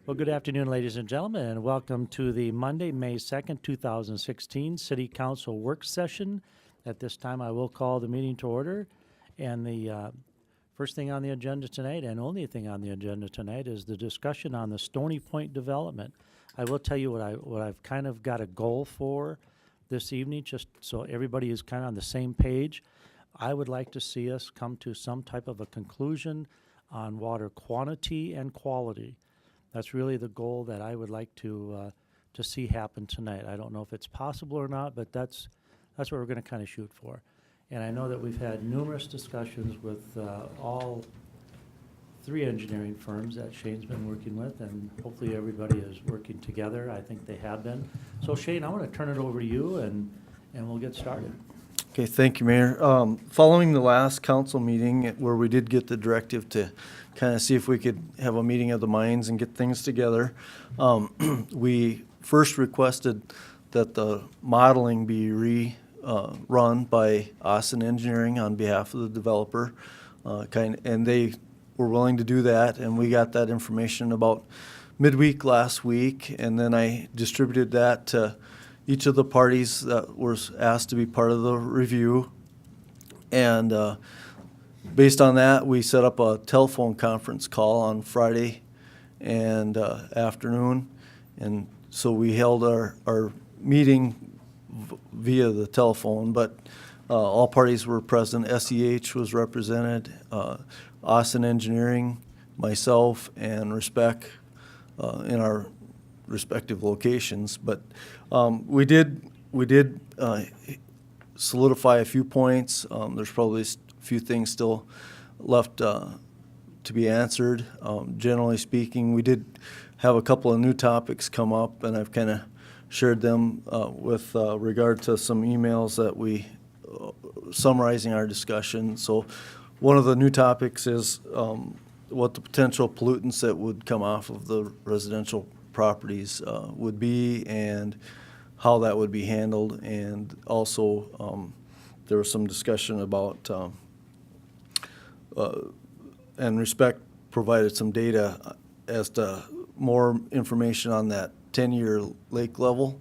Well, good afternoon, ladies and gentlemen, and welcome to the Monday, May 2nd, 2016 City Council Work Session. At this time, I will call the meeting to order. And the first thing on the agenda tonight, and only thing on the agenda tonight, is the discussion on the Stony Point development. I will tell you what I've kind of got a goal for this evening, just so everybody is kind of on the same page. I would like to see us come to some type of a conclusion on water quantity and quality. That's really the goal that I would like to see happen tonight. I don't know if it's possible or not, but that's what we're going to kind of shoot for. And I know that we've had numerous discussions with all three engineering firms that Shane's been working with, and hopefully everybody is working together. I think they have been. So Shane, I want to turn it over to you, and we'll get started. Okay, thank you, Mayor. Following the last council meeting where we did get the directive to kind of see if we could have a meeting of the minds and get things together, we first requested that the modeling be run by Austin Engineering on behalf of the developer, and they were willing to do that, and we got that information about midweek last week, and then I distributed that to each of the parties that was asked to be part of the review. And based on that, we set up a telephone conference call on Friday and afternoon. And so we held our meeting via the telephone, but all parties were present. SEH was represented, Austin Engineering, myself, and Respec in our respective locations. But we did solidify a few points. There's probably a few things still left to be answered. Generally speaking, we did have a couple of new topics come up, and I've kind of shared them with regard to some emails that we summarizing our discussion. So one of the new topics is what the potential pollutants that would come off of the residential properties would be, and how that would be handled. And also there was some discussion about and Respect provided some data as to more information on that 10-year lake level,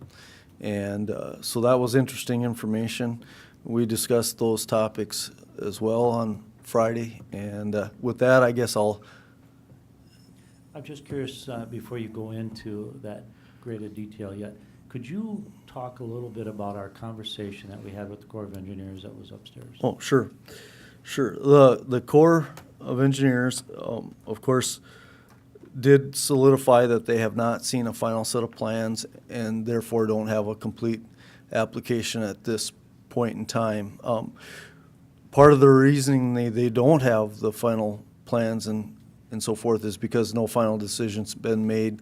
and so that was interesting information. We discussed those topics as well on Friday, and with that, I guess I'm just curious, Before you go into that greater detail yet, could you talk a little bit about our conversation that we had with the Corps of Engineers that was upstairs? Oh, sure. The Corps of Engineers, of course, did solidify that they have not seen a final set of plans and therefore don't have a complete application at this point in time. Part of the reasoning they don't have the final plans and so forth is because no final decision's been made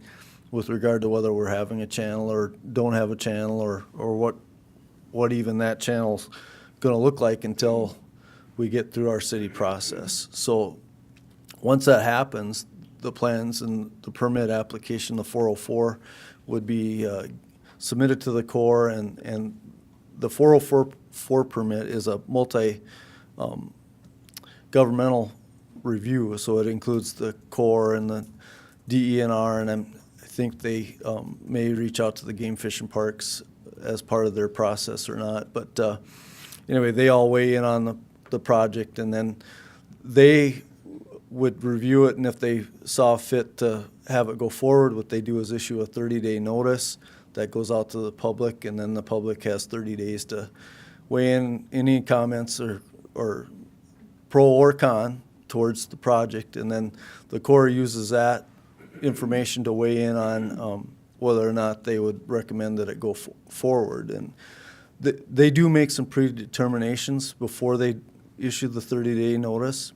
with regard to whether we're having a channel or don't have a channel, or what even that channel's going to look like until we get through our city process. So once that happens, the plans and the permit application, the 404, would be submitted to the Corps, and the 404 permit is a governmental review, so it includes the Corps and the DENR, and I think they may reach out to the game fishing parks as part of their process or not. But anyway, they all weigh in on the project, and then they would review it, and if they saw fit to have it go forward, what they do is issue a 30-day notice that goes out to the public, and then the public has 30 days to weigh in any comments or pro or con towards the project, and then the Corps uses that information to weigh in on whether or not they would recommend that it go forward. And they do make some predeterminations before they issue the 30-day notice.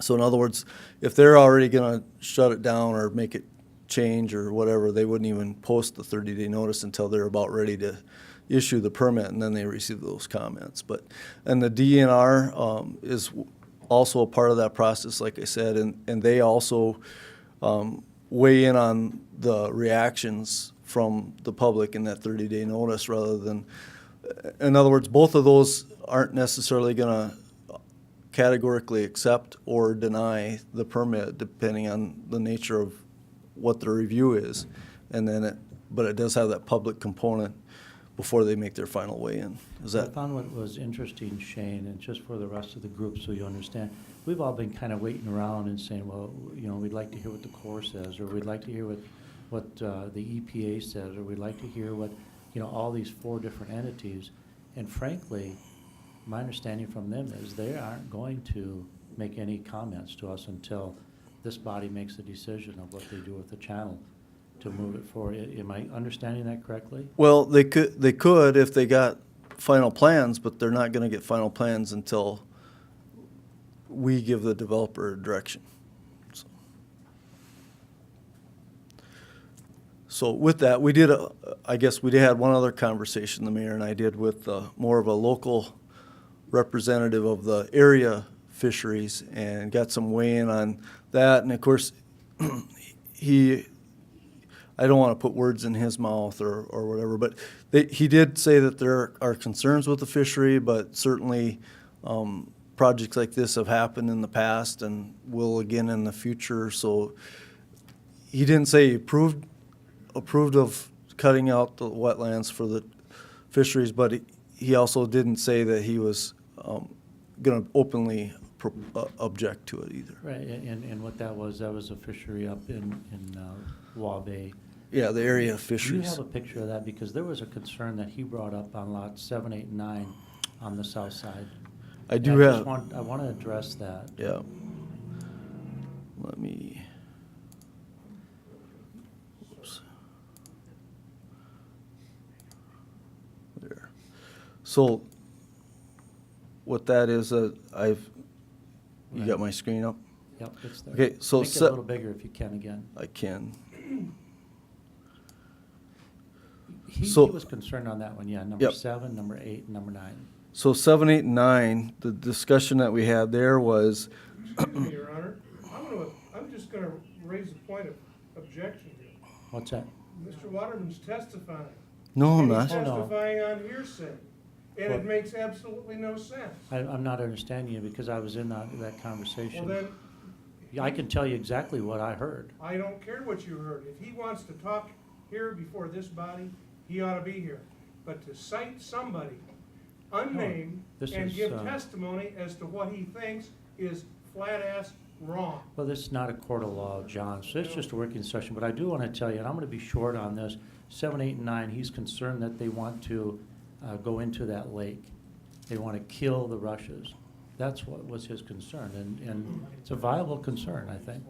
So in other words, if they're already going to shut it down or make it change or whatever, they wouldn't even post the 30-day notice until they're about ready to issue the permit, and then they receive those comments. And the DNR is also a part of that process, like I said, and they also weigh in on the reactions from the public in that 30-day notice rather than, in other words, both of those aren't necessarily going to categorically accept or deny the permit depending on the nature of what the review is, and then but it does have that public component before they make their final weigh in. Is I that? found what was interesting, Shane, and just for the rest of the group so you understand, we've all been kind of waiting around and saying, well, we'd like to hear what the Corps says, or we'd like to hear what the EPA says, or we'd like to hear what, all these 4 different entities. And frankly, my understanding from them is they aren't going to make any comments to us until this body makes a decision of what they do with the channel to move it forward. Am I understanding that correctly? Well, they could if they got final plans, but they're not going to get final plans until we give the developer a direction. So with that, I guess we had one other conversation, the mayor and I did, with more of a local representative of the area fisheries, and got some weigh-in on that. And of course, I don't want to put words in his mouth or whatever, but he did say that there are concerns with the fishery, but certainly projects like this have happened in the past and will again in the future. So he didn't say he approved of cutting out the wetlands for the fisheries, but he also didn't say that he was going to openly object to it either. Right, and what that was a fishery up in Waubay. Yeah, the area of Do fisheries. you have a picture of that? Because there was a concern that he brought up on lots 7, 8, and 9 on the south side. I do And have. I want to address that. Yeah. Let me. Oops. There. So what that is, you Right. got my screen up? Yep, it's there. Okay, so Make it a little bigger if you can again. I can. He So- was concerned on that one, yeah, number Yep. 7, number 8, and number 9. So 7, 8, and 9, the discussion that we had there was, Excuse me, Your Honor, I'm just gonna raise a point of objection here. What's that? Mr. Waterman's testifying. no, I'm And he's not. Oh, no. testifying on hearsay, and Well- it makes absolutely no sense. I'm not understanding you because I was in that Well, conversation. then, Yeah, I can tell you exactly what I heard. I don't care what you heard. If he wants to talk here before this body, he ought to be here. But to cite somebody unnamed this and is, give testimony as to what he thinks is flat-ass wrong. Well, this is not a court of law, John, so it's just a working session, but I do want to tell you, and I'm going to be short on this, 7, 8, and 9, he's concerned that they want to go into that lake. They want to kill the rushes. That's what was his concern, and it's a viable concern, I think.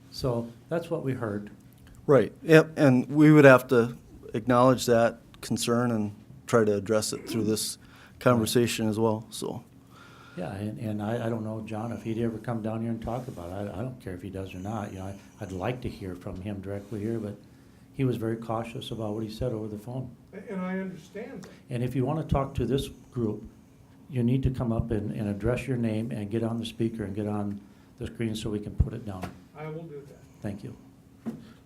So that's what we heard. Right, yep, and we would have to acknowledge that concern and try to address it through this conversation as well, so. Yeah, and I don't know, John, if he'd ever come down here and talk about it. I don't care if he does or not. I'd like to hear from him directly here, but he was very cautious about what he said over the phone. And I understand that. And if you want to talk to this group, you need to come up and address your name and get on the speaker and get on the screen so we can put it down. I will do that. Thank you.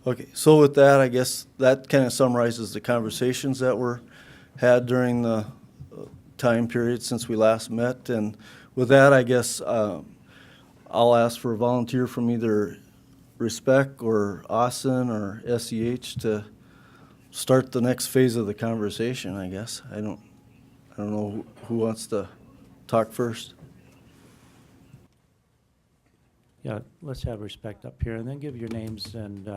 Okay, so with that, I guess that kind of summarizes the conversations that were had during the time period since we last met. And with that, I guess I'll ask for a volunteer from either Respect or Austin or SEH to start the next phase of the conversation, I guess. I don't know who wants to talk first. Yeah, let's have Respect up here, and then give your names and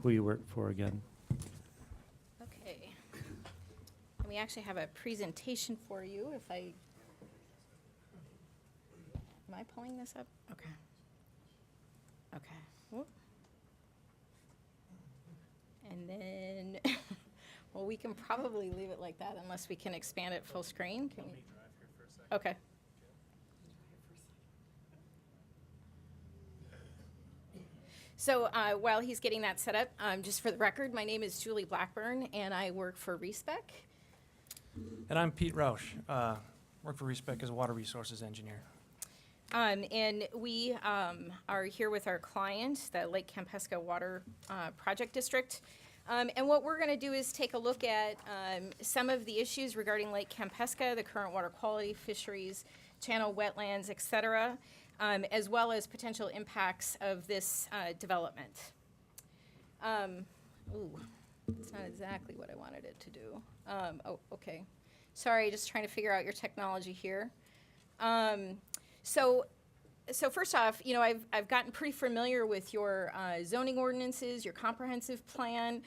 who you work for again. Okay. And we actually have a presentation for you if I, am I pulling this up? Okay. Okay. Whoop. And then, well, we can probably leave it like that unless we can expand it full screen. Can we? Okay. So while he's getting that set up, just for the record, my name is Julie Blackburn, and I work for RESPEC. And I'm Pete Rausch, work for RESPEC as a water resources engineer. And we are here with our client, the Lake Campesca Water Project District. And what we're going to do is take a look at some of the issues regarding Lake Campesca, the current water quality, fisheries, channel wetlands, et cetera. as well as potential impacts of this development. Ooh, it's not exactly what I wanted it to do. Oh, okay. Sorry, just trying to figure out your technology here. So first off, you know, I've gotten pretty familiar with your zoning ordinances, your comprehensive plan,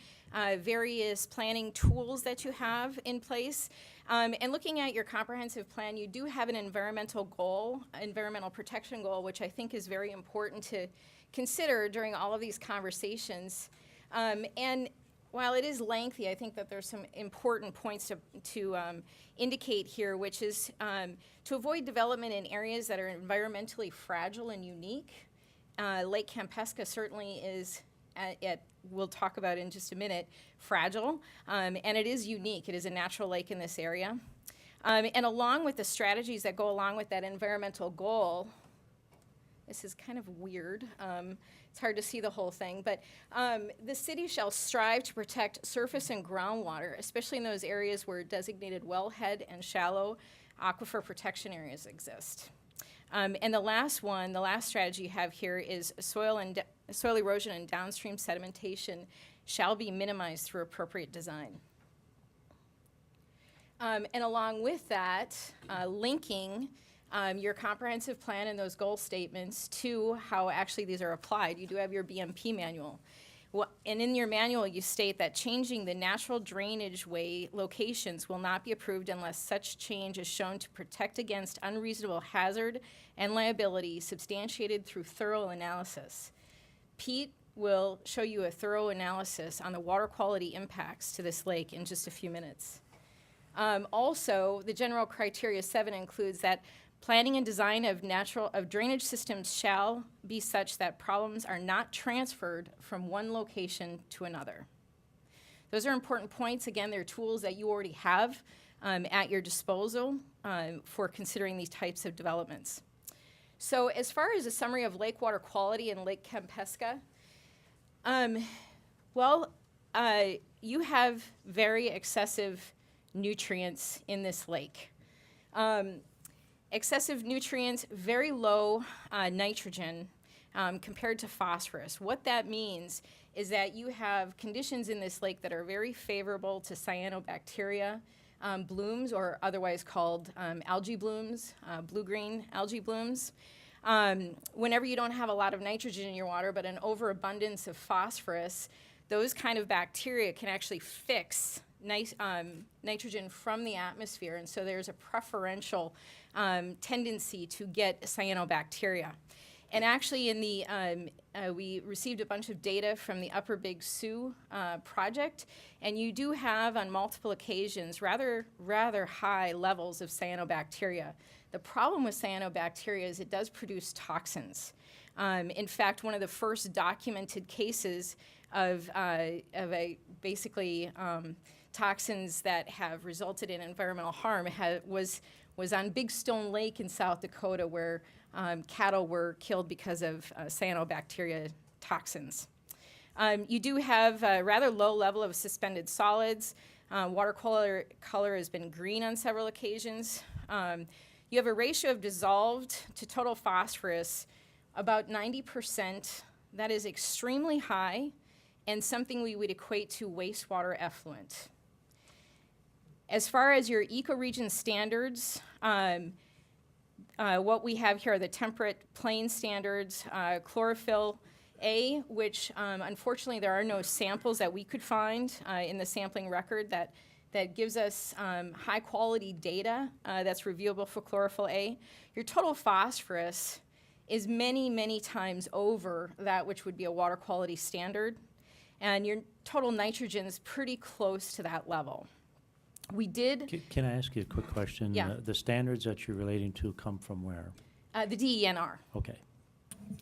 various planning tools that you have in place. And looking at your comprehensive plan, you do have an environmental goal, environmental protection goal, which I think is very important to consider during all of these conversations. And while it is lengthy, I think that there's some important points to indicate here, which is to avoid development in areas that are environmentally fragile and unique. Lake Campesca certainly is, we'll talk about in just a minute, fragile, and it is unique. It is a natural lake in this area. And along with the strategies that go along with that environmental goal, this is kind of weird. It's hard to see the whole thing, but the city shall strive to protect surface and groundwater, especially in those areas where designated wellhead and shallow aquifer protection areas exist. And the last strategy you have here is soil erosion and downstream sedimentation shall be minimized through appropriate design. And along with that, linking your comprehensive plan and those goal statements to how actually these are applied. You do have your BMP manual. Well, and in your manual, you state that changing the natural drainage way locations will not be approved unless such change is shown to protect against unreasonable hazard and liability substantiated through thorough analysis. Pete will show you a thorough analysis on the water quality impacts to this lake in just a few minutes. Also, the general criteria 7 includes that planning and design of drainage systems shall be such that problems are not transferred from one location to another. Those are important points. Again, they're tools that you already have at your disposal for considering these types of developments. So as far as a summary of lake water quality in Lake Campesca, you have very excessive nutrients in this lake. Excessive nutrients, very low nitrogen compared to phosphorus. What that means is that you have conditions in this lake that are very favorable to cyanobacteria blooms, or otherwise called algae blooms, blue-green algae blooms. Whenever you don't have a lot of nitrogen in your water, but an overabundance of phosphorus, those kind of bacteria can actually fix nitrogen from the atmosphere, and so there's a preferential tendency to get cyanobacteria. And actually, in the we received a bunch of data from the Upper Big Sioux project, and you do have on multiple occasions rather high levels of cyanobacteria. The problem with cyanobacteria is it does produce toxins. In fact, one of the first documented cases of toxins that have resulted in environmental harm was on Big Stone Lake in South Dakota, where cattle were killed because of cyanobacteria toxins. You do have a rather low level of suspended solids. Water color has been green on several occasions. You have a ratio of dissolved to total phosphorus about 90%. That is extremely high and something we would equate to wastewater effluent. As far as your ecoregion standards, what we have here are the temperate plain standards, chlorophyll A, which unfortunately there are no samples that we could find in the sampling record that gives us high quality data that's reviewable for chlorophyll A. Your total phosphorus is many, many times over that which would be a water quality standard, and your total nitrogen is pretty close to that level. We did. Can I ask you a quick question? Yeah. The standards that you're relating to come from where? The DENR. Okay.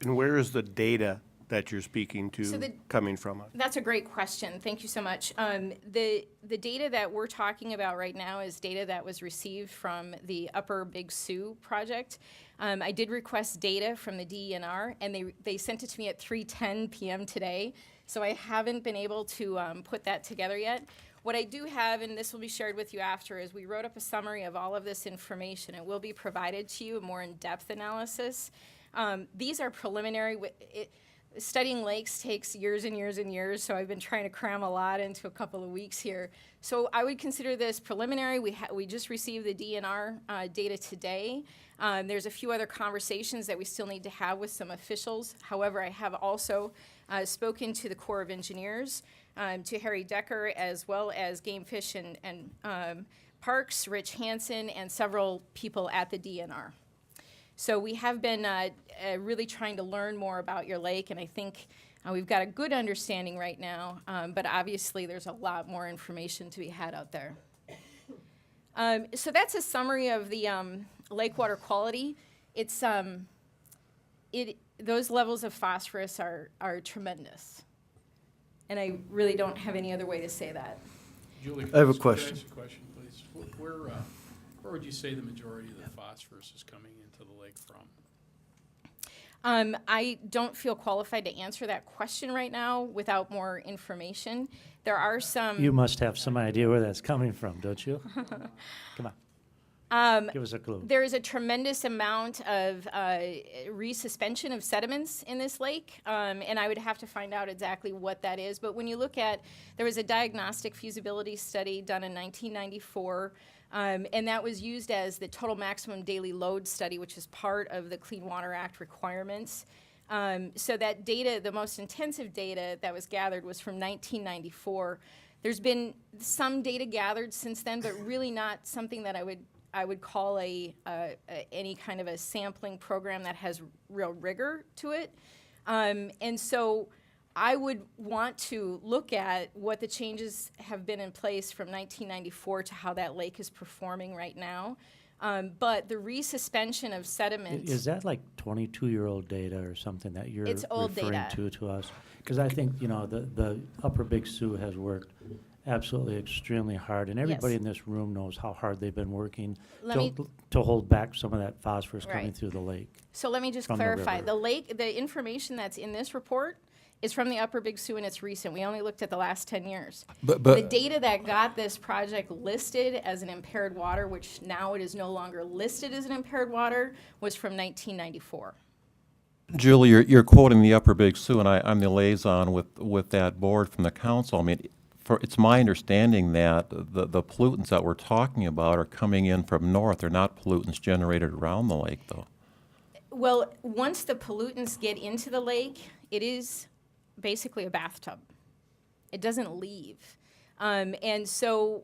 And where is the data that you're speaking to So coming from? That's a great question. Thank you so much. The data that we're talking about right now is data that was received from the Upper Big Sioux project. I did request data from the DENR, and they sent it to me at 3:10 p.m. today, so I haven't been able to put that together yet. What I do have, and this will be shared with you after, is we wrote up a summary of all of this information. It will be provided to you, a more in-depth analysis. These are preliminary. Studying lakes takes years and years and years, so I've been trying to cram a lot into a couple of weeks here. So I would consider this preliminary. We just received the DNR data today. There's a few other conversations that we still need to have with some officials. However, I have also spoken to the Corps of Engineers, to Harry Decker, as well as Game Fish and Parks, Rich Hansen, and several people at the DNR. So we have been really trying to learn more about your lake, and I think we've got a good understanding right now, but obviously there's a lot more information to be had out there. So that's a summary of the lake water quality. It's those levels of phosphorus are tremendous, and I really don't have any other way to say that. Julie, I have a could question. ask a question, please? Where would you say the majority of the phosphorus is coming into the lake from? I don't feel qualified to answer that question right now without more information. There are some. You must have some idea where that's coming from, don't you? Come on. Give us a clue. There is a tremendous amount of resuspension of sediments in this lake, and I would have to find out exactly what that is. But when you look at, there was a diagnostic feasibility study done in 1994, and that was used as the total maximum daily load study, which is part of the Clean Water Act requirements. So that data, the most intensive data that was gathered was from 1994. There's been some data gathered since then, but really not something that I would call any kind of a sampling program that has real rigor to it. And so I would want to look at what the changes have been in place from 1994 to how that lake is performing right now. But the resuspension of sediment. Is that like 22-year-old data or something that you're It's old referring data. to us? Because I think, the Upper Big Sioux has worked absolutely extremely hard, and everybody Yes. in this room knows how hard they've been working Let me- to hold back some of that phosphorus coming Right. through the lake. So let me just From the clarify. river. The lake, the information that's in this report is from the Upper Big Sioux, and it's recent. We only looked at the last 10 years. But The data that got this project listed as an impaired water, which now it is no longer listed as an impaired water, was from 1994. Julie, you're quoting the Upper Big Sioux, and I'm the liaison with that board from the council. I mean, it's my understanding that the pollutants that we're talking about are coming in from north. They're not pollutants generated around the lake, though. Well, once the pollutants get into the lake, it is basically a bathtub. It doesn't leave. And so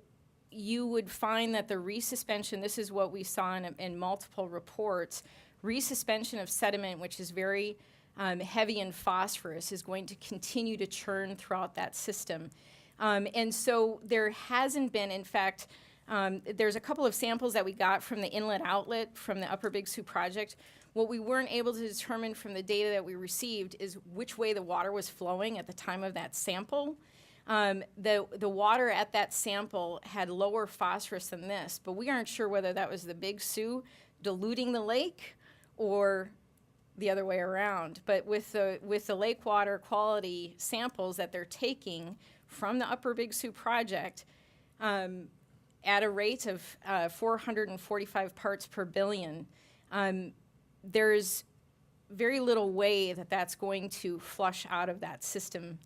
you would find that the resuspension, this is what we saw in multiple reports, resuspension of sediment, which is very heavy in phosphorus, is going to continue to churn throughout that system. And so there hasn't been, in fact, there's a couple of samples that we got from the inlet outlet from the Upper Big Sioux project. What we weren't able to determine from the data that we received is which way the water was flowing at the time of that sample. The water at that sample had lower phosphorus than this, but we aren't sure whether that was the Big Sioux diluting the lake or the other way around. But with the lake water quality samples that they're taking from the Upper Big Sioux project, at a rate of 445 parts per billion, there's very little way that that's going to flush out of that system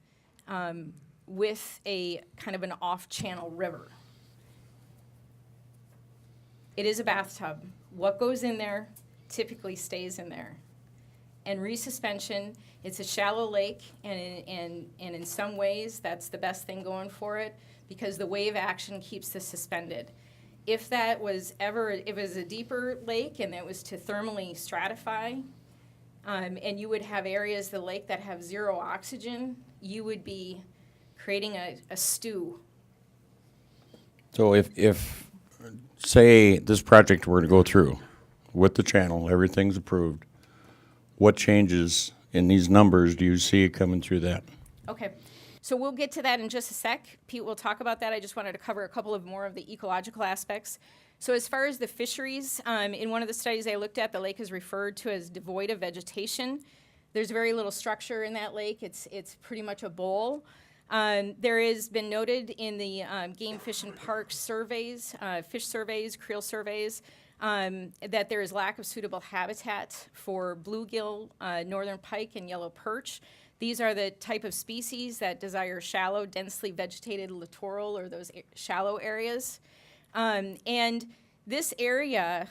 with a kind of an off-channel river. It is a bathtub. What goes in there typically stays in there. And resuspension, it's a shallow lake, and in some ways, that's the best thing going for it because the wave action keeps this suspended. If that was if it was a deeper lake and it was to thermally stratify, and you would have areas of the lake that have zero oxygen, you would be creating a stew. So if say this project were to go through with the channel, everything's approved, what changes in these numbers do you see coming through that? Okay, so we'll get to that in just a sec. Pete will talk about that. I just wanted to cover a couple of more of the ecological aspects. So as far as the fisheries, in one of the studies I looked at, the lake is referred to as devoid of vegetation. There's very little structure in that lake. It's pretty much a bowl. There has been noted in the Game Fish and Parks surveys, fish surveys, creel surveys, that there is lack of suitable habitat for bluegill, northern pike, and yellow perch. These are the type of species that desire shallow, densely vegetated littoral or those shallow areas. And this area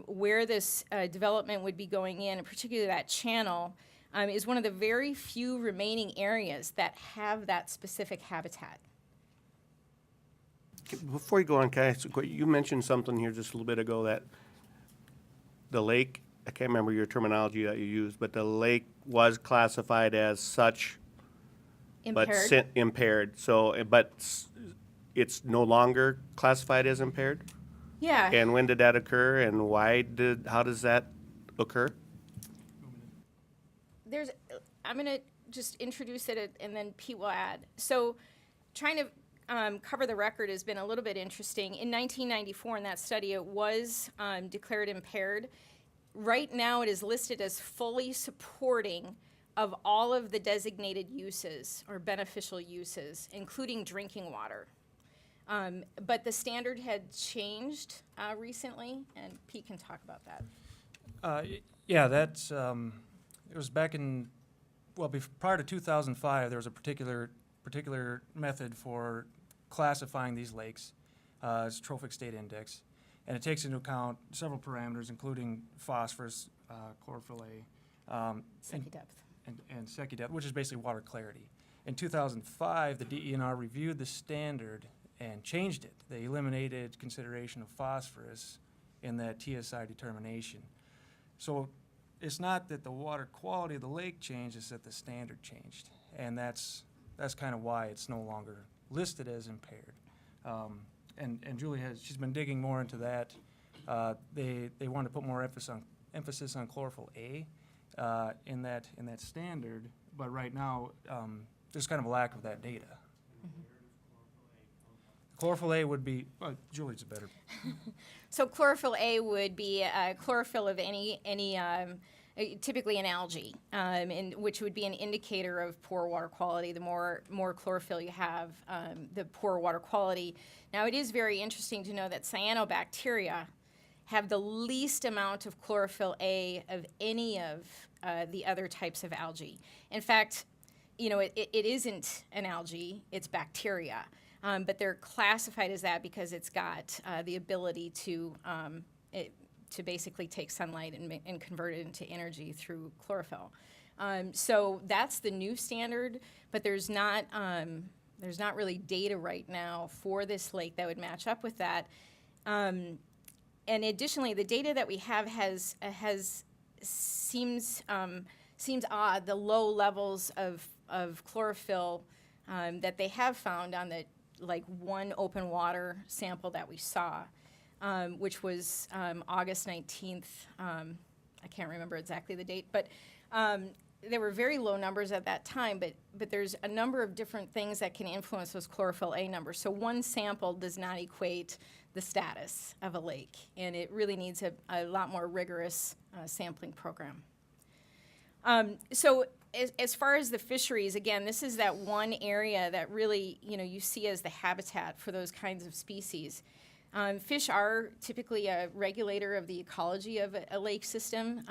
where this development would be going in, and particularly that channel, is one of the very few remaining areas that have that specific habitat. Before you go on, can I ask, you mentioned something here just a little bit ago that the lake, I can't remember your terminology that you used, but the lake was classified as such, but Impaired. impaired. So, but it's no longer classified as impaired? Yeah. And when did that occur, and how does that occur? I'm going to just introduce it and then Pete will add. So trying to cover the record has been a little bit interesting. In 1994, in that study, it was declared impaired. Right now, it is listed as fully supporting of all of the designated uses or beneficial uses, including drinking water. But the standard had changed recently, and Pete can talk about that. Yeah, that's, it was back in, well, prior to 2005, there was a particular method for classifying these lakes. It's Trophic State Index, and it takes into account several parameters, including phosphorus, chlorophyll A, Second depth. and Secchi depth, which is basically water clarity. In 2005, the DENR reviewed the standard and changed it. They eliminated consideration of phosphorus in that TSI determination. So it's not that the water quality of the lake changed, it's that the standard changed. And that's kind of why it's no longer listed as impaired. And Julie she's been digging more into that. They want to put more emphasis on chlorophyll A in that standard, but right now there's kind of a lack of that data. Chlorophyll A would be, well, Julie's better. So chlorophyll A would be chlorophyll of any typically an algae, which would be an indicator of poor water quality. The more chlorophyll you have, the poorer water quality. Now, it is very interesting to know that cyanobacteria have the least amount of chlorophyll A of any of the other types of algae. In fact, it isn't an algae, it's bacteria. But they're classified as that because it's got the ability to basically take sunlight and convert it into energy through chlorophyll. So that's the new standard, but there's not really data right now for this lake that would match up with that. And additionally, the data that we have seems odd. The low levels of chlorophyll that they have found on the one open water sample that we saw, which was August 19th. I can't remember exactly the date, but there were very low numbers at that time, but there's a number of different things that can influence those chlorophyll A numbers. So one sample does not equate the status of a lake, and it really needs a lot more rigorous sampling program. So as far as the fisheries, again, this is that one area that really, you see as the habitat for those kinds of species. Fish are typically a regulator of the ecology of a lake system.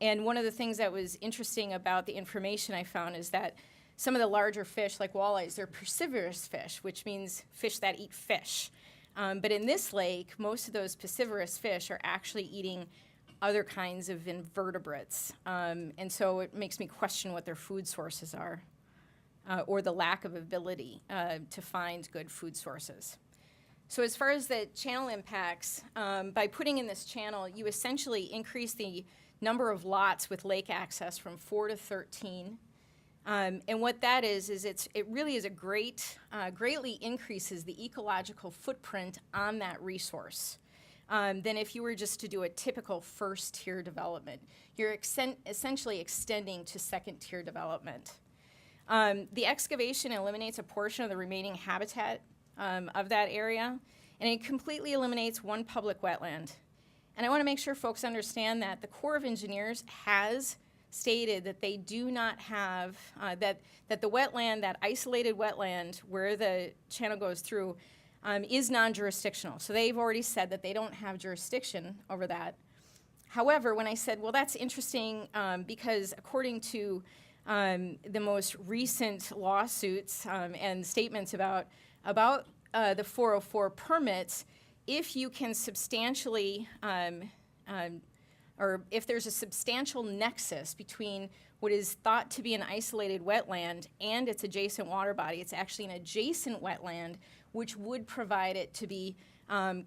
And one of the things that was interesting about the information I found is that some of the larger fish, like walleyes, they're piscivorous fish, which means fish that eat fish. But in this lake, most of those piscivorous fish are actually eating other kinds of invertebrates. And so it makes me question what their food sources are, or the lack of ability to find good food sources. So as far as the channel impacts, by putting in this channel, you essentially increase the number of lots with lake access from 4 to 13. And what that is it really is greatly increases the ecological footprint on that resource than if you were just to do a typical first-tier development. You're essentially extending to second-tier development. The excavation eliminates a portion of the remaining habitat of that area, and it completely eliminates one public wetland. And I want to make sure folks understand that the Corps of Engineers has stated that they do not have, that the wetland, that isolated wetland where the channel goes through, is non-jurisdictional. So they've already said that they don't have jurisdiction over that. However, when I said, well, that's interesting because according to the most recent lawsuits and statements about the 404 permits, if you can substantially, or if there's a substantial nexus between what is thought to be an isolated wetland and its adjacent water body, it's actually an adjacent wetland, which would provide it to be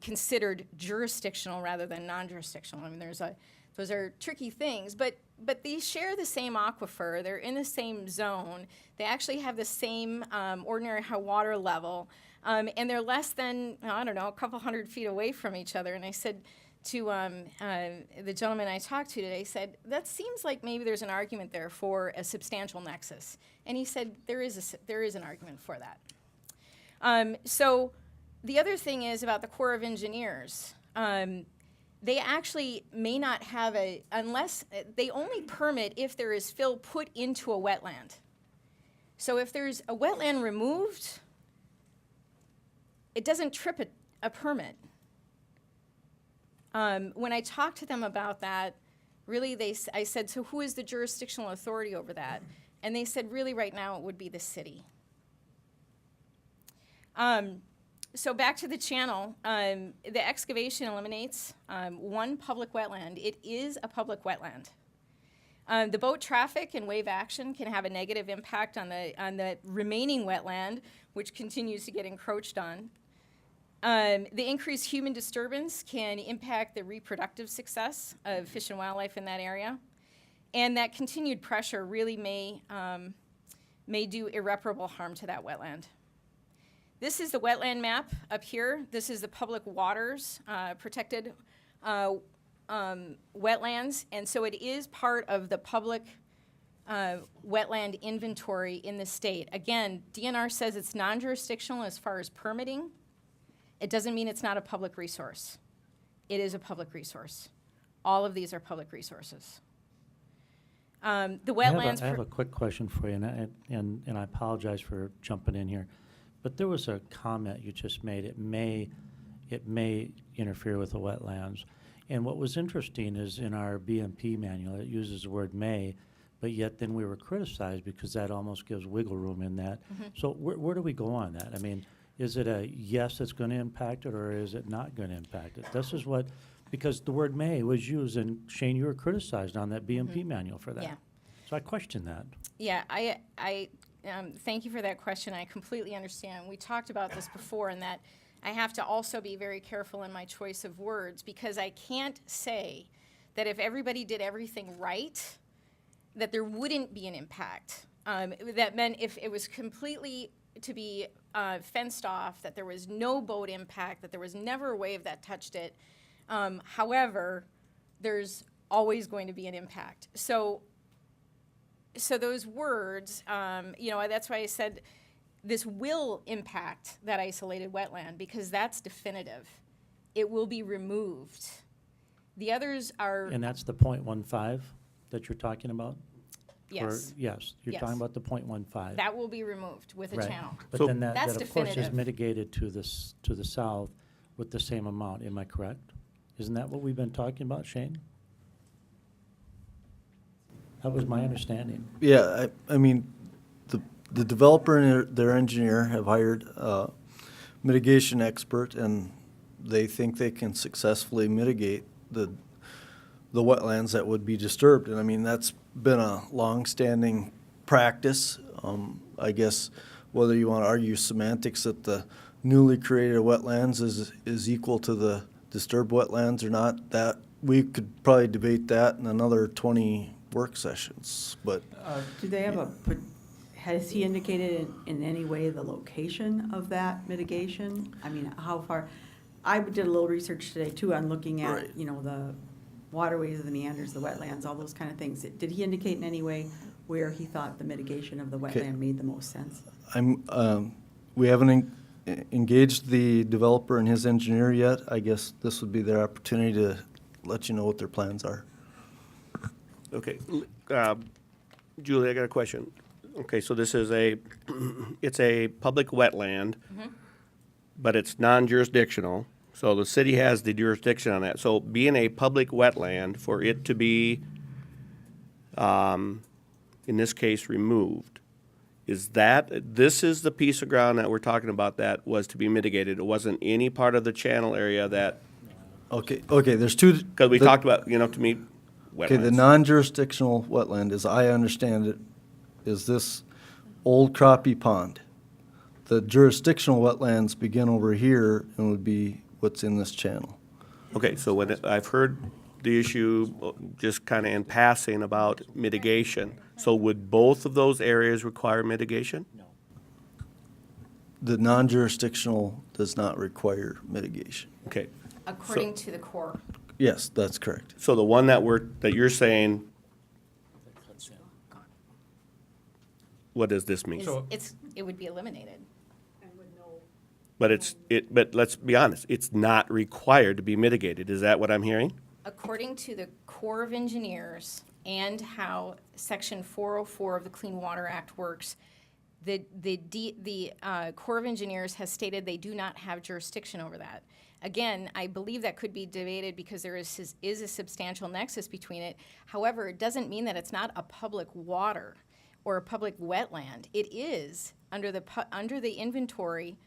considered jurisdictional rather than non-jurisdictional. I mean, those are tricky things, but these share the same aquifer. They're in the same zone. They actually have the same ordinary high water level, and they're less than, I don't know, a couple hundred feet away from each other. And I said to the gentleman I talked to today, said, that seems like maybe there's an argument there for a substantial nexus. And he said, there is an argument for that. So the other thing is about the Corps of Engineers. They actually may not have unless they only permit if there is fill put into a wetland. So if there's a wetland removed, it doesn't trip a permit. When I talked to them about that, really I said, so who is the jurisdictional authority over that? And they said, really right now it would be the city. So back to the channel, the excavation eliminates one public wetland. It is a public wetland. The boat traffic and wave action can have a negative impact on the remaining wetland, which continues to get encroached on. The increased human disturbance can impact the reproductive success of fish and wildlife in that area. And that continued pressure really may do irreparable harm to that wetland. This is the wetland map up here. This is the public waters, protected wetlands. And so it is part of the public wetland inventory in the state. Again, DNR says it's non-jurisdictional as far as permitting. It doesn't mean it's not a public resource. It is a public resource. All of these are public resources. The wetlands. I have a quick question for you, and I apologize for jumping in here, but there was a comment you just made. It may interfere with the wetlands, and what was interesting is in our BMP manual it uses the word may, but yet then we were criticized because that almost gives wiggle room in that. Mm-hmm. So where do we go on that? I mean, is it a yes, it's going to impact it, or is it not going to impact it? This is what, because the word may was used, and Shane, you were criticized on that BMP manual for that. Yeah. So I question that. Yeah, I thank you for that question. I completely understand. We talked about this before, and that I have to also be very careful in my choice of words, because I can't say that if everybody did everything right, that there wouldn't be an impact. That meant if it was completely to be fenced off, that there was no boat impact, that there was never a wave that touched it. However, there's always going to be an impact. So those words, that's why I said this will impact that isolated wetland, because that's definitive. It will be removed. The others are. And that's the .15 that you're talking about? Yes. Or, yes, you're Yes. talking about the .15. That will be removed with a Right. channel. But So- then that That's of course is definitive. mitigated to the south with the same amount, am I correct? Isn't that what we've been talking about, Shane? That was my understanding. Yeah, I mean, the developer and their engineer have hired a mitigation expert, and they think they can successfully mitigate the wetlands that would be disturbed. And I mean, that's been a long-standing practice. I guess whether you want to argue semantics that the newly created wetlands is equal to the disturbed wetlands or not, that we could probably debate that in another 20 work sessions, but Do they have has he indicated in any way the location of that mitigation? I mean, how far, I did a little research today too on looking at, Right. The waterways, the meanders, the wetlands, all those kind of things. Did he indicate in any way where he thought the mitigation of the wetland made the most sense? we haven't engaged the developer and his engineer yet. I guess this would be their opportunity to let you know what their plans are. Okay, Julie, I got a question. Okay, so this is it's a public wetland. but it's non-jurisdictional, so the city has the jurisdiction on that. So being a public wetland, for it to be, in this case, removed, this is the piece of ground that we're talking about that was to be mitigated. It wasn't any part of the channel area that, Okay, there's two. because we talked about, to me, wetlands. Okay, the non-jurisdictional wetland, as I understand it, is this old crappie pond. The jurisdictional wetlands begin over here and would be what's in this channel. Okay, so I've heard the issue just kind of in passing about mitigation. So would both of those areas require mitigation? The non-jurisdictional does not require mitigation. Okay, According to the Corps. Yes, that's correct. so the one that you're saying, what does this mean? It would be eliminated. But let's be honest, it's not required to be mitigated. Is that what I'm hearing? According to the Corps of Engineers and how Section 404 of the Clean Water Act works, the Corps of Engineers has stated they do not have jurisdiction over that. Again, I believe that could be debated because there is a substantial nexus between it. However, it doesn't mean that it's not a public water or a public wetland. It is under the inventory,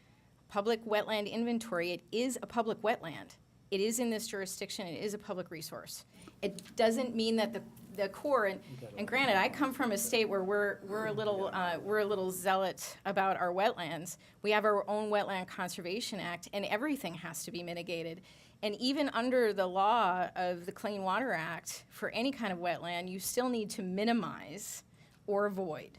public wetland inventory. It is a public wetland. It is in this jurisdiction. It is a public resource. It doesn't mean that the Corps, and granted, I come from a state where we're a little zealot about our wetlands. We have our own Wetland Conservation Act, and everything has to be mitigated. And even under the law of the Clean Water Act, for any kind of wetland, you still need to minimize or avoid.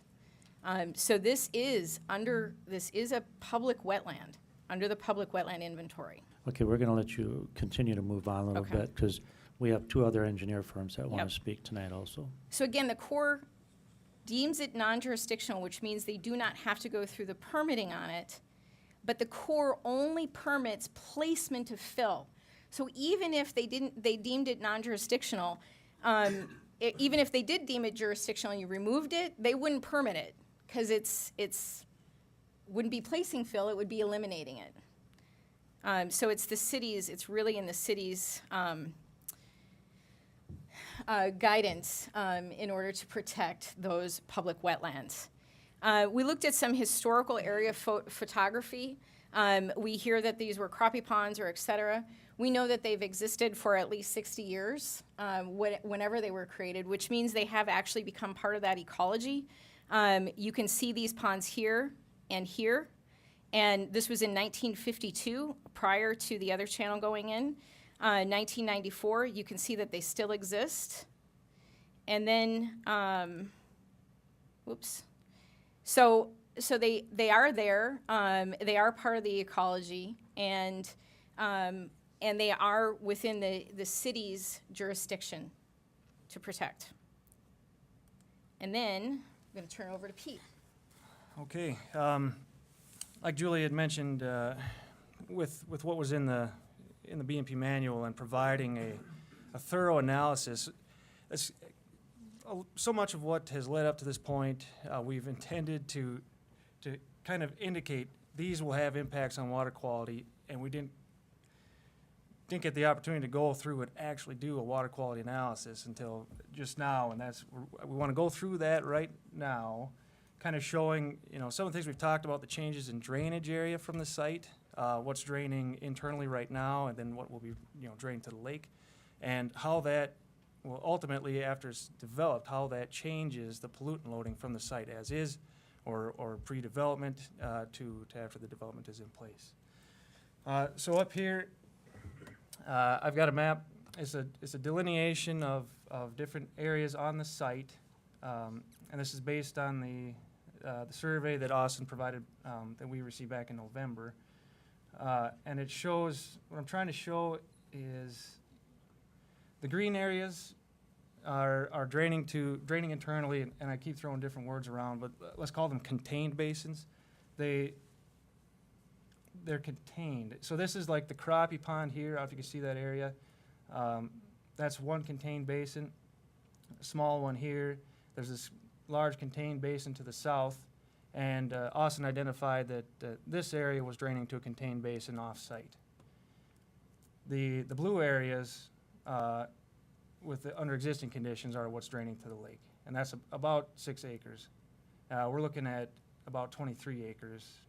So this is a public wetland under the public wetland inventory. Okay, we're going to let you continue to move on a little Okay. bit because we have two other engineer firms that want Yep. to speak tonight also. So again, the Corps deems it non-jurisdictional, which means they do not have to go through the permitting on it, but the Corps only permits placement of fill. So even if they deemed it non-jurisdictional, even if they did deem it jurisdictional and you removed it, they wouldn't permit it because it's wouldn't be placing fill, it would be eliminating it. So it's really in the city's guidance in order to protect those public wetlands. We looked at some historical area photography. We hear that these were crappie ponds or et cetera. We know that they've existed for at least 60 years, whenever they were created, which means they have actually become part of that ecology. You can see these ponds here and here. And this was in 1952, prior to the other channel going in. 1994, you can see that they still exist. And then, So they are there. They are part of the ecology, and they are within the city's jurisdiction to protect. And then I'm going to turn over to Pete. Okay, like Julie had mentioned, with what was in the BMP manual and providing a thorough analysis, so much of what has led up to this point, we've intended to kind of indicate these will have impacts on water quality, and we didn't get the opportunity to go through and actually do a water quality analysis until just now, and we want to go through that right now, kind of showing, some of the things we've talked about, the changes in drainage area from the site, what's draining internally right now, and then what will be, drained to the lake, and how that will ultimately, after it's developed, how that changes the pollutant loading from the site as is, or pre-development to after the development is in place. So up here, I've got a map. It's a delineation of different areas on the site, and this is based on the survey that Austin provided that we received back in November. And it shows, what I'm trying to show is the green areas are draining internally, and I keep throwing different words around, but let's call them contained basins. They're contained. So this is like the crappie pond here. I don't know if you can see that area. That's one contained basin. A small one here. There's this large contained basin to the south, And Austin identified that this area was draining to a contained basin off-site. The blue areas under existing conditions are what's draining to the lake, and that's about 6 acres. We're looking at about 23 acres,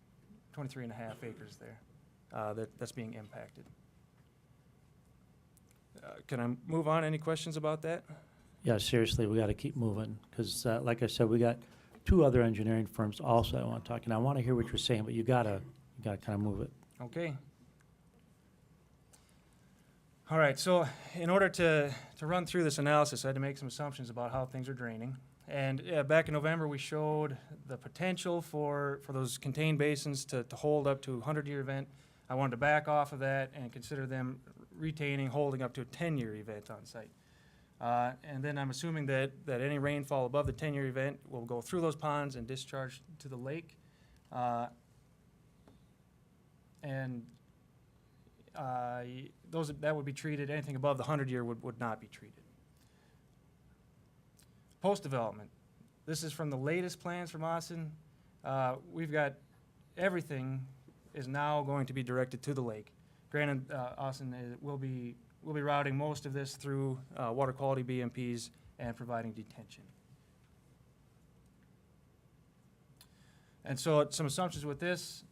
23 and a half acres there that's being impacted. Can I move on? Any questions about that? Yeah, seriously, we got to keep moving, because like I said, we got 2 other engineering firms also I want to talk, and I want to hear what you're saying, but you gotta kind of move it. Okay. All right, so in order to run through this analysis, I had to make some assumptions about how things are draining. And back in November, we showed the potential for those contained basins to hold up to a 100-year event. I wanted to back off of that and consider them holding up to a 10-year event on site. And then I'm assuming that any rainfall above the 10-year event will go through those ponds and discharge to the lake. That would be treated. Anything above the 100-year would not be treated. Post-development. This is from the latest plans from Austin. We've got everything is now going to be directed to the lake. Granted, Austin will be routing most of this through water quality BMPs and providing detention. And so some assumptions with this,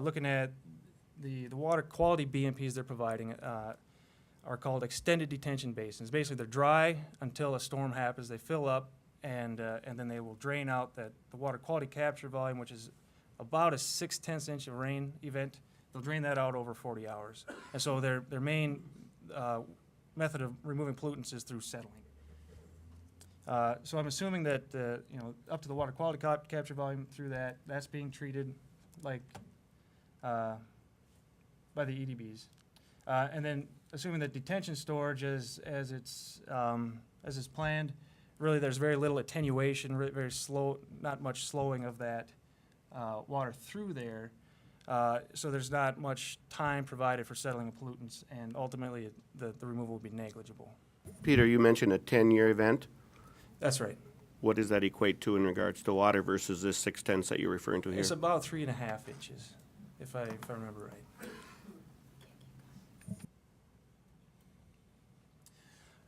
looking at the water quality BMPs they're providing are called extended detention basins. Basically, they're dry until a storm happens. They fill up, and then they will drain out the water quality capture volume, which is about a 6/10 inch of rain event. They'll drain that out over 40 hours. And so their main method of removing pollutants is through settling. So I'm assuming that up to the water quality capture volume through that's being treated like by the EDBs, and then assuming that detention storage as it's planned, really there's very little attenuation, very slow, not much slowing of that water through there. So there's not much time provided for settling of pollutants, and ultimately the removal will be negligible. Peter, you mentioned a 10-year event. That's right. What does that equate to in regards to water versus this 6/10 that you're referring to here? It's about 3.5 inches, if I remember right.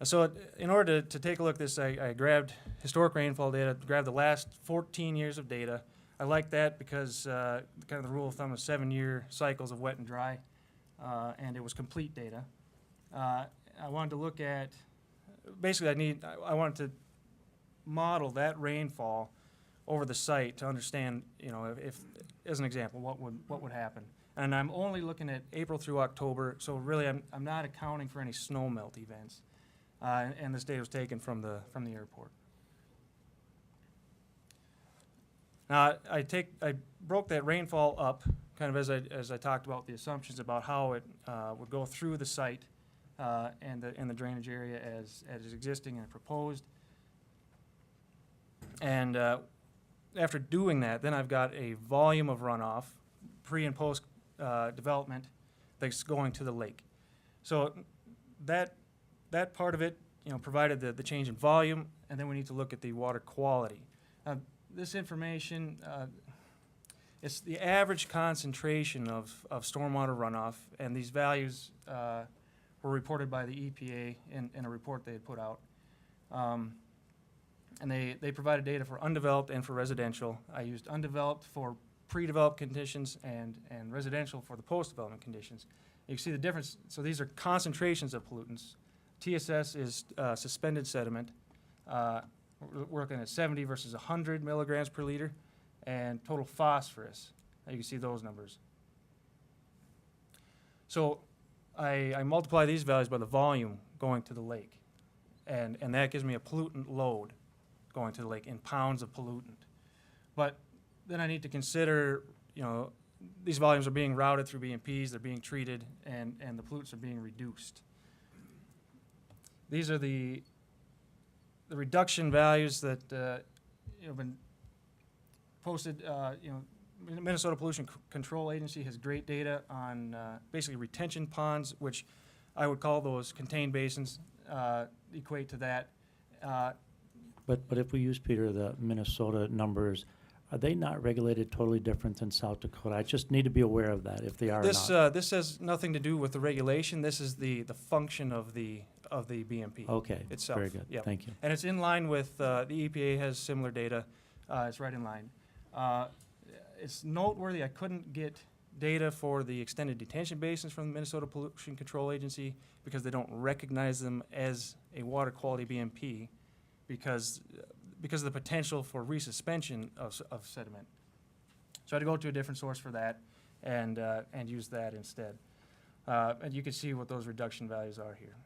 So in order to take a look at this, I grabbed historic rainfall data, grabbed the last 14 years of data. I like that because kind of the rule of thumb is 7-year cycles of wet and dry, and it was complete data. I wanted to look at, basically I wanted to model that rainfall over the site to understand, if as an example, what would happen. And I'm only looking at April through October, so really I'm not accounting for any snow melt events. And this data was taken from the airport. Now I broke that rainfall up, kind of as I talked about the assumptions about how it would go through the site and the drainage area as is existing and proposed. And after doing that, then I've got a volume of runoff, pre and post development, that's going to the lake. So that part of it, provided the change in volume, and then we need to look at the water quality. This information, it's the average concentration of stormwater runoff, and these values were reported by the EPA in a report they had put out. And they provided data for undeveloped and for residential. I used undeveloped for pre-developed conditions and residential for the post-development conditions. You can see the difference. So these are concentrations of pollutants. TSS is suspended sediment. We're looking at 70 versus 100 milligrams per liter, and total phosphorus. You can see those numbers. So I multiply these values by the volume going to the lake, and that gives me a pollutant load going to the lake in pounds of pollutant. But then I need to consider, these volumes are being routed through BMPs, they're being treated, and the pollutants are being reduced. These are the reduction values that have been posted. Minnesota Pollution Control Agency has great data on basically retention ponds, which I would call those contained basins, equate to that. But if we use, Peter, the Minnesota numbers, are they not regulated totally different than South Dakota? I just need to be aware of that if they are or This, not. this has nothing to do with the regulation. This is the function of the BMP. Okay, itself. very good. Yep. Thank you. And it's in line with, the EPA has similar data. It's right in line. It's noteworthy, I couldn't get data for the extended detention basins from the Minnesota Pollution Control Agency because they don't recognize them as a water quality BMP because of the potential for resuspension of sediment. So I had to go to a different source for that and use that instead. And you can see what those reduction values are here.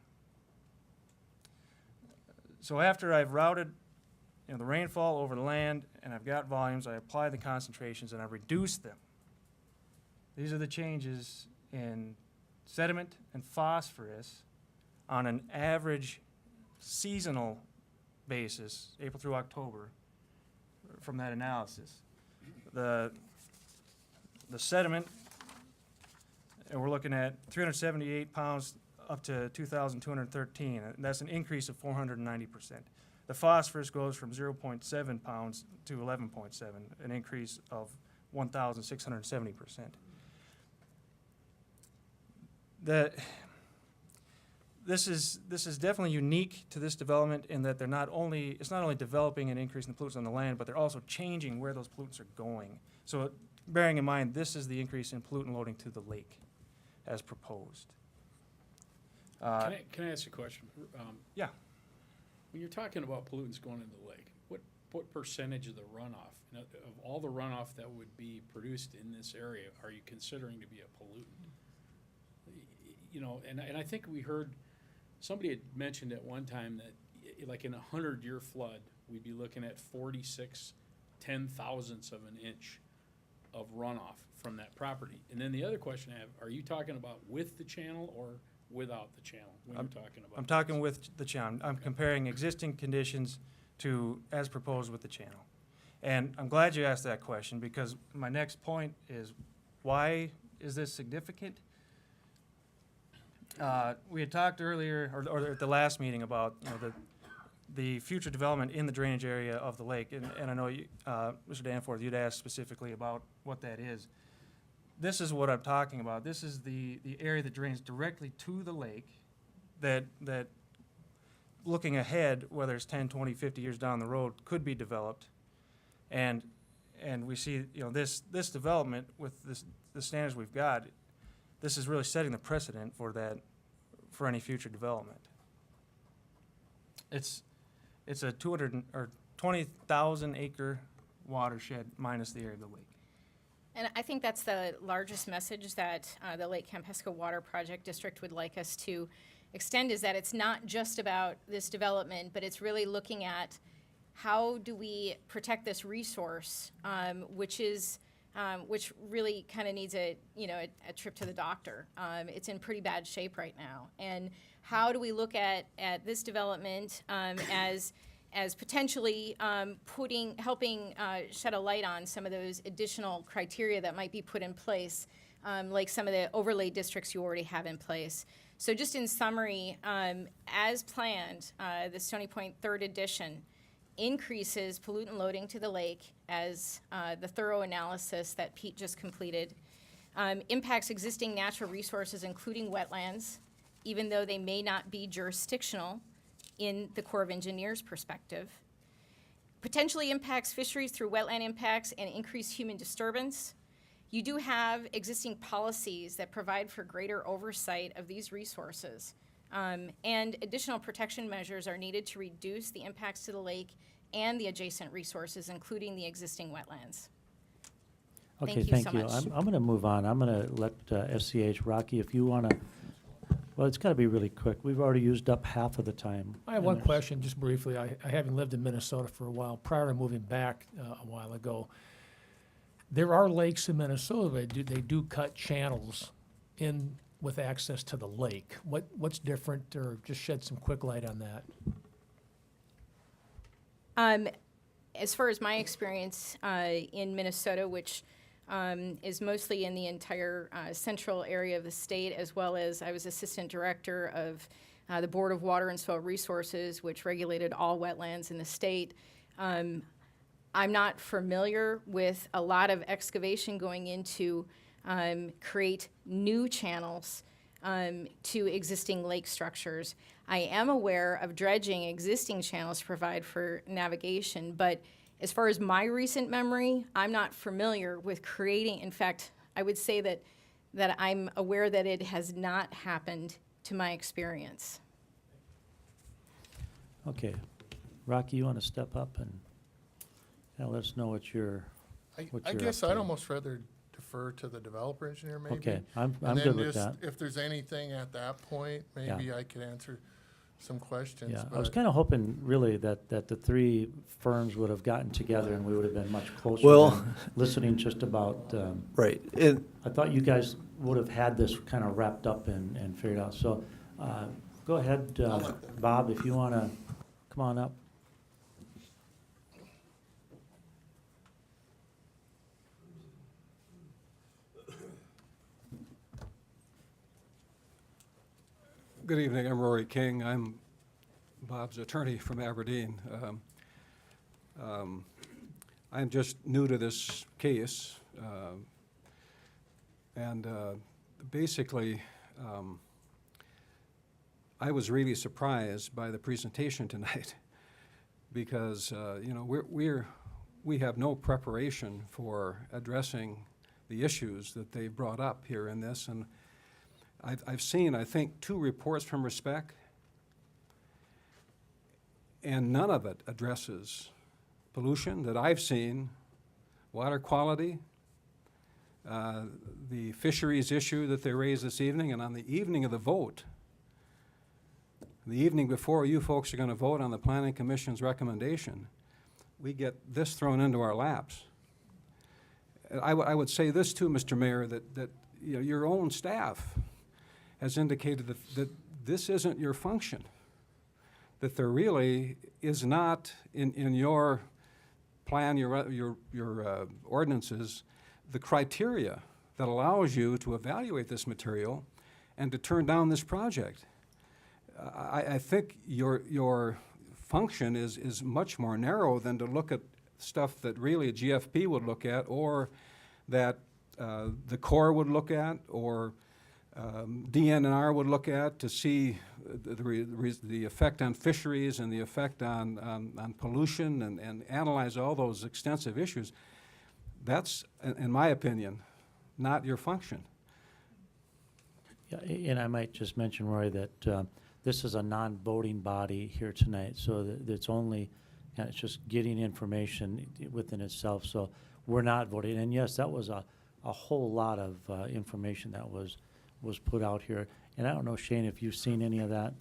So after I've routed the rainfall over the land and I've got volumes, I apply the concentrations and I reduce them. These are the changes in sediment and phosphorus on an average seasonal basis, April through October, from that analysis. The sediment, and we're looking at 378 pounds up to 2,213, and that's an increase of 490%. The phosphorus goes from 0.7 pounds to 11.7, an increase of 1,670%. This is definitely unique to this development in that it's not only developing an increase in the pollutants on the land, but they're also changing where those pollutants are going. So bearing in mind, this is the increase in pollutant loading to the lake as proposed. Can I ask you a question? Yeah. When you're talking about pollutants going into the lake, what percentage of the runoff, of all the runoff that would be produced in this area, are you considering to be a pollutant? And I think we heard, somebody had mentioned at one time that like in a 100-year flood, we'd be looking at 46 10,000ths of an inch of runoff from that property. And then the other question I have, are you talking about with the channel or without the channel when you're talking about I'm talking with the channel. I'm comparing existing conditions to as proposed with the channel. And I'm glad you asked that question because my next point is, why is this significant? We had talked earlier, or at the last meeting, about the future development in the drainage area of the lake, and I know you, Mr. Danforth, you'd asked specifically about what that is. This is what I'm talking about. This is the area that drains directly to the lake that looking ahead, whether it's 10, 20, 50 years down the road, could be developed. And we see, this development with the standards we've got, this is really setting the precedent for that, for any future development. It's a 20,000 acre watershed minus the area of the lake. And I think that's the largest message that the Lake Campesca Water Project District would like us to extend, is that it's not just about this development, but it's really looking at how do we protect this resource, which really kind of needs a trip to the doctor. It's in pretty bad shape right now. And how do we look at this development as potentially helping shed a light on some of those additional criteria that might be put in place, like some of the overlay districts you already have in place. So just in summary, as planned, the Stony Point third edition increases pollutant loading to the lake as the thorough analysis that Pete just completed, impacts existing natural resources, including wetlands, even though they may not be jurisdictional in the Corps of Engineers' perspective, potentially impacts fisheries through wetland impacts and increased human disturbance. You do have existing policies that provide for greater oversight of these resources, and additional protection measures are needed to reduce the impacts to the lake and the adjacent resources, including the existing wetlands. Okay, Thank you thank so you. much. I'm going to move on. I'm going to let SCH, Rocky, if you want to, well, it's got to be really quick. We've already used up half of the time. I have and one there's- question, just briefly. I having lived in Minnesota for a while, prior to moving back a while ago, there are lakes in Minnesota, they do cut channels in with access to the lake. What's different, or just shed some quick light on that? As far as my experience in Minnesota, which is mostly in the entire central area of the state, as well as I was assistant director of the Board of Water and Soil Resources, which regulated all wetlands in the state. I'm not familiar with a lot of excavation going into create new channels to existing lake structures. I am aware of dredging existing channels to provide for navigation, but as far as my recent memory, I'm not familiar with creating, in fact, I would say that I'm aware that it has not happened to my experience. Okay. Rocky, you want to step up and let us know what you're I guess I'd almost rather defer to the developer engineer maybe. Okay, I'm And good then with just, that. if there's anything at that point, maybe I could answer some questions. Yeah, I was but- kind of hoping really that the three firms would have gotten together and we would have been much closer Well- than listening just about, Right. I thought you guys would have had this kind of wrapped up and figured out. So go ahead, Bob, if you want to come on up. Good evening, I'm Rory King. I'm Bob's attorney from Aberdeen. I'm just new to this case, and basically, I was really surprised by the presentation tonight because you know we have no preparation for addressing the issues that they brought up here in this, and I've seen, I think, 2 reports from Respec, and none of it addresses pollution that I've seen, water quality, the fisheries issue that they raised this evening, and on the evening of the vote, the evening before you folks are going to vote on the Planning Commission's recommendation, we get this thrown into our laps. I would say this too, Mr. Mayor, that you know, your own staff has indicated that this isn't your function, that there really is not in your plan, your ordinances, the criteria that allows you to evaluate this material and to turn down this project. I think your function is much more narrow than to look at stuff that really a GFP would look at, or that the Corps would look at, or DNR would look at to see the effect on fisheries and the effect on pollution and analyze all those extensive issues. That's, in my opinion, not your function. Yeah, and I might just mention, Roy, that this is a non-voting body here tonight, so that it's only, it's just getting information within itself, so we're not voting. And yes, that was a whole lot of information that was put out here. And I don't know, Shane, if you've seen any of that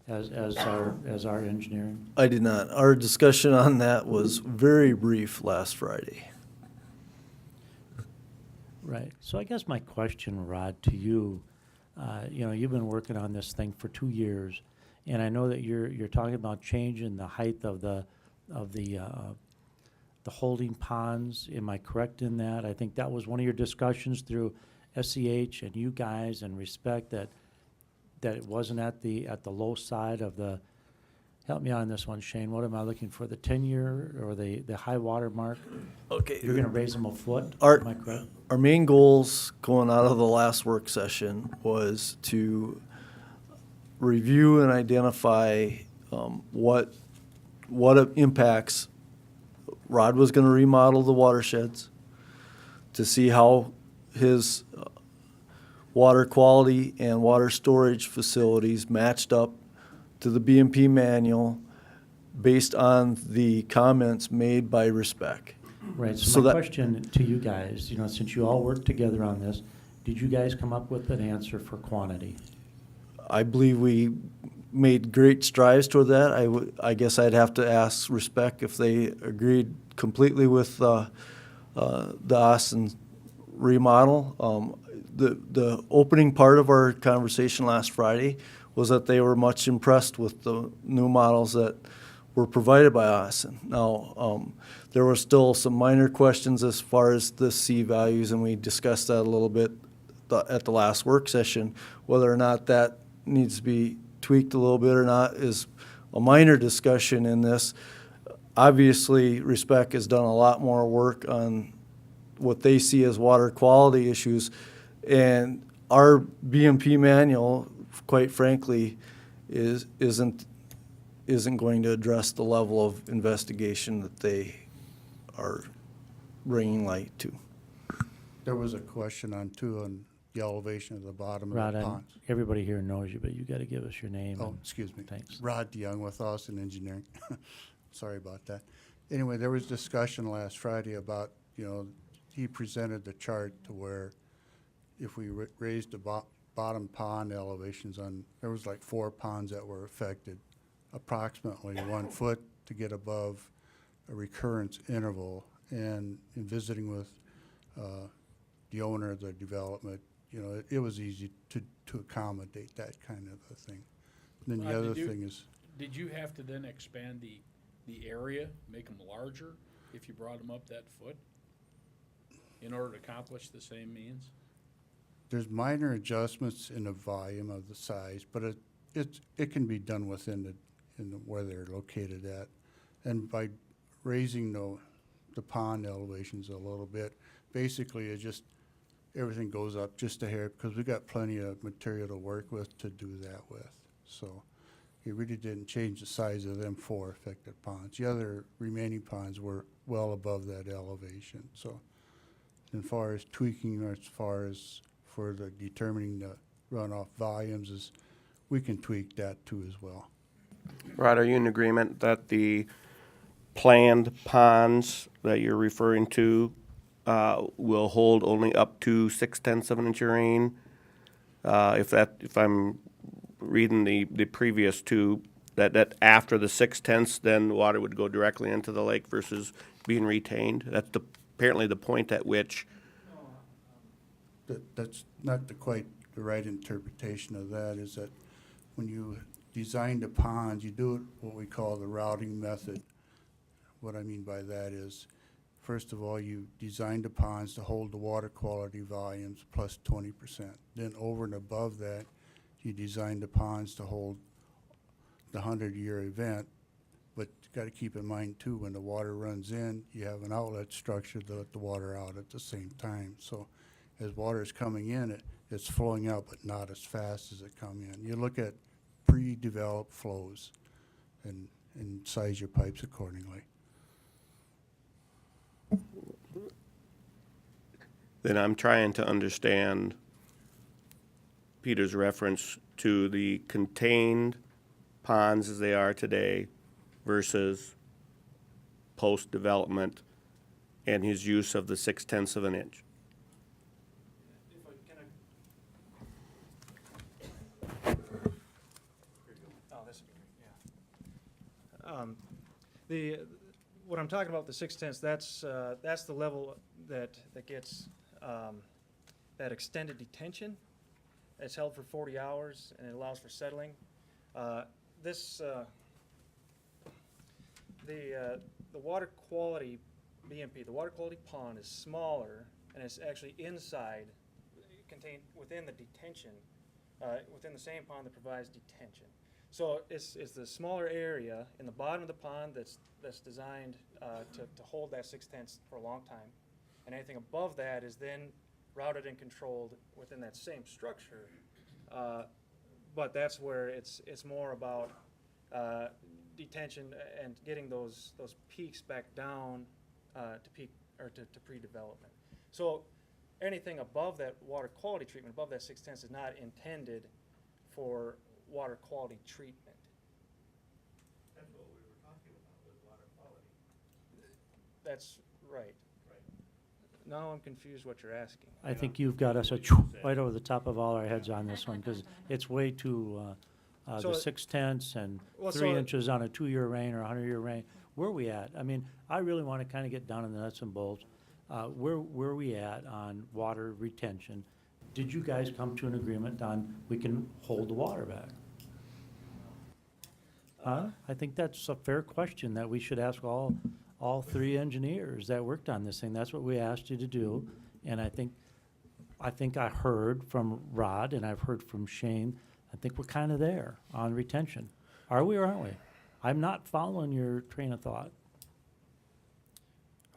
as our engineering? I did not. Our discussion on that was very brief last Friday. Right. So I guess my question, Rod, to you, you know, you've been working on this thing for 2 years, and I know that you're talking about changing the height of the holding ponds. Am I correct in that? I think that was one of your discussions through SEH and you guys, and Respect, that it wasn't at the low side of the. Help me on this one, Shane. What am I looking for? The 10-year or the high water mark? Okay. You're going to raise them a foot. Our, Am I correct? our main goals going out of the last work session was to review and identify what impacts. Rod was going to remodel the watersheds to see how his water quality and water storage facilities matched up to the BMP manual based on the comments made by Respec. Right, So so my that- question to you guys, you know, since you all worked together on this, did you guys come up with an answer for quantity? I believe we made great strides toward that. I guess I'd have to ask Respec if they agreed completely with the Austin remodel. The opening part of our conversation last Friday was that they were much impressed with the new models that were provided by Austin. Now, there were still some minor questions as far as the C values, and we discussed that a little bit at the last work session. Whether or not that needs to be tweaked a little bit or not is a minor discussion in this. Obviously, Respec has done a lot more work on what they see as water quality issues, and our BMP manual, quite frankly, isn't going to address the level of investigation that they are bringing light to. There was a question on the elevation of the bottom Rod, of the ponds. everybody here knows you, but you got to give us your name. Oh, and- excuse me. Thanks. Rod DeYoung with Austin Engineering. Sorry about that. Anyway, there was discussion last Friday about, he presented the chart to where if we raised the bottom pond elevations there was like 4 ponds that were affected, approximately 1 foot to get above a recurrence interval. And in visiting with the owner of the development, it was easy to accommodate that kind of a thing. And then the Rod, other thing is, Did you have to then expand the area, make them larger, if you brought them up that foot, in order to accomplish the same means? there's minor adjustments in the volume of the size, but it can be done within where they're located at. And by raising the pond elevations a little bit, basically everything goes up just a hair, because we got plenty of material to work with to do that with. So it really didn't change the size of them 4 affected ponds. The other remaining ponds were well above that elevation. So as far as tweaking, or as far as for the determining the runoff volumes, we can tweak that too as well. Rod, are you in agreement that the planned ponds that you're referring to will hold only up to 6/10 of an inch of rain? If I'm reading the previous two, that after the 6/10, then water would go directly into the lake versus being retained? That's apparently the point at which. That's not quite the right interpretation of that, is that when you design the ponds, you do it what we call the routing method. What I mean by that is, first of all, you design the ponds to hold the water quality volumes plus 20%. Then over and above that, you design the ponds to hold the 100-year event. But you got to keep in mind too, when the water runs in, you have an outlet structure to let the water out at the same time. So as water is coming in, it's flowing out, but not as fast as it come in. You look at pre-developed flows and size your pipes accordingly. Then I'm trying to understand Peter's reference to the contained ponds as they are today versus post-development and his use of the 6/10 of an inch. What I'm talking about, the 6/10, that's the level that gets that extended detention. It's held for 40 hours and it allows for settling. The water quality BMP, the water quality pond is smaller, and it's actually contained within the detention, within the same pond that provides detention. So it's the smaller area in the bottom of the pond that's designed to hold that 6/10 for a long time, and anything above that is then routed and controlled within that same structure. But that's where it's more about detention and getting those peaks back down to peak or to pre-development. So anything above that water quality treatment, above that 6/10, is not intended for water quality treatment. That's what we were talking about, was water quality. That's right. Now I'm confused what you're asking. I think you've got us right over the top of all our heads on this one, because it's way too, So- the 6/10 and Well, 3 so- inches on a 2-year rain or a 100-year rain. Where are we at? I mean, I really want to kind of get down in the nuts and bolts. Where are we at on water retention? Did you guys come to an agreement on we can hold the water back? I think that's a fair question that we should ask all three engineers that worked on this thing. That's what we asked you to do. And I think I heard from Rod and I've heard from Shane, I think we're kind of there on retention. Are we or aren't we? I'm not following your train of thought.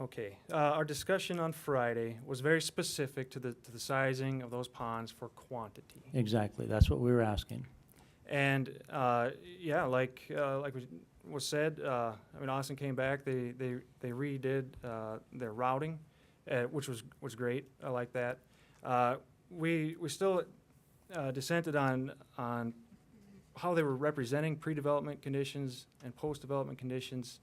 Okay, our discussion on Friday was very specific to the sizing of those ponds for quantity. Exactly, that's what we were asking. And, yeah, like was said, I mean, Austin came back, they redid, their routing, which was great, I like that. We still, dissented on how they were representing pre-development conditions and post-development conditions.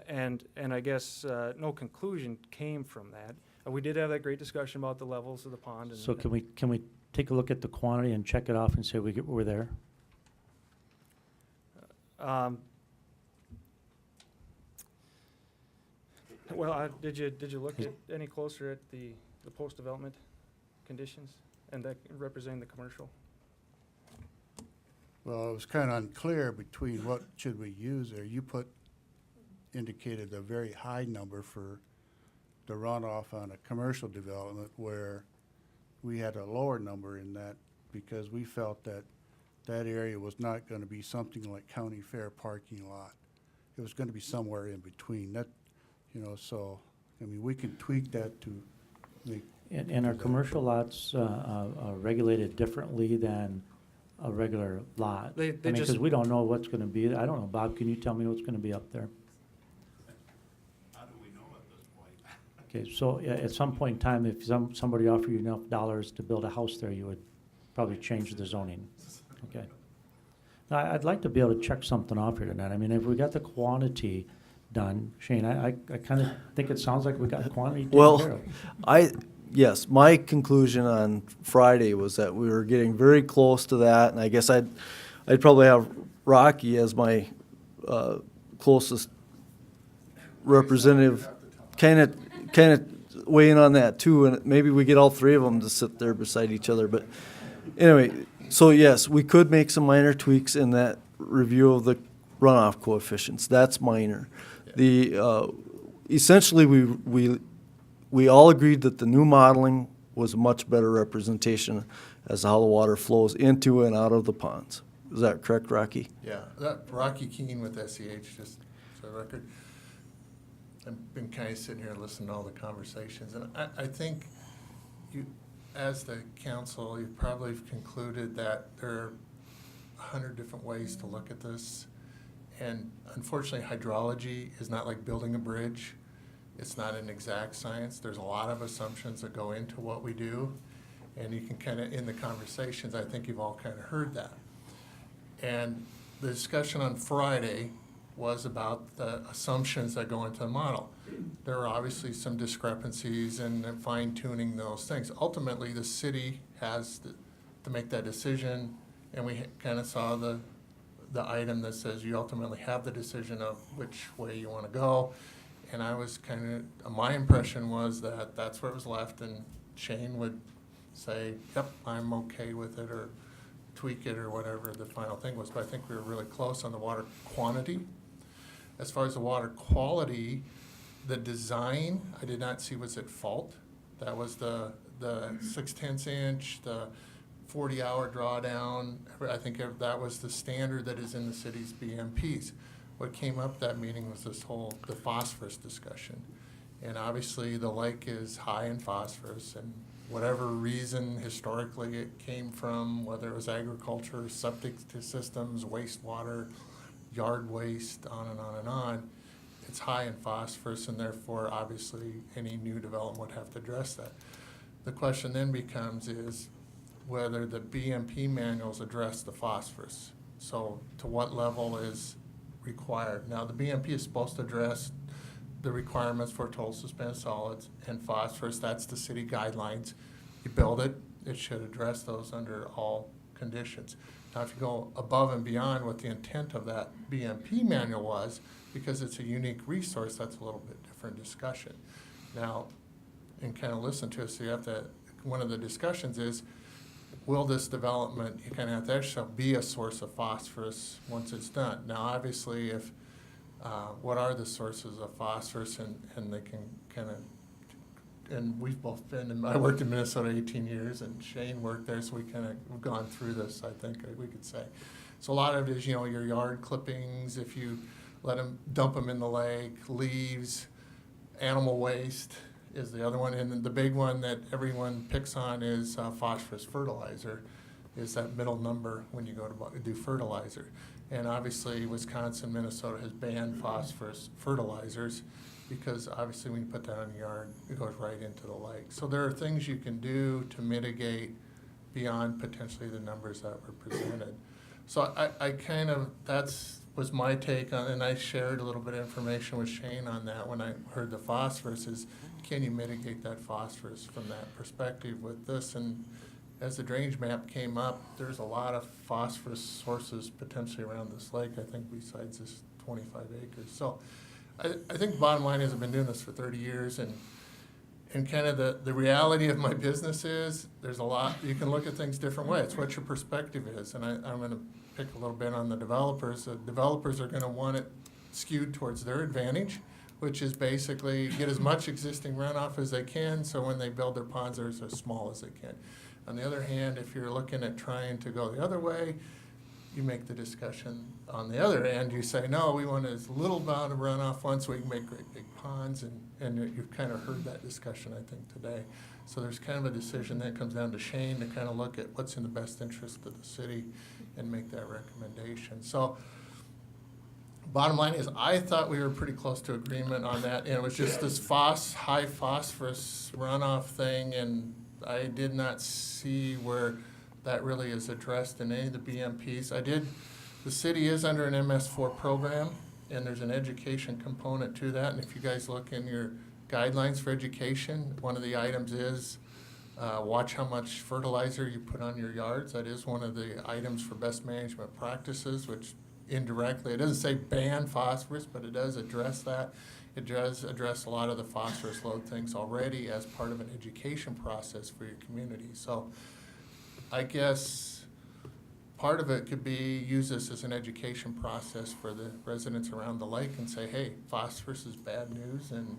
And I guess, no conclusion came from that. We did have that great discussion about the levels of the pond. And So can we take a look at the quantity and check it off and say we're there? Well, did you look at any closer at the post-development conditions and that representing the commercial? Well, it was kind of unclear between what should we use there. You indicated a very high number for the runoff on a commercial development, where we had a lower number in that because we felt that that area was not going to be something like county fair parking lot. It was going to be somewhere in between. That, so, I mean, we can tweak that to make. And are commercial lots regulated differently than a regular lot? They I mean, just- because we don't know what's going to be. I don't know, Bob, can you tell me what's going to be up there? How do we know at this point? Okay, so at some point in time, if somebody offered you enough dollars to build a house there, you would probably change the zoning. Okay. Now, I'd like to be able to check something off here tonight. I mean, if we got the quantity done, Shane, I kind of think it sounds like we got the quantity taken care Well, of. yes, my conclusion on Friday was that we were getting very close to that, and I guess I'd probably have Rocky as my closest representative, kind of weigh in on that too, and maybe we get all three of them to sit there beside each other. But anyway, so yes, we could make some minor tweaks in that review of the runoff coefficients. That's minor. The essentially we all agreed that the new modeling was a much better representation as to how the water flows into and out of the ponds. Is that correct, Rocky? Yeah, that Rocky Keene with SEH, just for the record. I've been kind of sitting here listening to all the conversations, and I think you, as the council, you probably have concluded that there are 100 different ways to look at this. And unfortunately, hydrology is not like building a bridge. It's not an exact science. There's a lot of assumptions that go into what we do. And you can kind of, in the conversations, I think you've all kind of heard that. And the discussion on Friday was about the assumptions that go into the model. There are obviously some discrepancies and fine tuning those things. Ultimately, the city has to make that decision, and we kind of saw the item that says you ultimately have the decision of which way you want to go. And I was kind of, my impression was that that's where it was left, and Shane would say, yep, I'm okay with it, or tweak it, or whatever the final thing was. But I think we were really close on the water quantity. As far as the water quality, the design, I did not see was at fault. That was the 6/10 inch, the 40-hour drawdown. I think that was the standard that is in the city's BMPs. What came up that meeting was the phosphorus discussion. And obviously the lake is high in phosphorus, and whatever reason historically it came from, whether it was agriculture, septic systems, wastewater, yard waste, on and on and on, it's high in phosphorus, and therefore obviously any new development would have to address that. The question then becomes is whether the BMP manuals address the phosphorus. So to what level is required? Now the BMP is supposed to address the requirements for total suspended solids and phosphorus. That's the city guidelines. You build it, it should address those under all conditions. Now if you go above and beyond what the intent of that BMP manual was, because it's a unique resource, that's a little bit different discussion. Now, and kind of listen to us, so you have to, one of the discussions is, will this development, you kind of have to ask yourself, be a source of phosphorus once it's done? Now, obviously, if, what are the sources of phosphorus, and they can kind of, and we've both been, and I worked in Minnesota 18 years, and Shane worked there, so we kind of, we've gone through this, I think we could say. So a lot of it is, your yard clippings, if you dump them in the lake, leaves, animal waste is the other one. And then the big one that everyone picks on is phosphorus fertilizer, is that middle number when you go to do fertilizer. And obviously Wisconsin, Minnesota has banned phosphorus fertilizers because obviously when you put that on your yard, it goes right into the lake. So there are things you can do to mitigate beyond potentially the numbers that were presented. So I kind of, was my take on, and I shared a little bit of information with Shane on that when I heard the phosphorus, is can you mitigate that phosphorus from that perspective with this? And as the drainage map came up, there's a lot of phosphorus sources potentially around this lake, I think, besides this 25 acres. So I think the bottom line is I've been doing this for 30 years, and kind of the reality of my business is there's a lot, you can look at things different ways. It's what your perspective is. And I'm going to pick a little bit on the developers. The developers are going to want it skewed towards their advantage, which is basically get as much existing runoff as they can, so when they build their ponds, they're as small as they can. On the other hand, if you're looking at trying to go the other way, you make the discussion on the other end. You say, no, we want as little amount of runoff once so we can make great big ponds, and you've kind of heard that discussion, I think, today. So there's kind of a decision that comes down to Shane to kind of look at what's in the best interest of the city and make that recommendation. So bottom line is I thought we were pretty close to agreement on that, and it was just this high phosphorus runoff thing, and I did not see where that really is addressed in any of the BMPs. The city is under an MS4 program, and there's an education component to that. And if you guys look in your guidelines for education, one of the items is watch how much fertilizer you put on your yards. That is one of the items for best management practices, which indirectly, it doesn't say ban phosphorus, but it does address that. It does address a lot of the phosphorus load things already as part of an education process for your community. So I guess part of it could be use this as an education process for the residents around the lake and say, hey, phosphorus is bad news, and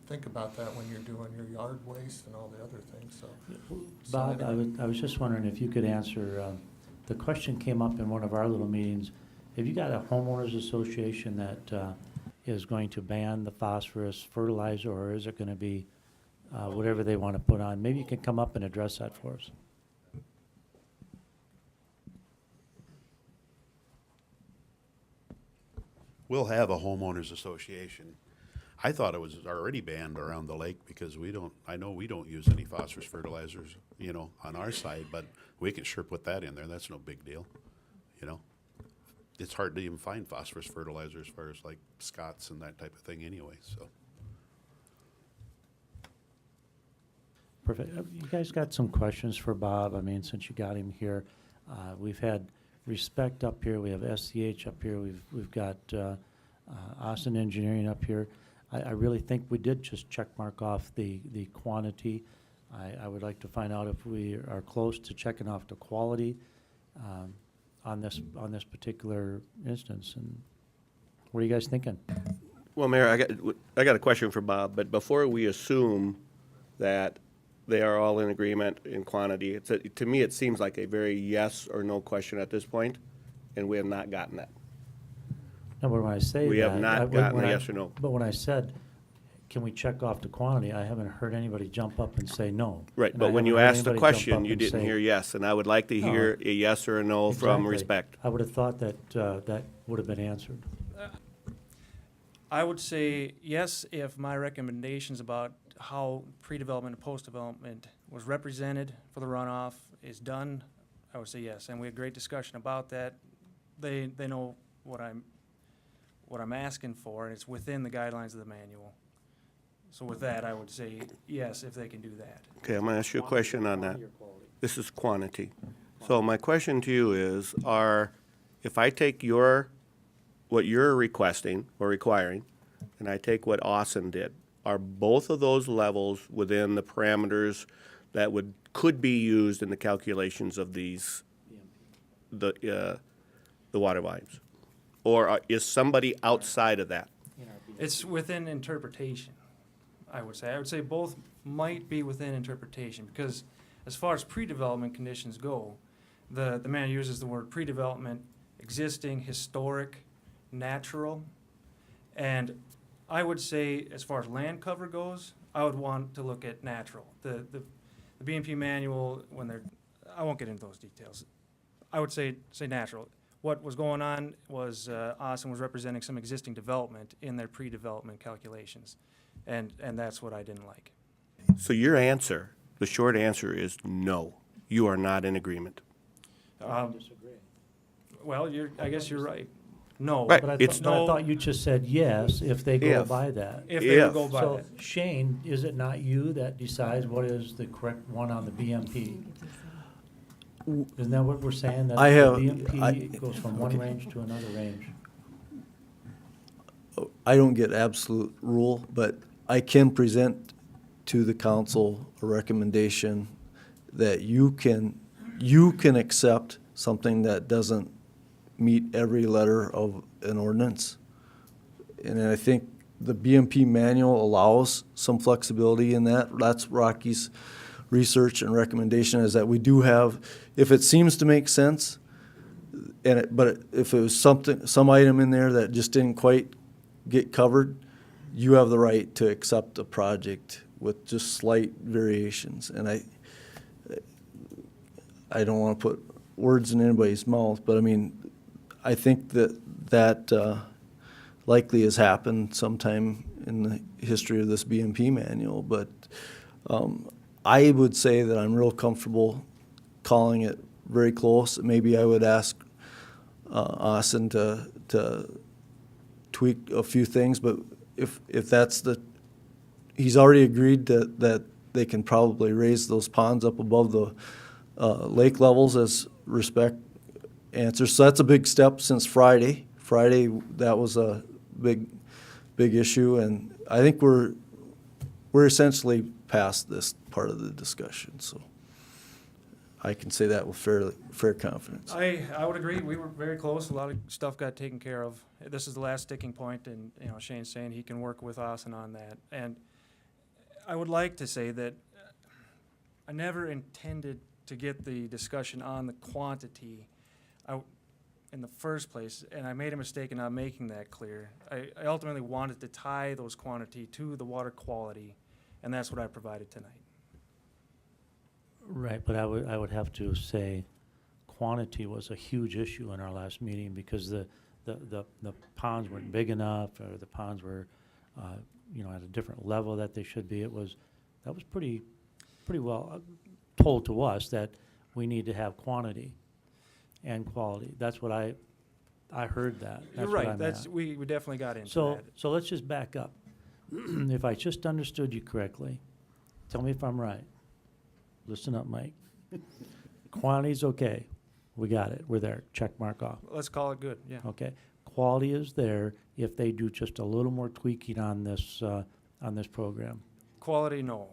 think about that when you're doing your yard waste and all the other things. So, Bob, I was just wondering if you could answer, the question came up in one of our little meetings. Have you got a homeowners association that is going to ban the phosphorus fertilizer, or is it going to be whatever they want to put on? Maybe you can come up and address that for us. We'll have a homeowners association. I thought it was already banned around the lake because I know we don't use any phosphorus fertilizers, on our side, but we can sure put that in there. That's no big deal, It's hard to even find phosphorus fertilizer as far as like Scott's and that type of thing anyway, so. Perfect. You guys got some questions for Bob? I mean, since you got him here, we've had Respect up here, we have SCH up here, we've got Austin Engineering up here. I really think we did just check mark off the quantity. I would like to find out if we are close to checking off the quality on this particular instance. And what are you guys thinking? Well, Mayor, I got a question for Bob, but before we assume that they are all in agreement in quantity, to me, it seems like a very yes or no question at this point, and we have not gotten that. No, but when I say We have not gotten a yes or no. But when I said, can we check off the quantity, I haven't heard anybody jump up and say no. Right, And but I when you haven't heard asked the anybody jump question, up you and didn't say- hear yes, and I would like to No. hear a yes or a no from Exactly. Respect. I would have thought that that would have been answered. I would say yes if my recommendations about how pre-development and post-development was represented for the runoff is done. I would say yes, and we had great discussion about that. They know what I'm asking for, and it's within the guidelines of the manual. So with that, I would say yes if they can do that. Okay, I'm going to ask you a question on that. This is quantity. So my question to you is, if I take what you're requesting or requiring, and I take what Austin did, are both of those levels within the parameters that could be used in the calculations of these, the water volumes? Or is somebody outside of that? It's within interpretation, I would say. I would say both might be within interpretation, because as far as pre-development conditions go, the man uses the word pre-development, existing, historic, natural, and I would say, as far as land cover goes, I would want to look at natural. The BMP manual, I won't get into those details. I would say natural. What was going on was Austin was representing some existing development in their pre-development calculations, and that's what I didn't like. So your answer, the short answer is no. You are not in agreement. Well, I guess you're right. No. Right. But I It's thought you just said yes if they go If. by that. If they would If. go by So that. Shane, is it not you that decides what is the correct one on the BMP? Isn't that what we're saying? That I have- the BMP I- goes from one range to another range? I don't get absolute rule, but I can present to the council a recommendation that you can accept something that doesn't meet every letter of an ordinance. And I think the BMP manual allows some flexibility in that. That's Rocky's research and recommendation, is that we do have, if it seems to make sense, but if it was some item in there that just didn't quite get covered, you have the right to accept a project with just slight variations. And I don't want to put words in anybody's mouth, but I mean, I think that likely has happened sometime in the history of this BMP manual, but I would say that I'm real comfortable calling it very close. Maybe I would ask Austin to tweak a few things, but if that's he's already agreed that they can probably raise those ponds up above the lake levels as respect answers. So that's a big step since Friday. Friday, that was a big issue, and I think we're essentially past this part of the discussion, so I can say that with fair confidence. I would agree. We were very close. A lot of stuff got taken care of. This is the last sticking point, and Shane's saying he can work with Austin on that. And I would like to say that I never intended to get the discussion on the quantity out in the first place, and I made a mistake in not making that clear. I ultimately wanted to tie those quantity to the water quality, and that's what I provided tonight. Right, but I would have to say quantity was a huge issue in our last meeting because the ponds weren't big enough, or the ponds were, at a different level that they should be. That was pretty well told to us that we need to have quantity and quality. That's what I heard that. You're That's what I right. meant. We definitely got into So that. so let's just back up. If I just understood you correctly, tell me if I'm right. Listen up, Mike. Quantity's okay. We got it. We're there. Check mark off. Let's call it good, yeah. Okay. Quality is there if they do just a little more tweaking on this program. Quality, no.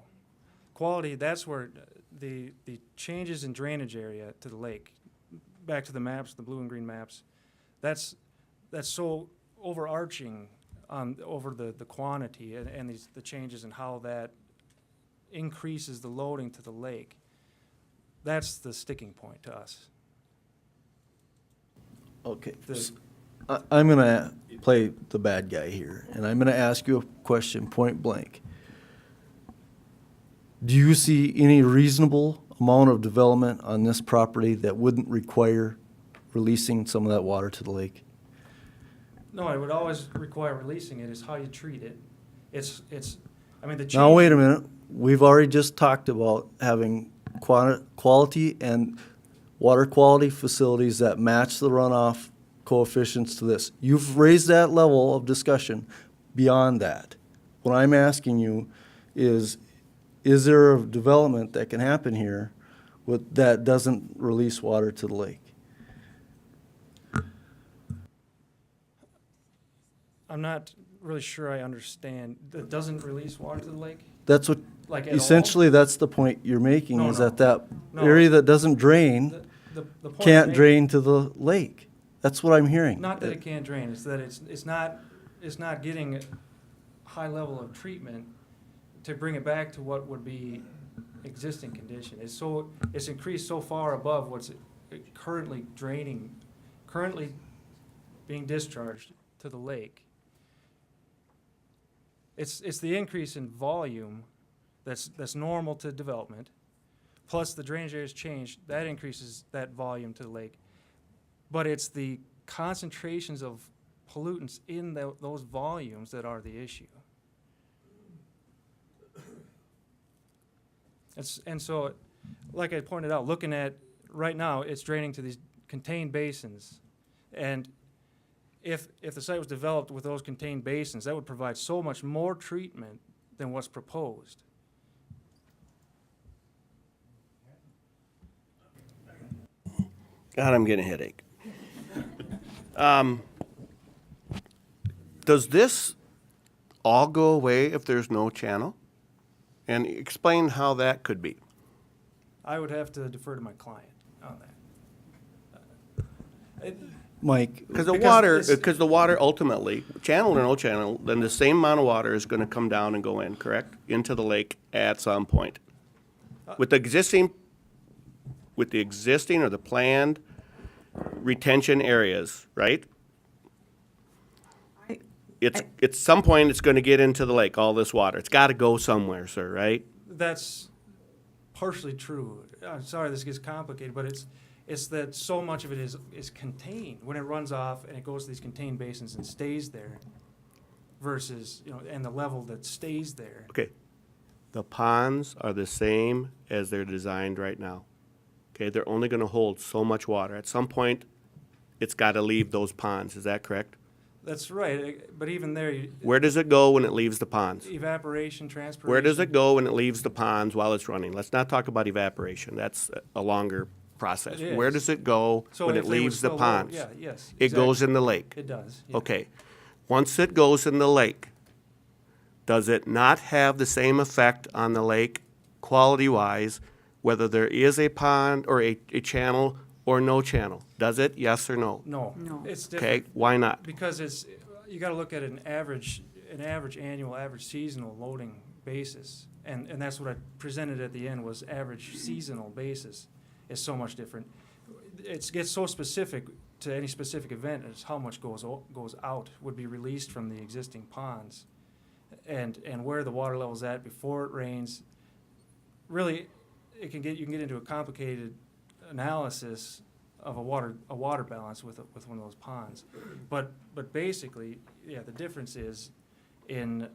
Quality, that's where the changes in drainage area to the lake, back to the maps, the blue and green maps, that's so overarching over the quantity and the changes in how that increases the loading to the lake. That's the sticking point to us. Okay. The- I'm going to play the bad guy here, and I'm going to ask you a question point blank. Do you see any reasonable amount of development on this property that wouldn't require releasing some of that water to the lake? No, it would always require releasing it, is how you treat it. I mean, the change. Now, wait a minute. We've already just talked about having quality and water quality facilities that match the runoff coefficients to this. You've raised that level of discussion beyond that. What I'm asking you is there a development that can happen here that doesn't release water to the lake? I'm not really sure I understand. That doesn't release water to the lake? That's what like at all. Essentially, that's the point you're making, No, is no. that No. area that doesn't drain The point I'm can't making- drain to the lake. That's what I'm hearing. Not that it can't drain, it's that it's not getting a high level of treatment to bring it back to what would be existing condition. It's increased so far above what's currently being discharged to the lake. It's the increase in volume that's normal to development, plus the drainage area's changed, that increases that volume to the lake. But it's the concentrations of pollutants in those volumes that are the issue. And so, like I pointed out, looking at, right now, it's draining to these contained basins. And if the site was developed with those contained basins, that would provide so much more treatment than what's proposed. God, I'm getting a headache. Does this all go away if there's no channel? And explain how that could be. I would have to defer to my client on that. Mike, Because Because the water ultimately, channel or no channel, then the same amount of water is gonna come down and go in, correct? Into the lake at some point. With the existing or the planned retention areas, right? At some point, it's gonna get into the lake, all this water. It's gotta go somewhere, sir, right? That's partially true. I'm sorry this gets complicated, but it's that so much of it is contained when it runs off and it goes to these contained basins and stays there versus, and the level that stays there. Okay. The ponds are the same as they're designed right now. Okay, they're only gonna hold so much water. At some point, it's gotta leave those ponds, is that correct? That's right, but even there, Where does it go when it leaves the ponds? evaporation, transpiration. Where does it go when it leaves the ponds while it's running? Let's not talk about evaporation, that's a longer process. It Where is. does it go So when if it they were leaves the still low, ponds? yeah, yes, It goes exactly. in the lake. It does. Yeah. Okay. Once it goes in the lake, does it not have the same effect on the lake quality-wise, whether there is a pond or a channel or no channel? Does it, yes or no? No. No. It's Okay, different. why not? Because you gotta look at an average annual, average seasonal loading basis. And that's what I presented at the end was average seasonal basis is so much different. It gets so specific to any specific event as how much goes out, would be released from the existing ponds. And where the water level's at before it rains. Really, you can get into a complicated analysis of a water balance with one of those ponds. But basically, yeah, the difference is in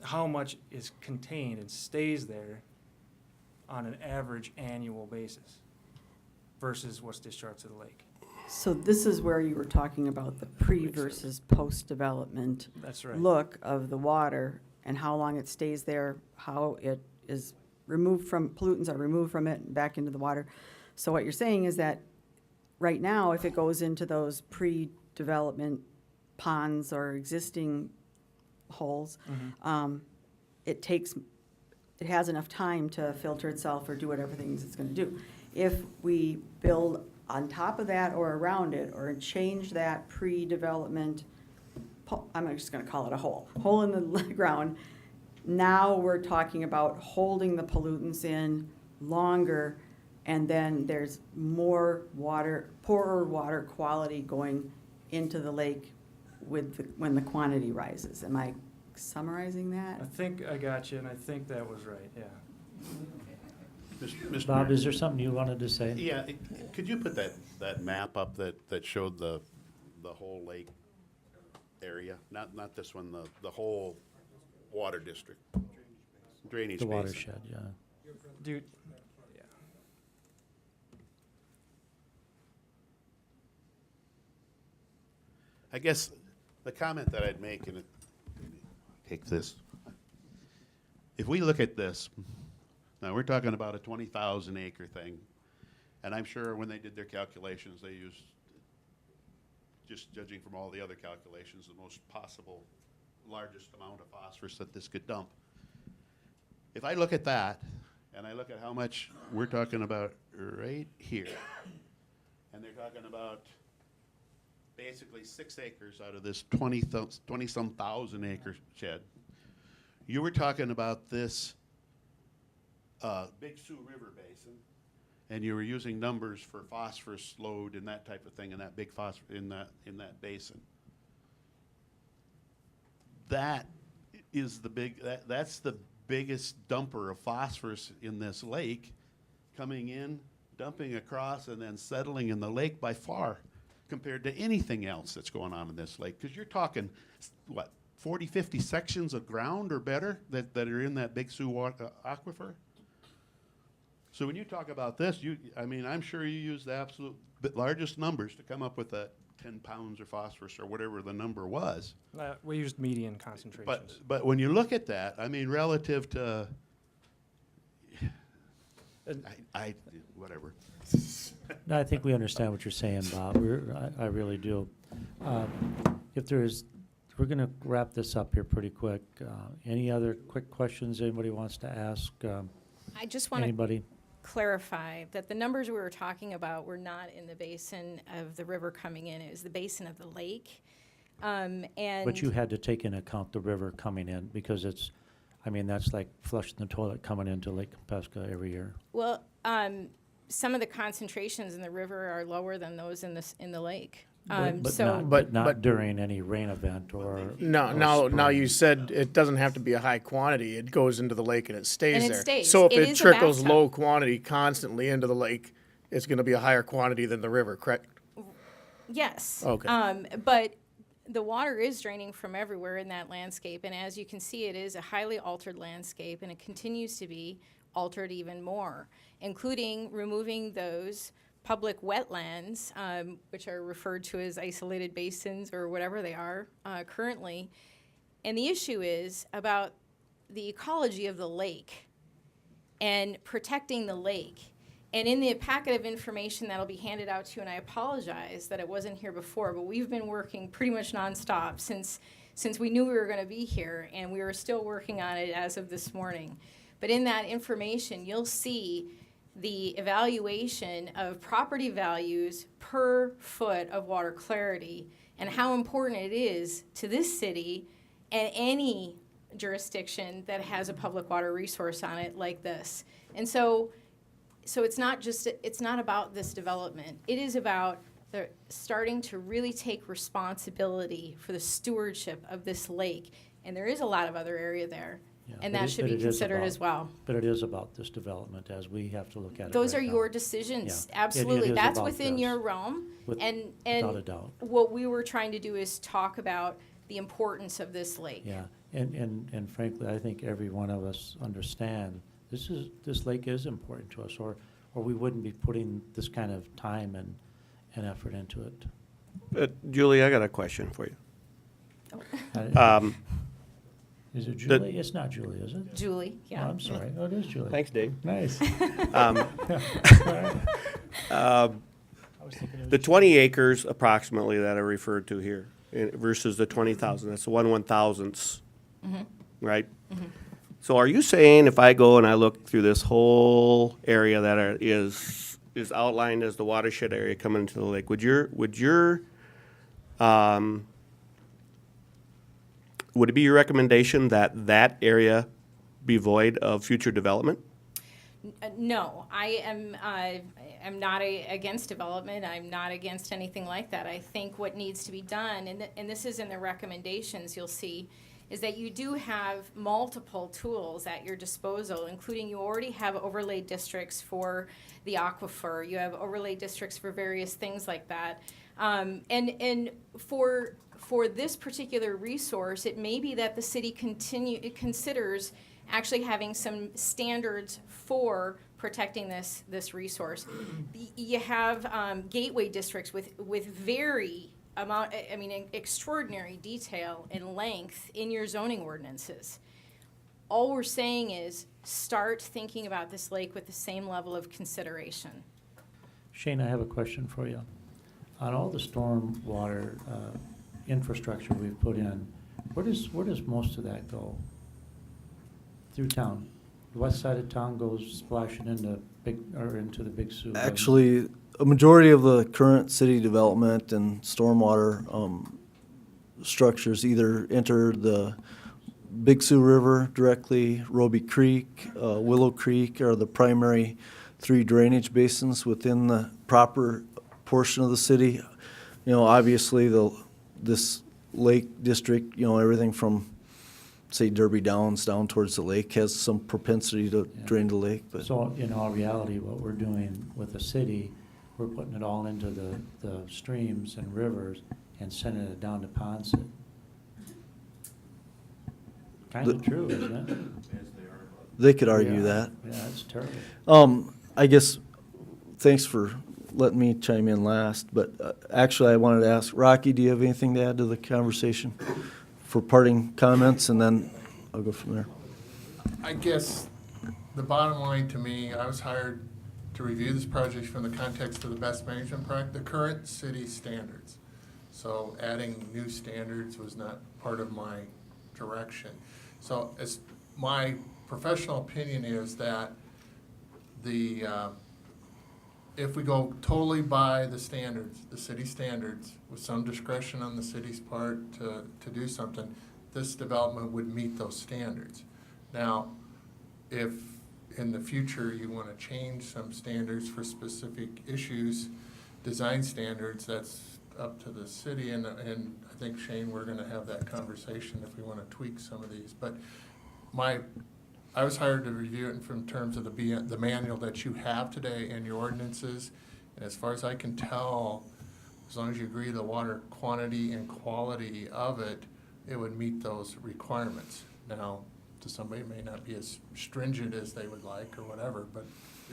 how much is contained and stays there on an average annual basis versus what's discharged to the lake. So this is where you were talking about the pre versus post-development That's right. look of the water and how long it stays there, how it is removed from, pollutants are removed from it and back into the water. So what you're saying is that right now, if it goes into those pre-development ponds or existing holes, it has enough time to filter itself or do whatever things it's gonna do. If we build on top of that or around it, or change that pre-development, I'm just gonna call it a hole in the ground, now we're talking about holding the pollutants in longer, and then there's more water, poorer water quality going into the lake when the quantity rises. Am I summarizing that? I think I got you, and I think that was right, yeah. Mr. Bob, Mayor. is there something you wanted to say? Yeah, could you put that map up that showed the whole lake area? Not this one, the whole water district, drainage The basin. watershed, yeah. Dude, yeah. I guess the comment that I'd make, and take this. If we look at this, now we're talking about a 20,000 acre thing, and I'm sure when they did their calculations, they used, just judging from all the other calculations, the most possible largest amount of phosphorus that this could dump. if I look at that, and I look at how much we're talking about right here, and they're talking about basically 6 acres out of this 20-some thousand acre shed, you were talking about this Big Sioux River Basin, and you were using numbers for phosphorus load and that type of thing in that big in that basin. That is that's the biggest dumper of phosphorus in this lake, coming in, dumping across, and then settling in the lake by far compared to anything else that's going on in this lake. Because you're talking, what, 40, 50 sections of ground or better that are in that Big Sioux aquifer? So when you talk about this, I mean, I'm sure you use the absolute largest numbers to come up with that 10 pounds of phosphorus or whatever the number was. We used median concentrations. But when you look at that, I mean, relative to, whatever. No, I think we understand what you're saying, Bob. I really do. We're going to wrap this up here pretty quick. Any other quick questions anybody wants to ask? I just want to Anybody? clarify that the numbers we were talking about were not in the basin of the river coming in. It was the basin of the lake. And But you had to take into account the river coming in because that's like flushing the toilet coming into Lake Compesca every year. well, some of the concentrations in the river are lower than those in the lake. But not during any rain event or. Now you said it doesn't have to be a high quantity. It goes into the lake and it stays And it there. stays. So if It it is a trickles bathtub. low quantity constantly into the lake, it's going to be a higher quantity than the river, correct? Yes. Okay. But the water is draining from everywhere in that landscape, and as you can see, it is a highly altered landscape, and it continues to be altered even more, including removing those public wetlands, which are referred to as isolated basins or whatever they are currently. And the issue is about the ecology of the lake and protecting the lake. And in the packet of information that'll be handed out to you, and I apologize that it wasn't here before, but we've been working pretty much nonstop since we knew we were going to be here, and we were still working on it as of this morning. But in that information, you'll see the evaluation of property values per foot of water clarity and how important it is to this city and any jurisdiction that has a public water resource on it like this. And so it's not about this development. It is about starting to really take responsibility for the stewardship of this lake. And there is a lot of other area there. Yeah, And but that it- should but be it is considered about- as well. But it is about this development as we have to look at it Those right are now. your decisions, Yeah. It absolutely. is That's about within this, your realm. with- And without a doubt. what we were trying to do is talk about the importance of this lake. Yeah, and frankly, I think every one of us understand this lake is important to us, or we wouldn't be putting this kind of time and effort into it. Julie, I got a question for you. Is it Julie? It's not Julie, is it? Julie, Oh, yeah. I'm sorry. Oh, it is Julie. Thanks, Dave. Nice. The 20 acres approximately that I referred to here versus the 20,000, that's the 1/1000ths, right? So are you saying if I go and I look through this whole area that is outlined as the watershed area coming into the lake, would it be your recommendation that that area be void of future development? No, I am not against development. I'm not against anything like that. I think what needs to be done, and this is in the recommendations you'll see, is that you do have multiple tools at your disposal, including you already have overlay districts for the aquifer. You have overlay districts for various things like that. And for this particular resource, it may be that the city considers actually having some standards for protecting this resource. You have gateway districts with very extraordinary detail and length in your zoning ordinances. All we're saying is start thinking about this lake with the same level of consideration. Shane, I have a question for you. On all the storm water infrastructure we've put in, where does most of that go? Through town? The west side of town goes splashing into into the Big Sioux. doesn't it? Actually, a majority of the current city development and stormwater structures either enter the Big Sioux River directly, Roby Creek, Willow Creek are the primary three drainage basins within the proper portion of the city. You know, obviously, this lake district, you know, everything from, say, Derby Downs down towards the lake has some propensity to drain the lake, but. So in all reality, what we're doing with the city, we're putting it all into the streams and rivers and sending it down to Ponset. Kind of true, isn't it? They could argue Yeah. that. Yeah, that's terrible. I guess, thanks for letting me chime in last, but actually I wanted to ask, Rocky, do you have anything to add to the conversation for parting comments, and then I'll go from there. I guess the bottom line to me, I was hired to review this project from the context of the best management project, the current city standards. So adding new standards was not part of my direction. So as my professional opinion is that if we go totally by the standards, the city standards, with some discretion on the city's part to do something, this development would meet those standards. Now, if in the future you want to change some standards for specific issues, design standards, that's up to the city, and I think, Shane, we're going to have that conversation if we want to tweak some of these. But I was hired to review it from terms of the manual that you have today and your ordinances. And as far as I can tell, as long as you agree the water quantity and quality of it, it would meet those requirements. Now, to somebody, it may not be as stringent as they would like or whatever, but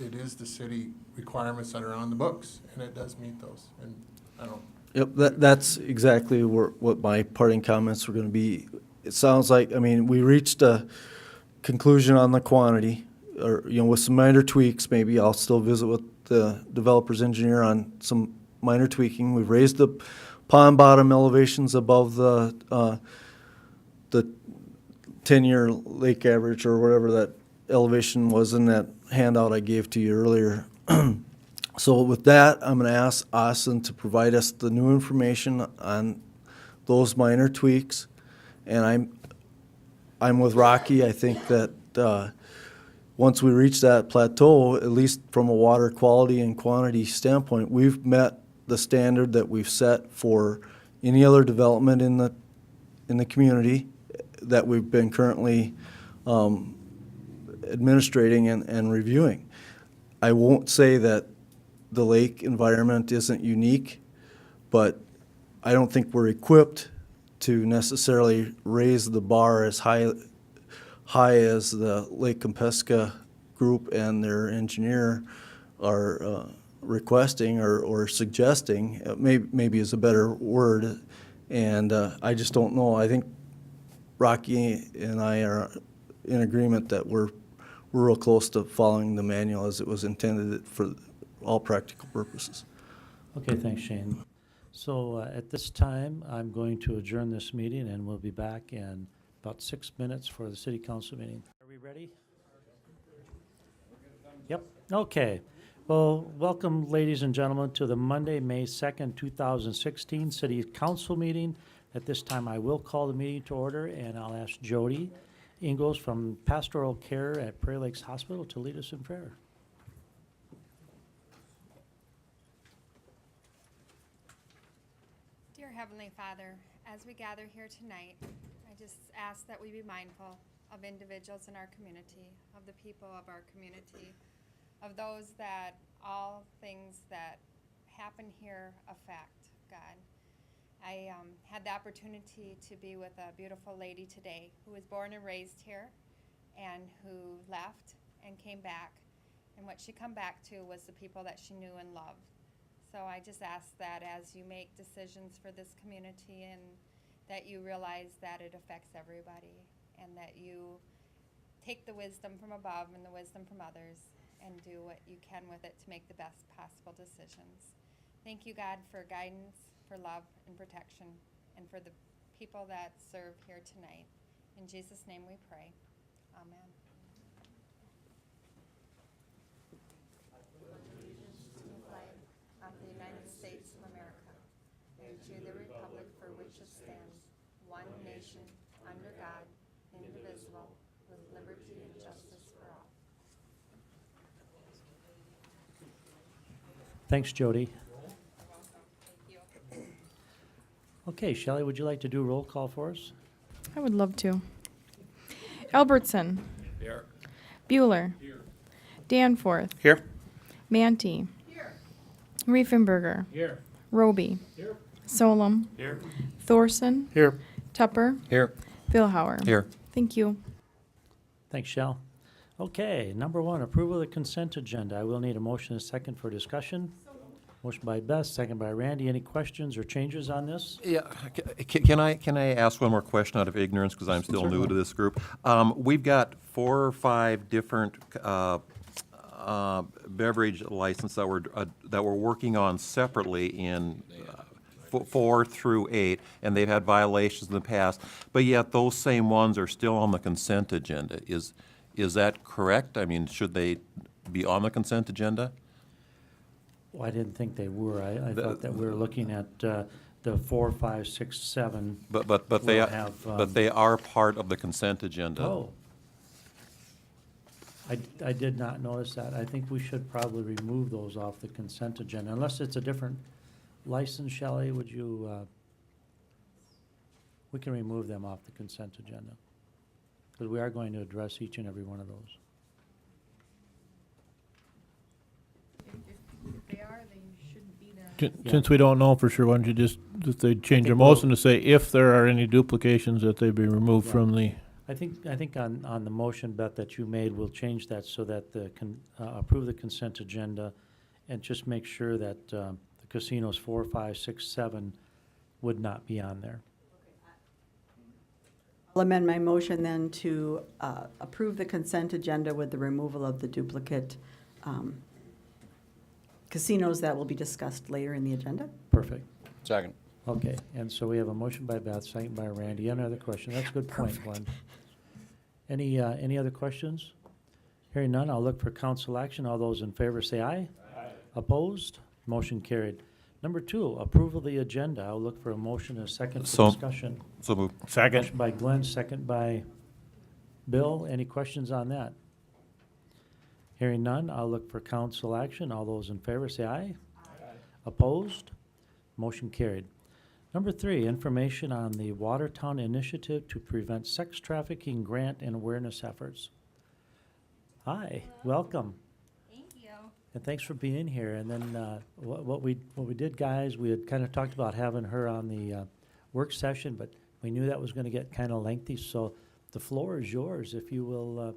it is the city requirements that are on the books, and it does meet those. And I don't. Yep, that's exactly what my parting comments were going to be. It sounds like, I mean, we reached a conclusion on the quantity, or, you know, with some minor tweaks, maybe I'll still visit with the developer's engineer on some minor tweaking. We've raised the pond bottom elevations above the 10-year lake average, or whatever that elevation was in that handout I gave to you earlier. So with that, I'm going to ask Austin to provide us the new information on those minor tweaks. And I'm with Rocky. I think that once we reach that plateau, at least from a water quality and quantity standpoint, we've met the standard that we've set for any other development in the community that we've been currently administrating and reviewing. I won't say that the lake environment isn't unique, but I don't think we're equipped to necessarily raise the bar as high as the Lake Kempesca group and their engineer are requesting or suggesting, maybe is a better word. And I just don't know. I think Rocky and I are in agreement that we're real close to following the manual as it was intended for all practical purposes. Okay, thanks, Shane. So at this time, I'm going to adjourn this meeting, and we'll be back in about 6 minutes for the city council meeting. Are we ready? Yep, okay. Well, welcome, ladies and gentlemen, to the Monday, May 2nd, 2016 city council meeting. At this time, I will call the meeting to order, and I'll ask Jody Ingalls from Pastoral Care at Prairie Lakes Hospital to lead us in prayer. Dear Heavenly Father, as we gather here tonight, I just ask that we be mindful of individuals in our community, of the people of our community, of those that all things that happen here affect, God. I had the opportunity to be with a beautiful lady today who was born and raised here and who left and came back. And what she come back to was the people that she knew and loved. So I just ask that as you make decisions for this community, and that you realize that it affects everybody, and that you take the wisdom from above and the wisdom from others and do what you can with it to make the best possible decisions. Thank you, God, for guidance, for love and protection, and for the people that serve here tonight. In Jesus' name we pray. Amen. one nation, under God, indivisible, with liberty and justice for all. Thanks, Jody. Okay, Shelley, would you like to do roll call for us? I would love to. Albertson. Here. Bueller. Danforth. Here? Manti. Riefenberger. Here. Roby. Here. Solom. Here. Thorson. Here. Tupper. Here. Billhauer. Here. Thank you. Thanks, Shell. Okay, number one, approval of the consent agenda. I will need a motion and a second for discussion. Motion by Beth, second by Randy. Any questions or changes on this? Yeah, can I ask one more question out of ignorance, because I'm still new to this group? We've got 4 or 5 different beverage licenses that we're working on separately in 4 through 8, and they've had violations in the past, but yet those same ones are still on the consent agenda. Is that correct? I mean, should they be on the consent agenda? Well, I didn't think they were. I thought that we were looking at the 4, 5, 6, 7. But We'll have, but they are part of the consent agenda. Oh. I did not notice that. I think we should probably remove those off the consent agenda, unless it's a different license, Shelley, would you, we can remove them off the consent agenda, because we are going to address each and every one of those. If they are, they shouldn't be there. Since we don't know for sure, why don't you just they change their think we'll- motion to say if there are any duplications, that they be removed Yeah. from the, I think on the motion, Beth, that you made, we'll change that so that approve the consent agenda and just make sure that the casinos 4, 5, 6, 7 would not be on there. I'll amend my motion then to approve the consent agenda with the removal of the duplicate casinos that will be discussed later in the agenda. Perfect. Second. Okay, and so we have a motion by Beth, second by Randy. Any other question? That's a good point, Glenn. Any other questions? Hearing none, I'll look for council action. All those in favor say aye. Aye. Opposed? Motion carried. Number 2, approval of the agenda. I'll look for a motion and a second for discussion. So move. Motion by Glenn, second by Bill. Any questions on that? Hearing none, I'll look for council action. All those in favor say aye. Aye. Opposed? Motion carried. Number 3, information on the Watertown Initiative to Prevent Sex Trafficking Grant and Awareness Efforts. Hi, welcome. Thank you. And thanks for being here. And then what we did, guys, we had kind of talked about having her on the work session, but we knew that was going to get kind of lengthy. So the floor is yours, if you will.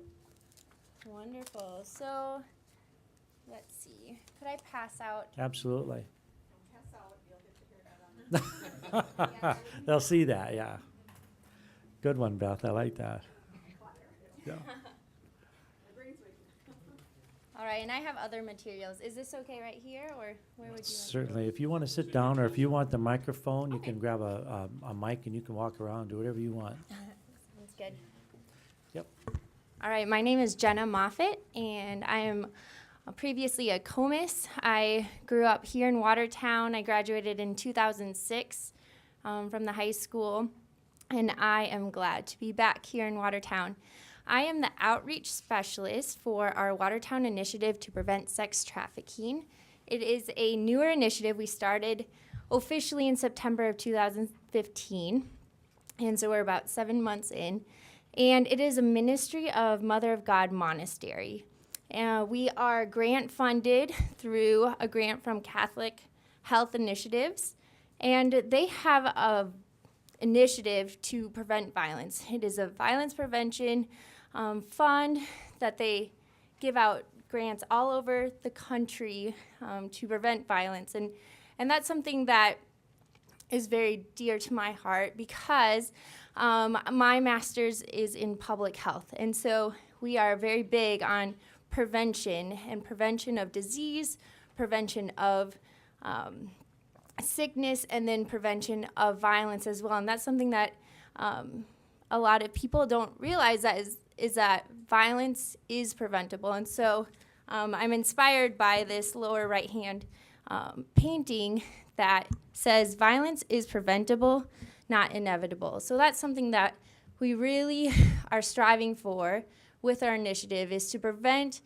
Wonderful. So, let's see. Could I pass out? Absolutely. They'll see that, yeah. Good one, Beth. I like that. Yeah. All right, and I have other materials. Is this okay right here, or where would you like? Certainly. If you want to sit down, or if you want the microphone, you can grab a mic and you can walk around, do whatever you want. Sounds good. Yep. All right, my name is Jenna Moffitt, and I am previously a Comus. I grew up here in Watertown. I graduated in 2006 from the high school, and I am glad to be back here in Watertown. I am the outreach specialist for our Watertown Initiative to Prevent Sex Trafficking. It is a newer initiative. We started officially in September of 2015, and so we're about 7 months in. And it is a ministry of Mother of God Monastery. We are grant funded through a grant from Catholic Health Initiatives, and they have a initiative to prevent violence. It is a violence prevention fund that they give out grants all over the country to prevent violence, and that's something that is very dear to my heart because my master's is in public health, and so we are very big on prevention and prevention of disease, prevention of sickness, and then prevention of violence as well. And that's something that a lot of people don't realize that is that violence is preventable. And so I'm inspired by this lower right-hand painting that says violence is preventable, not inevitable. So that's something that we really are striving for with our initiative, is to prevent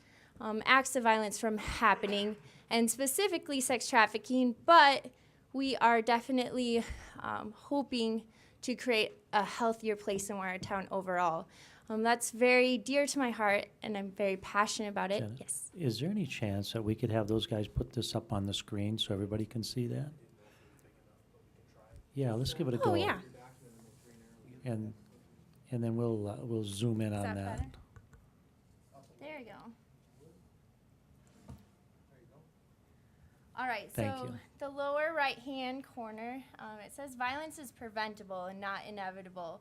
acts of violence from happening, and specifically sex trafficking, but we are definitely hoping to create a healthier place in our town overall. That's very dear to my heart, and I'm very passionate about it. Janet, Yes. is there any chance that we could have those guys put this up on the screen so everybody can see that? Yeah, let's give it a go. Oh, yeah. And then we'll zoom in Is on that that. better? There you go. All right, Thank so you. the lower right-hand corner, it says violence is preventable and not inevitable.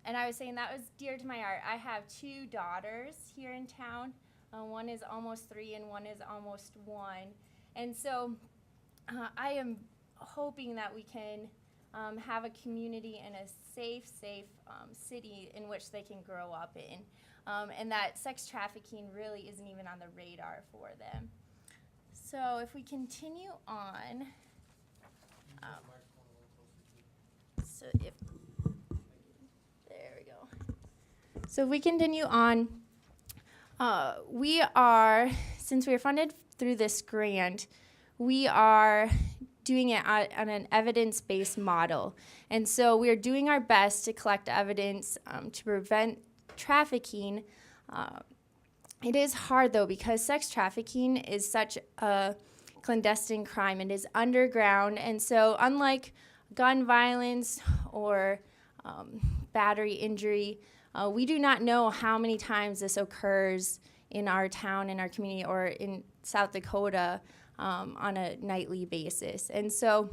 And I was saying that was dear to my heart. I have 2 daughters here in town. One is almost 3 and one is almost 1. And so I am hoping that we can have a community and a safe city in which they can grow up in. And that sex trafficking really isn't even on the radar for them. So if we continue on, there we go. So if we continue on, we are, since we are funded through this grant, we are doing it on an evidence-based model. And so we are doing our best to collect evidence to prevent trafficking. It is hard, though, because sex trafficking is such a clandestine crime. It is underground, and so unlike gun violence or battery injury, we do not know how many times this occurs in our town, in our community, or in South Dakota on a nightly basis. And so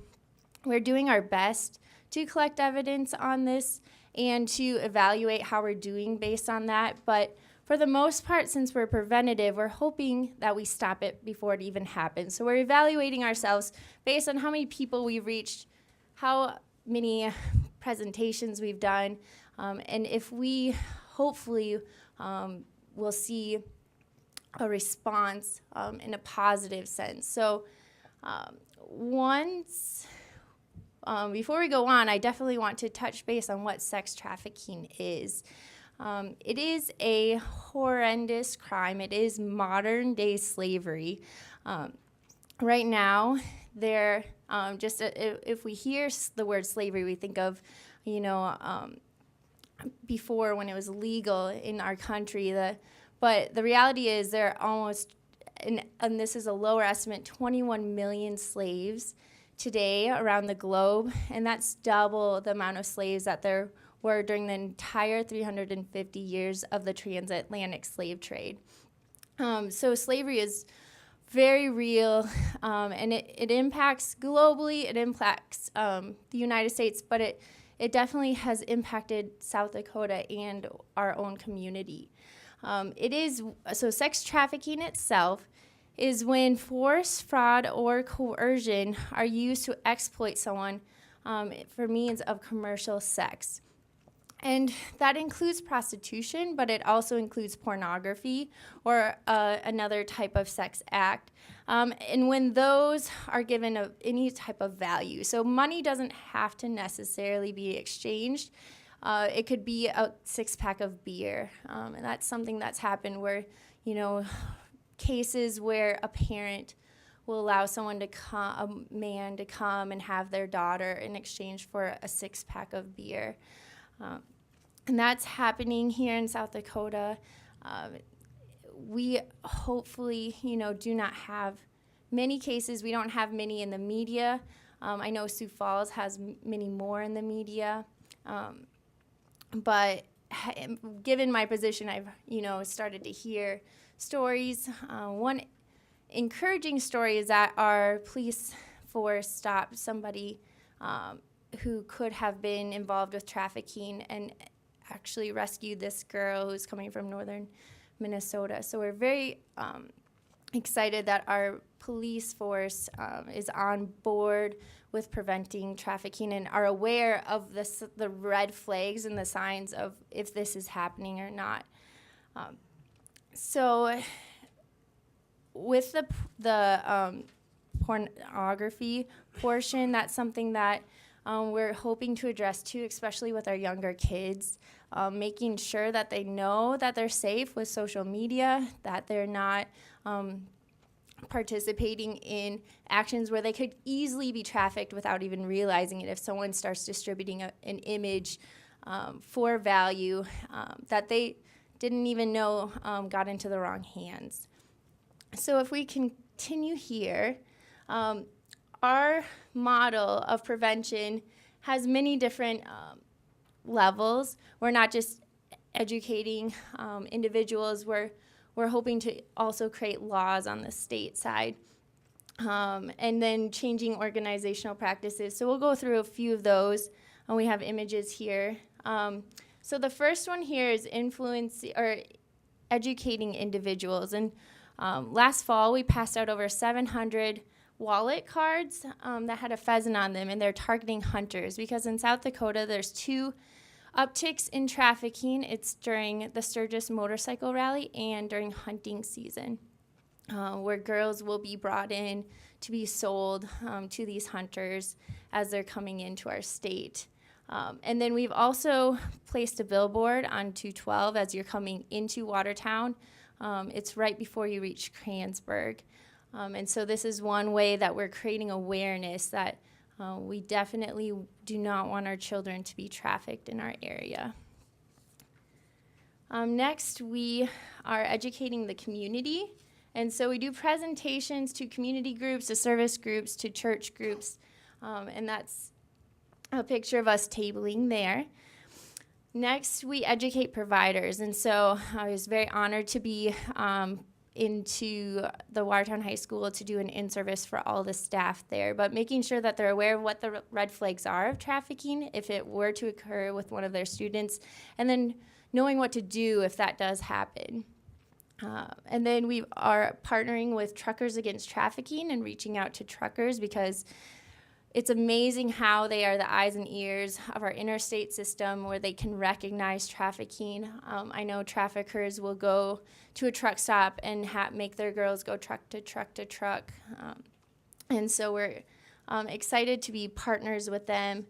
we're doing our best to collect evidence on this and to evaluate how we're doing based on that. But for the most part, since we're preventative, we're hoping that we stop it before it even happens. So we're evaluating ourselves based on how many people we've reached, how many presentations we've done, and if we hopefully will see a response in a positive sense. So before we go on, I definitely want to touch base on what sex trafficking is. It is a horrendous crime. It is modern day slavery. Right now, if we hear the word slavery, we think of, before when it was legal in our country. But the reality is there are almost, and this is a lower estimate, 21 million slaves today around the globe, and that's double the amount of slaves that there were during the entire 350 years of the transatlantic slave trade. So slavery is very real, and it impacts globally, it impacts the United States, but it definitely has impacted South Dakota and our own community. So sex trafficking itself is when force, fraud, or coercion are used to exploit someone for means of commercial sex. And that includes prostitution, but it also includes pornography or another type of sex act. And when those are given any type of value. So money doesn't have to necessarily be exchanged. It could be a 6-pack of beer. And that's something that's happened where, cases where a parent will allow a man to come and have their daughter in exchange for a 6-pack of beer. And that's happening here in South Dakota. We hopefully, do not have many cases. We don't have many in the media. I know Sioux Falls has many more in the media. But given my position, I've, started to hear stories. One encouraging story is that our police force stopped somebody who could have been involved with trafficking and actually rescued this girl who's coming from northern Minnesota. So we're very excited that our police force is on board with preventing trafficking and are aware of the red flags and the signs of if this is happening or not. So with the pornography portion, that's something that we're hoping to address too, especially with our younger kids, making sure that they know that they're safe with social media, that they're not participating in actions where they could easily be trafficked without even realizing it. If someone starts distributing an image for value that they didn't even know got into the wrong hands. So if we continue here, our model of prevention has many different levels. We're not just educating individuals, we're hoping to also create laws on the state side, and then changing organizational practices. So we'll go through a few of those, and we have images here. So the first one here is educating individuals. And last fall, we passed out over 700 wallet cards that had a pheasant on them, and they're targeting hunters because in South Dakota, there's 2 upticks in trafficking. It's during the Sturgis motorcycle rally and during hunting season, where girls will be brought in to be sold to these hunters as they're coming into our state. And then we've also placed a billboard on 212 as you're coming into Watertown. It's right before you reach Cransburg. And so this is one way that we're creating awareness that we definitely do not want our children to be trafficked in our area. Next, we are educating the community. And so we do presentations to community groups, to service groups, to church groups. And that's a picture of us tabling there. Next, we educate providers. And so I was very honored to be into the Watertown High School to do an in-service for all the staff there, but making sure that they're aware of what the red flags are of trafficking if it were to occur with one of their students, and then knowing what to do if that does happen. And then we are partnering with Truckers Against Trafficking and reaching out to truckers because it's amazing how they are the eyes and ears of our interstate system where they can recognize trafficking. I know traffickers will go to a truck stop and make their girls go truck to truck to truck. And so we're excited to be partners with them.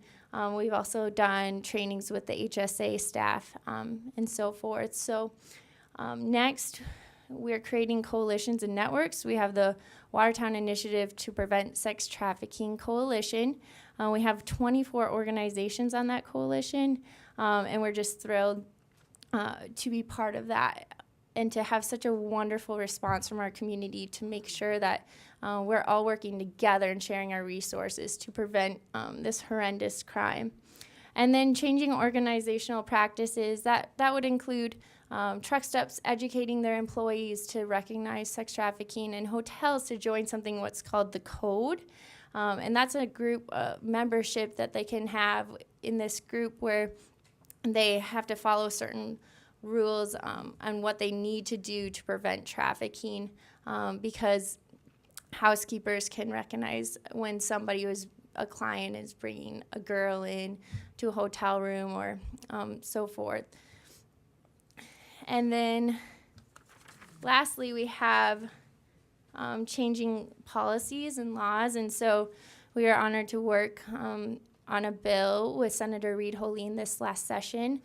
We've also done trainings with the HSA staff and so forth. So next, we're creating coalitions and networks. We have the Watertown Initiative to Prevent Sex Trafficking Coalition. We have 24 organizations on that coalition, and we're just thrilled to be part of that and to have such a wonderful response from our community to make sure that we're all working together and sharing our resources to prevent this horrendous crime. And then changing organizational practices, that would include truck stops educating their employees to recognize sex trafficking, and hotels to join something what's called the Code. And that's a group membership that they can have in this group where they have to follow certain rules on what they need to do to prevent trafficking, because housekeepers can recognize when somebody who's a client is bringing a girl in to a hotel room or so forth. And then lastly, we have changing policies and laws. And so we are honored to work on a bill with Senator Reed Holeen this last session,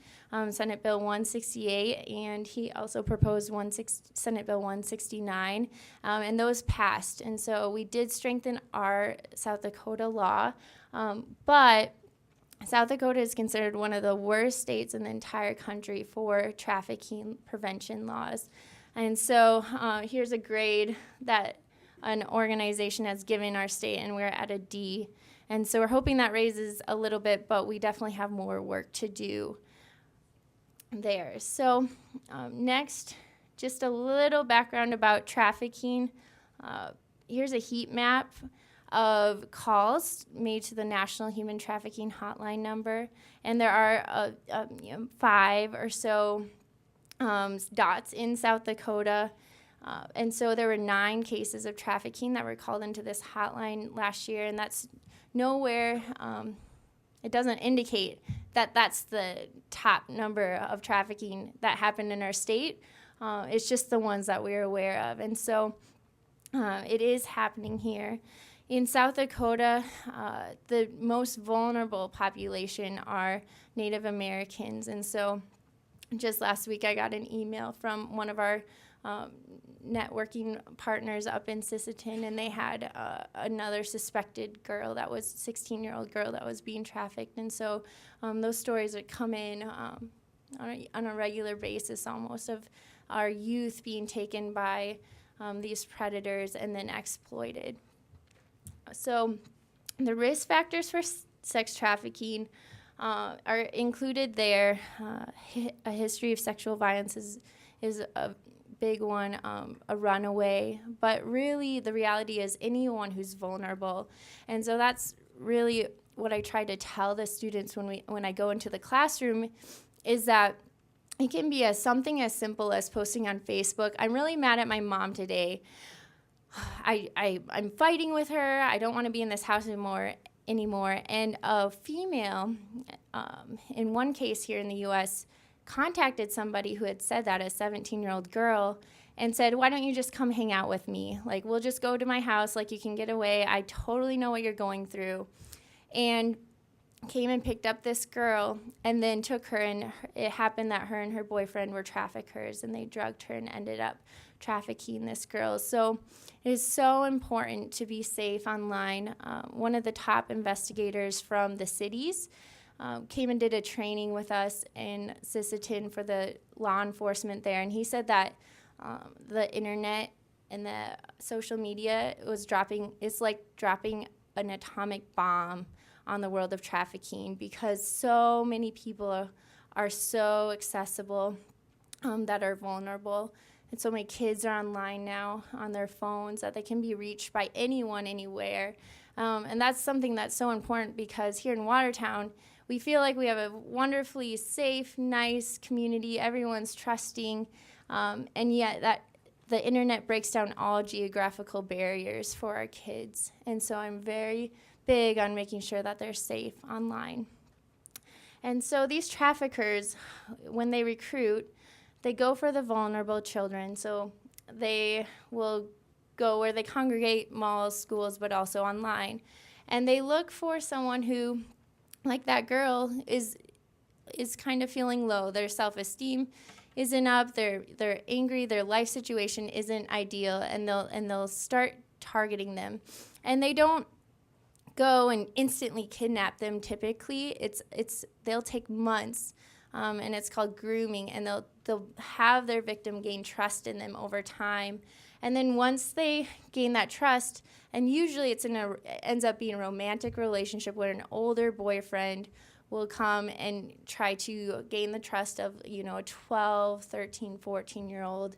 Senate Bill 168, and he also proposed Senate Bill 169, and those passed. And so we did strengthen our South Dakota law, but South Dakota is considered one of the worst states in the entire country for trafficking prevention laws. And so here's a grade that an organization has given our state, and we're at a D. And so we're hoping that raises a little bit, but we definitely have more work to do there. So next, just a little background about trafficking. Here's a heat map of calls made to the National Human Trafficking Hotline number. And there are 5 or so dots in South Dakota. And so there were 9 cases of trafficking that were called into this hotline last year, and that's nowhere, it doesn't indicate that that's the top number of trafficking that happened in our state. It's just the ones that we're aware of. And so it is happening here. in South Dakota, the most vulnerable population are Native Americans. And so just last week, I got an email from one of our networking partners up in Sisseton, and they had another suspected girl that was 16-year-old girl that was being trafficked. And so those stories would come in on a regular basis almost of our youth being taken by these predators and then exploited. So the risk factors for sex trafficking are included there. A history of sexual violence is a big one, a runaway. But really, the reality is anyone who's vulnerable. And so that's really what I try to tell the students when I go into the classroom is that it can be something as simple as posting on Facebook, "I'm really mad at my mom today. I'm fighting with her. I don't want to be in this house anymore. And a female, in one case here in the U.S., contacted somebody who had said that, a 17-year-old girl, and said, "Why don't you just come hang out with me? Like, we'll just go to my house. Like, you can get away. I totally know what you're going through." And came and picked up this girl and then took her, and it happened that her and her boyfriend were traffickers, and they drugged her and ended up trafficking this girl. So it is so important to be safe online. One of the top investigators from the cities came and did a training with us in Sisseton for the law enforcement there, and he said that the internet and the social media it's like dropping an atomic bomb on the world of trafficking, because so many people are so accessible that are vulnerable. And so many kids are online now on their phones that they can be reached by anyone, anywhere. And that's something that's so important, because here in Watertown, we feel like we have a wonderfully safe, nice community. Everyone's trusting. And yet that the internet breaks down all geographical barriers for our kids. And so I'm very big on making sure that they're safe online. And so these traffickers, when they recruit, they go for the vulnerable children. So they will go where they congregate, malls, schools, but also online. And they look for someone who, like that girl, is kind of feeling low. Their self-esteem isn't up, they're angry, their life situation isn't ideal, and they'll start targeting them. And they don't go and instantly kidnap them. Typically, they'll take months, and it's called grooming, and they'll have their victim gain trust in them over time. And then once they gain that trust, and usually it ends up being a romantic relationship where an older boyfriend will come and try to gain the trust of, a 12, 13, 14-year-old.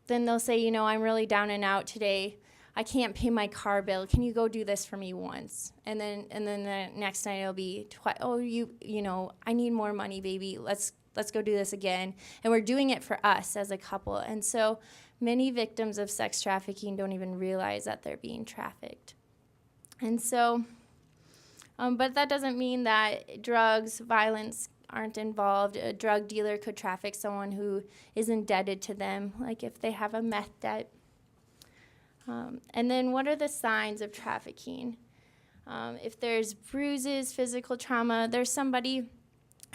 Then they'll say, I'm really down and out today. I can't pay my car bill. Can you go do this for me once? And then the next night it'll be, I need more money, baby. Let's go do this again. And we're doing it for us as a couple. And so many victims of sex trafficking don't even realize that they're being trafficked. And so, but that doesn't mean that drugs, violence aren't involved. A drug dealer could traffic someone who is indebted to them, like if they have a meth debt. And then what are the signs of trafficking? If there's bruises, physical trauma, there's somebody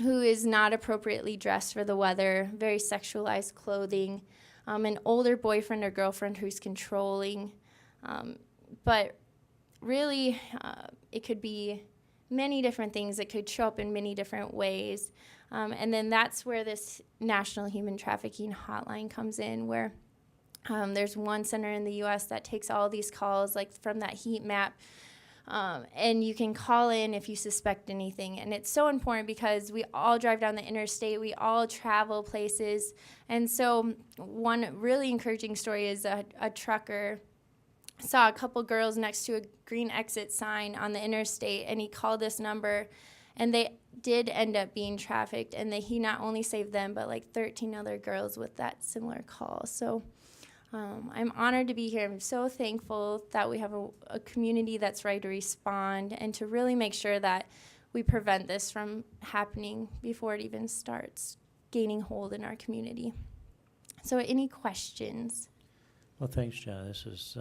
who is not appropriately dressed for the weather, very sexualized clothing, an older boyfriend or girlfriend who's controlling. But really, it could be many different things. It could show up in many different ways. And then that's where this National Human Trafficking Hotline comes in, where there's one center in the U.S. that takes all these calls, like from that heat map, and you can call in if you suspect anything. And it's so important because we all drive down the interstate, we all travel places. And so one really encouraging story is a trucker saw a couple girls next to a green exit sign on the interstate, and he called this number, and they did end up being trafficked. And he not only saved them, but like 13 other girls with that similar call. So I'm honored to be here. I'm so thankful that we have a community that's ready to respond and to really make sure that we prevent this from happening before it even starts gaining hold in our community. So any questions? Well, thanks, Jen. This is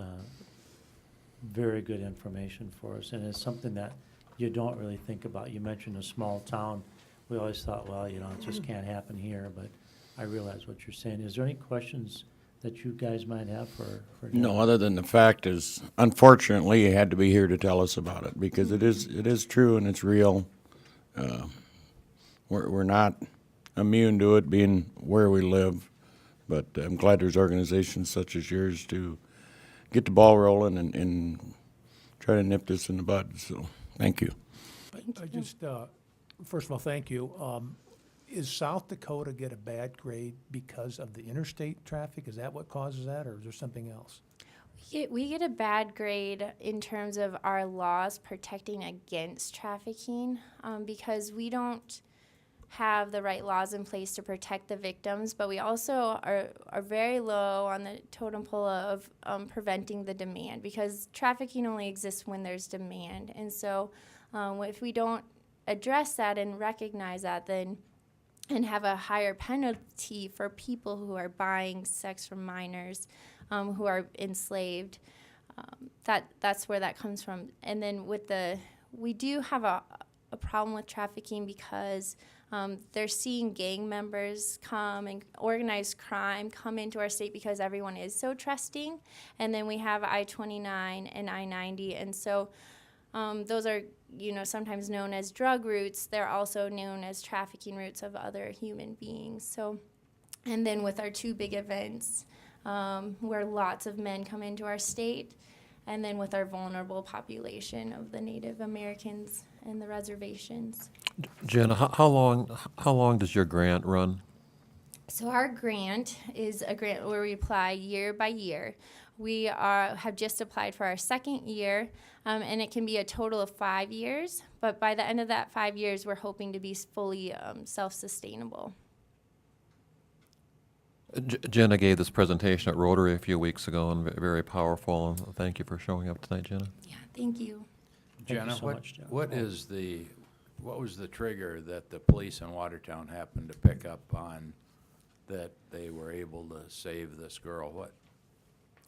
very good information for us, and it's something that you don't really think about. You mentioned a small town. We always thought, well, you know, it just can't happen here, but I realize what you're saying. Is there any questions that you guys might have for No, John? other than the fact is, unfortunately, you had to be here to tell us about it, because it is true and it's real. We're not immune to it being where we live, but I'm glad there's organizations such as yours to get the ball rolling and try to nip this in the bud, so, thank you. I just, first of all, thank you. Is South Dakota get a bad grade because of the interstate traffic? Is that what causes that, or is there something else? We get a bad grade in terms of our laws protecting against trafficking, because we don't have the right laws in place to protect the victims, but we also are very low on the totem pole of preventing the demand, because trafficking only exists when there's demand. And so if we don't address that and recognize that, then and have a higher penalty for people who are buying sex from minors, who are enslaved, that's where that comes from. And then we do have a problem with trafficking because they're seeing gang members come and organized crime come into our state because everyone is so trusting. And then we have I-29 and I-90, and so those are, you know, sometimes known as drug routes. They're also known as trafficking routes of other human beings. So, and then with our two big events, where lots of men come into our state, and then with our vulnerable population of the Native Americans and the reservations. Jenna, how long does your grant run? So our grant is a grant where we apply year by year. We have just applied for our second year, and it can be a total of 5 years. But by the end of that 5 years, we're hoping to be fully self-sustainable. Jenna gave this presentation at Rotary a few weeks ago, and very powerful. And thank you for showing up tonight, Jenna. Yeah, thank you. Thank you Jenna, so much, Jenna. what was the trigger that the police in Watertown happened to pick up on, that they were able to save this girl?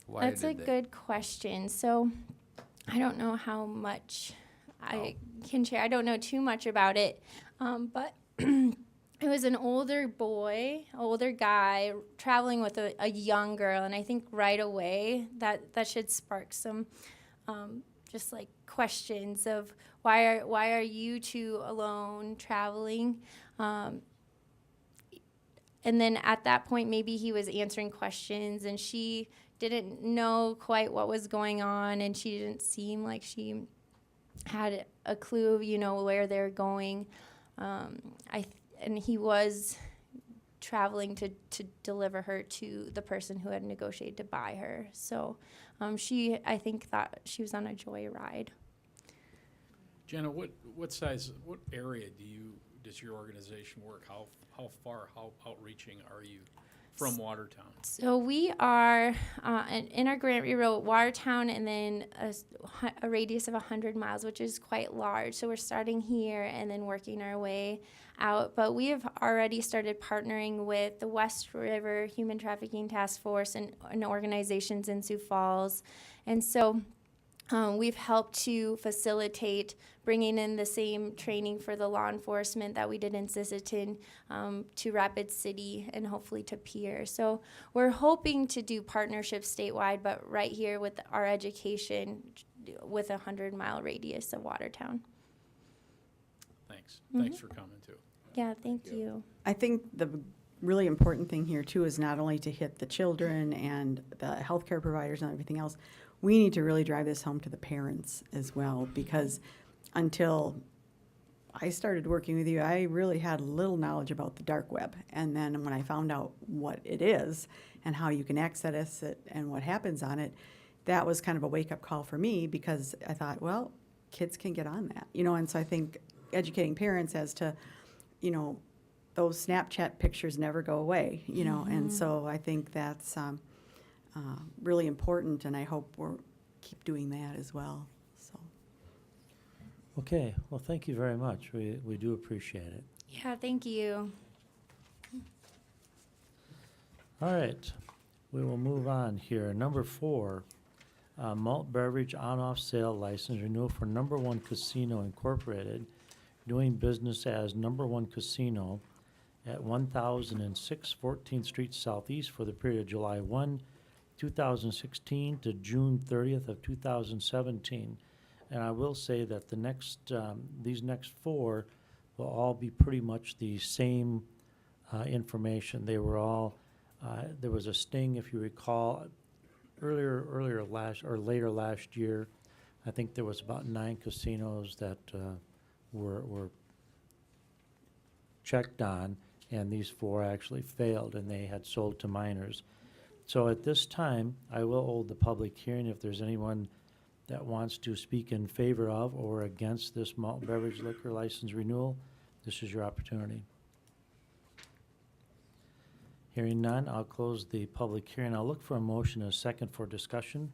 Why That's a good question. So I don't know how much I can share. I don't know too much about it, but it was an older guy traveling with a young girl, and I think right away that should spark some just like questions of why are you two alone traveling? And then at that point, maybe he was answering questions, and she didn't know quite what was going on, and she didn't seem like she had a clue of, you know, where they're going. And he was traveling to deliver her to the person who had negotiated to buy her. So I think thought she was on a joyride. Jenna, what area does your organization work? How outreaching are you from Watertown? So we are, in our grant we wrote Watertown and then a radius of 100 miles, which is quite large. So we're starting here and then working our way out. But we have already started partnering with the West River Human Trafficking Task Force and organizations in Sioux Falls. And so we've helped to facilitate bringing in the same training for the law enforcement that we did in Sisseton to Rapid City and hopefully to Pierre. So we're hoping to do partnerships statewide, but right here with our education with a 100-mile radius of Watertown. Thanks. Thanks for coming too. Yeah, thank you. I think the really important thing here too is not only to hit the children and the healthcare providers and everything else, we need to really drive this home to the parents as well, because until I started working with you, I really had little knowledge about the dark web. And then when I found out what it is and how you can access it and what happens on it, that was kind of a wake-up call for me, because I thought, well, kids can get on that, you know. And so I think educating parents as to, you know, those Snapchat pictures never go away, you know. And so I think that's really important, and I hope we'll keep doing that as well. So. Okay, well, thank you very much. We do appreciate it. Yeah, thank you. All right, we will move on here. Number 4, malt beverage on-off sale license renewal for Number One Casino Incorporated, doing business as Number One Casino at 1006 14th Street Southeast for the period of July 1, 2016 to June 30th of 2017. And I will say that the next, these next four will all be pretty much the same information. They were all, there was a sting, if you recall, later last year. I think there was about 9 casinos that were checked on, and these 4 actually failed, and they had sold to minors. So at this time, I will hold the public hearing. If there's anyone that wants to speak in favor of or against this malt beverage liquor license renewal, this is your opportunity. Hearing none, I'll close the public hearing. I'll look for a motion and a second for discussion.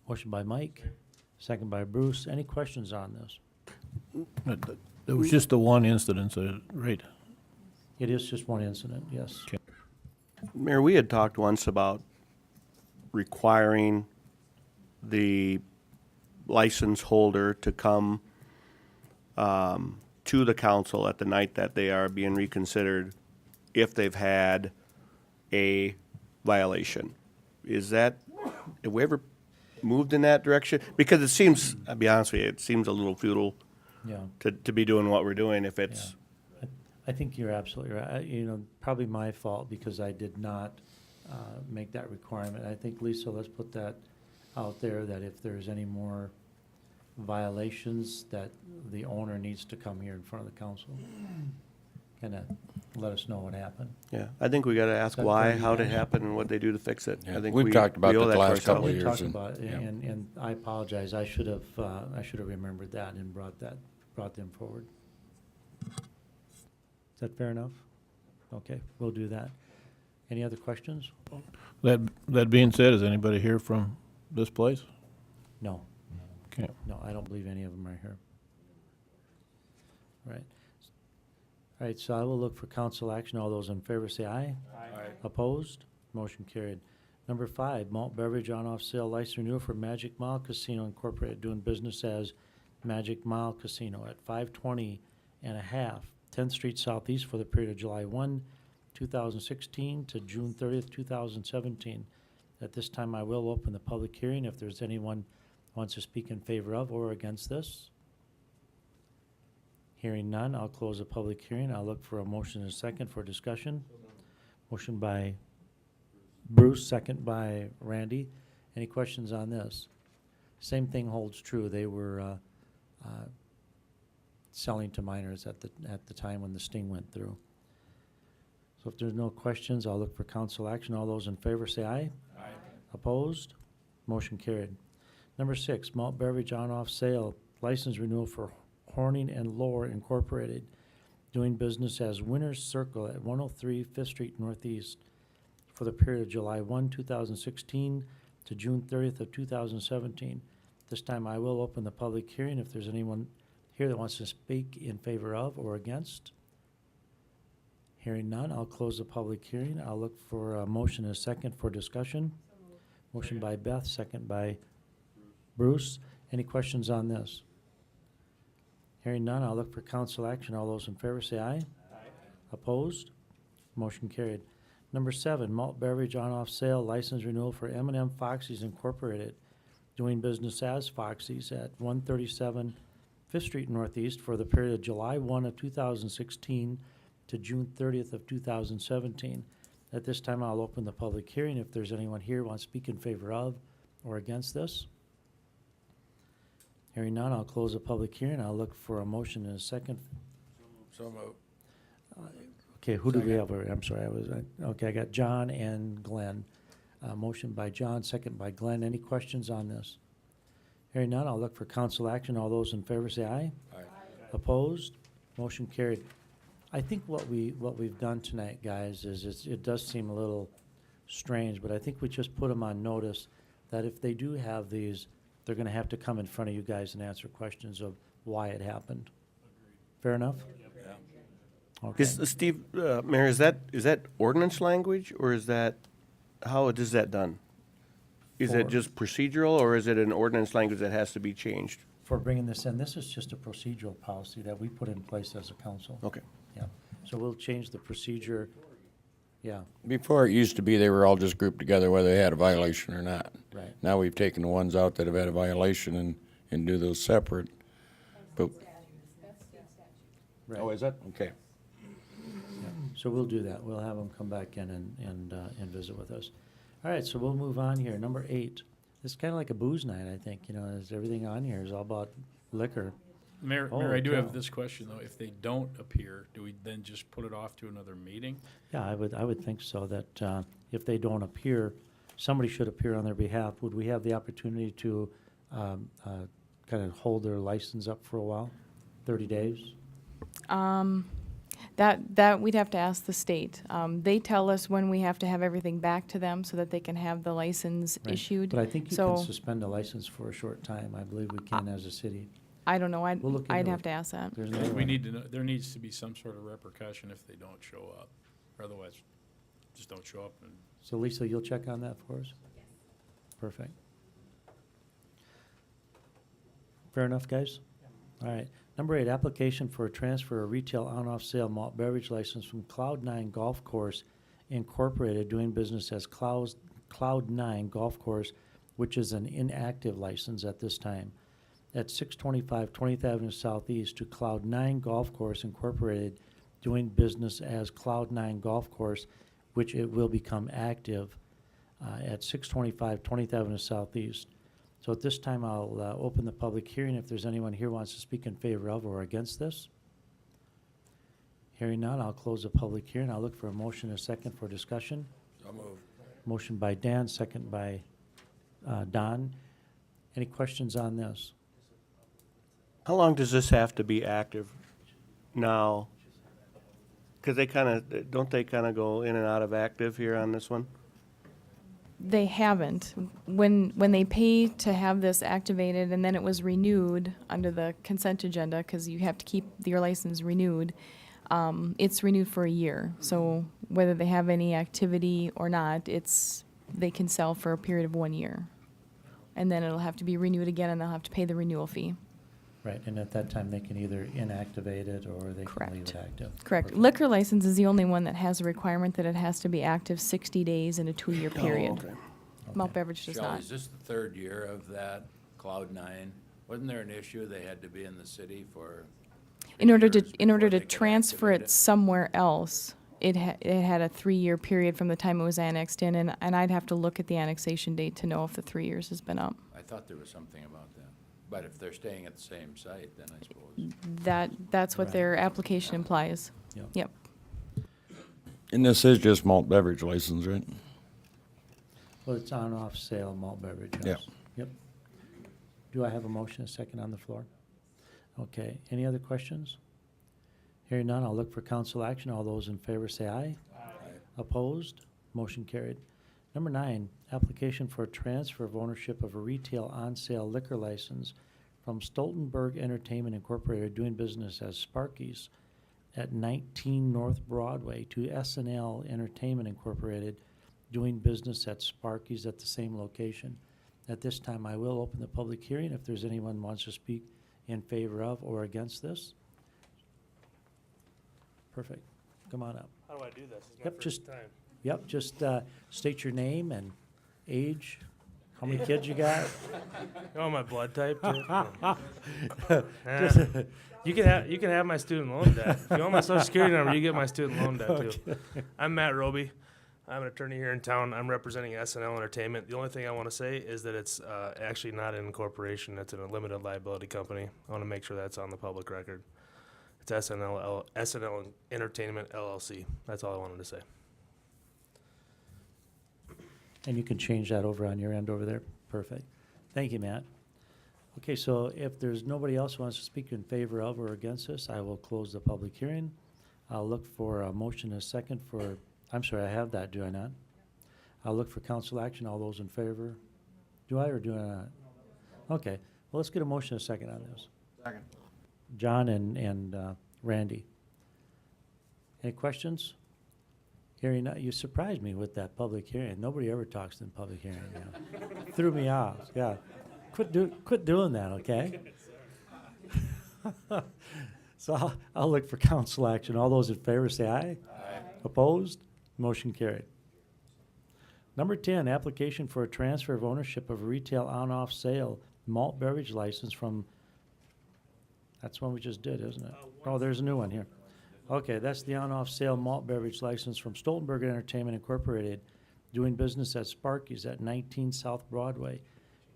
Motion by Mike, second by Bruce. Any questions on this? It was just the one incident, right? It is just one incident, yes. Okay. Mayor, we had talked once about requiring the license holder to come to the council at the night that they are being reconsidered if they've had a violation. Is that, have we ever moved in that direction? Because it seems, I'll be honest with you, it seems a little futile Yeah. to be doing what we're doing if it's, I think you're absolutely right. You know, probably my fault because I did not make that requirement. I think, Lisa, let's put that out there, that if there's any more violations, that the owner needs to come here in front of the council. Kind of let us know what happened. yeah. I think we gotta ask That why, pretty how it nice? happened, and what they do to fix it. Yeah, I think we've talked about we owe that that the to last couple ourselves. of We years. talked and- about it, yeah. and I apologize. I should have remembered that and brought them forward. Is that fair enough? Okay, we'll do that. Any other questions? That being said, is anybody here from this place? No. Okay. No, I don't believe any of them are here. Right. All right, so I will look for council action. All those in favor say aye. Aye. Opposed? Motion carried. Number 5, malt beverage on-off sale license renewal for Magic Mile Casino Incorporated, doing business as Magic Mile Casino at 520 and a half 10th Street Southeast for the period of July 1, 2016 to June 30th, 2017. At this time, I will open the public hearing if there's anyone who wants to speak in favor of or against this. Hearing none, I'll close the public hearing. I'll look for a motion and a second for discussion. Motion by Bruce, second by Randy. Any questions on this? Same thing holds true. They were selling to minors at the time when the sting went through. So if there's no questions, I'll look for council action. All those in favor say aye. Aye. Opposed? Motion carried. Number 6, malt beverage on-off sale license renewal for Horning and Lower Incorporated, doing business as Winner's Circle at 103 5th Street Northeast for the period of July 1, 2016 to June 30th of 2017. This time I will open the public hearing if there's anyone here that wants to speak in favor of or against. Hearing none, I'll close the public hearing. I'll look for a motion and a second for discussion. Motion by Beth, second by Bruce. Any questions on this? Hearing none, I'll look for council action. All those in favor say aye. Aye. Opposed? Motion carried. Number 7, malt beverage on-off sale license renewal for M&M Foxy's Incorporated, doing business as Foxy's at 137 5th Street Northeast for the period of July 1 of 2016 to June 30th of 2017. At this time, I'll open the public hearing if there's anyone here who wants to speak in favor of or against this. Hearing none, I'll close the public hearing. I'll look for a motion in a second. So moved. Okay, who do we have? I'm sorry, I got John and Glenn. Motion by John, second by Glenn. Any questions on this? Hearing none, I'll look for council action. All those in favor say aye. Aye. Opposed? Motion carried. I think what we've done tonight, guys, is it does seem a little strange, but I think we just put them on notice that if they do have these, they're gonna have to come in front of you guys and answer questions of why it happened. Fair enough? Okay. Steve, Mayor, is that ordinance language, or is that, how is that done? Is it For- just procedural, or is it an ordinance language that has to be changed? For bringing this in, this is just a procedural policy that we put in place as a council. Okay. Yeah, so we'll change the procedure, yeah, Before it used to be they were all just grouped together whether they had a violation or not. right. Now we've taken the ones out that have had a violation and do those separate. But, Right. oh, is that? Okay. So we'll do that. We'll have them come back in and visit with us. All right, so we'll move on here. Number 8. This is kind of like a booze night, I think. You know, is everything on here is all about liquor. Mayor, Oh, Mayor, I do cow. have this question though. If they don't appear, do we then just put it off to another meeting? Yeah, I would think so, that if they don't appear, somebody should appear on their behalf. Would we have the opportunity to kind of hold their license up for a while? 30 days? That we'd have to ask the state. They tell us when we have to have everything back to them so that they can have the license Right. issued. But I think you So can suspend a license for a short time. I believe we can as a city. I don't know. I'd We'll look I'd into have it. to ask that. There's I no think we way. need to know, there needs to be some sort of repercussion if they don't show up. Or otherwise, just don't show up and So Lisa, you'll check on that for us? Perfect. Fair enough, guys? All right. Number 8, application for a transfer of retail on-off sale malt beverage license from Cloud9 Golf Course Incorporated, doing business as Cloud9 Golf Course, which is an inactive license at this time, at 625 20th Avenue Southeast, to Cloud9 Golf Course Incorporated, doing business as Cloud9 Golf Course, which it will become active at 625 20th Avenue Southeast. So at this time, I'll open the public hearing if there's anyone here who wants to speak in favor of or against this. Hearing none, I'll close the public hearing. I'll look for a motion and a second for discussion. So moved. Motion by Dan, second by Don. Any questions on this? How long does this have to be active now? Because they don't they kind of go in and out of active here on this one? They haven't. When they pay to have this activated and then it was renewed under the consent agenda, because you have to keep your license renewed, it's renewed for a year. So whether they have any activity or not, they can sell for a period of 1 year. And then it'll have to be renewed again and they'll have to pay the renewal fee. Right, and at that time, they can either inactivate it or they can leave it active. Correct. Liquor license is the only one that has a requirement that it has to be active 60 days in a 2-year period. Malt beverage does Shelley, not. is this the third year of that Cloud9? Wasn't there an issue they had to be in the city for? In order to before they could transfer activate it somewhere else, it had a 3-year period from the time it was annexed in, and I'd have to look at the annexation date to know if the 3 years has been up. I thought there was something about that. But if they're staying at the same site, then I suppose. That's what Right. their application implies. Yep. Yep. And this is just malt beverage license, right? Well, it's on-off sale malt beverage, Yeah. yes. Yep. Do I have a motion, a second on the floor? Okay, any other questions? Hearing none, I'll look for council action. All those in favor say aye. Aye. Opposed? Motion carried. Number 9, application for a transfer of ownership of a retail on-sale liquor license from Stoltenberg Entertainment Incorporated, doing business as Sparky's at 19 North Broadway, to S&L Entertainment Incorporated, doing business at Sparky's at the same location. At this time, I will open the public hearing if there's anyone who wants to speak in favor of or against this. Perfect. Come on up. How do I do this? It's my Yep, first just, time. yep, just state your name and age, how many kids you got. You want my blood type too? Just- You can have my student loan debt. If you want my social security number, you get my student loan debt too. Okay. I'm Matt Roby. I'm an attorney here in town. I'm representing S&L Entertainment. The only thing I want to say is that it's actually not an incorporation. It's a limited liability company. I want to make sure that's on the public record. It's S&L Entertainment LLC. That's all I wanted to say. And you can change that over on your end over there. Perfect. Thank you, Matt. Okay, so if there's nobody else who wants to speak in favor of or against this, I will close the public hearing. I'll look for a motion and a second for, I'm sorry, I have that, do I not? I'll look for council action. All those in favor? Do I or do I not? Okay, well, let's get a motion and a second on this. Second. John and Randy. Any questions? Hearing none, you surprised me with that public hearing. Nobody ever talks in public hearing, you know. Threw me off, yeah. Quit doing that, okay? So I'll look for council action. All those in favor say aye. Aye. Opposed? Motion carried. Number 10, application for a transfer of ownership of a retail on-off sale malt beverage license from, that's one we just did, isn't it? Oh, there's a new one here. Okay, that's the on-off sale malt beverage license from Stoltenberg Entertainment Incorporated, doing business at Sparky's at 19 South Broadway,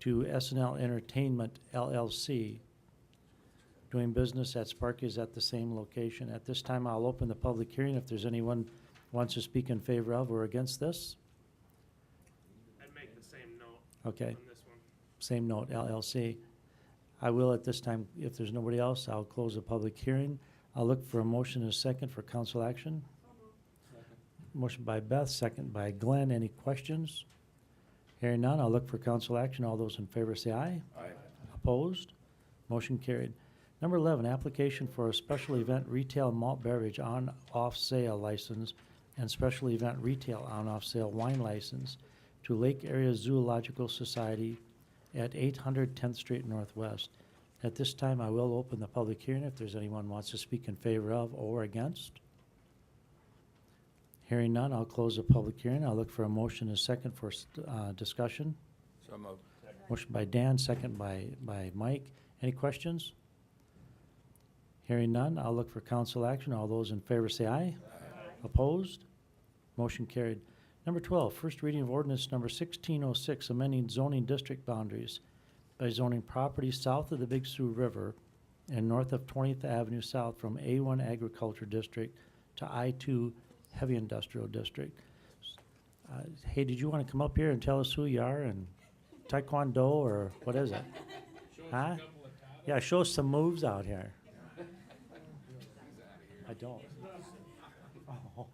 to SNL Entertainment LLC, doing business at Sparky's at the same location. At this time, I'll open the public hearing if there's anyone wants to speak in favor of or against this. I'd make the same note Okay, on this one. same note, LLC. I will at this time, if there's nobody else, I'll close the public hearing. I'll look for a motion and a second for council action. Motion by Beth, second by Glenn. Any questions? Hearing none, I'll look for council action. All those in favor say aye. Aye. Opposed? Motion carried. Number 11, application for a special event retail malt beverage on-off sale license and special event retail on-off sale wine license to Lake Area Zoological Society at 800 10th Street Northwest. At this time, I will open the public hearing if there's anyone who wants to speak in favor of or against. Hearing none, I'll close the public hearing. I'll look for a motion and a second for discussion. So moved. Motion by Dan, second by Mike. Any questions? Hearing none, I'll look for council action. All those in favor say aye. Opposed? Motion carried. Number 12, first reading of ordinance number 1606, amending zoning district boundaries by zoning property south of the Big Sioux River and north of 20th Avenue South from A1 Agriculture District to I2 Heavy Industrial District. Hey, did you want to come up here and tell us who you are and Taekwondo or what is it? Huh? Yeah, show us some moves out here. I don't. Oh, okay.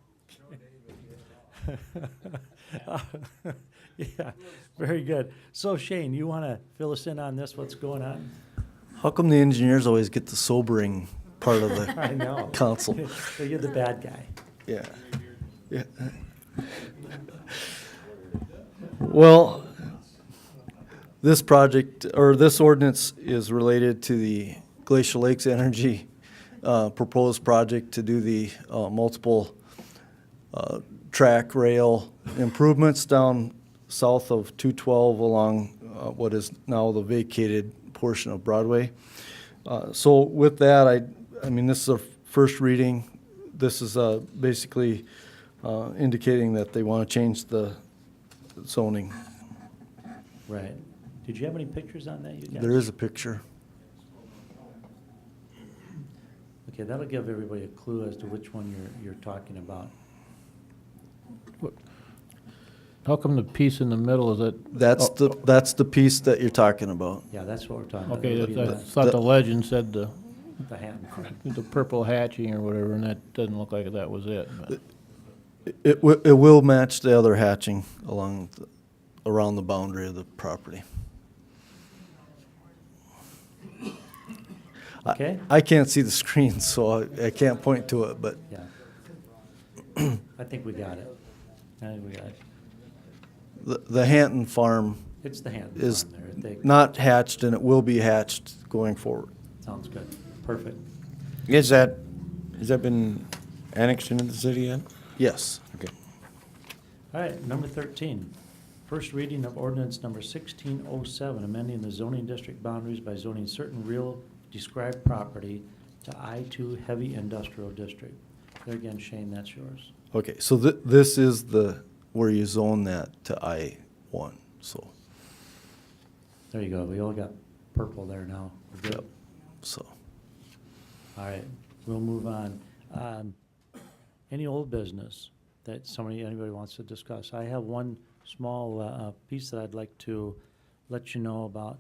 Yeah, very good. So Shane, you want to fill us in on this, what's going on? How come the engineers always get the sobering part of the I know. council? So you're the bad guy. Yeah. Yeah. Well, this project, or this ordinance is related to the Glacial Lakes Energy proposed project to do the multiple track rail improvements down south of 212 along what is now the vacated portion of Broadway. So with that, I mean, this is a first reading. This is basically indicating that they want to change the zoning. Right. Did you have any pictures on that, you guys? There is a picture. Okay, that'll give everybody a clue as to which one you're talking about. How come the piece in the middle is it? That's the piece that you're talking about. Yeah, that's what we're talking about. Okay, It'll be I thought the legend said the Hatton front. the purple hatching or whatever, and that doesn't look like that was it. But. It will match the other hatching around the boundary of the property. Okay. I can't see the screen, so I can't point to it, but Yeah. I think we got it. I think we got it. the Hanton farm It's the Hatton is farm there. not hatched, and it will be hatched going forward. Sounds good. Perfect. Has that been annexed into the city yet? Yes. Okay. All right, number 13. First reading of ordinance number 1607, amending the zoning district boundaries by zoning certain real described property to I2 Heavy Industrial District. There again, Shane, that's yours. Okay, so this is where you zone that to I-1, so. There you go. We all got purple there now. We're good. Yep. So. All right, we'll move on. Any old business that anybody wants to discuss? I have one small piece that I'd like to let you know about.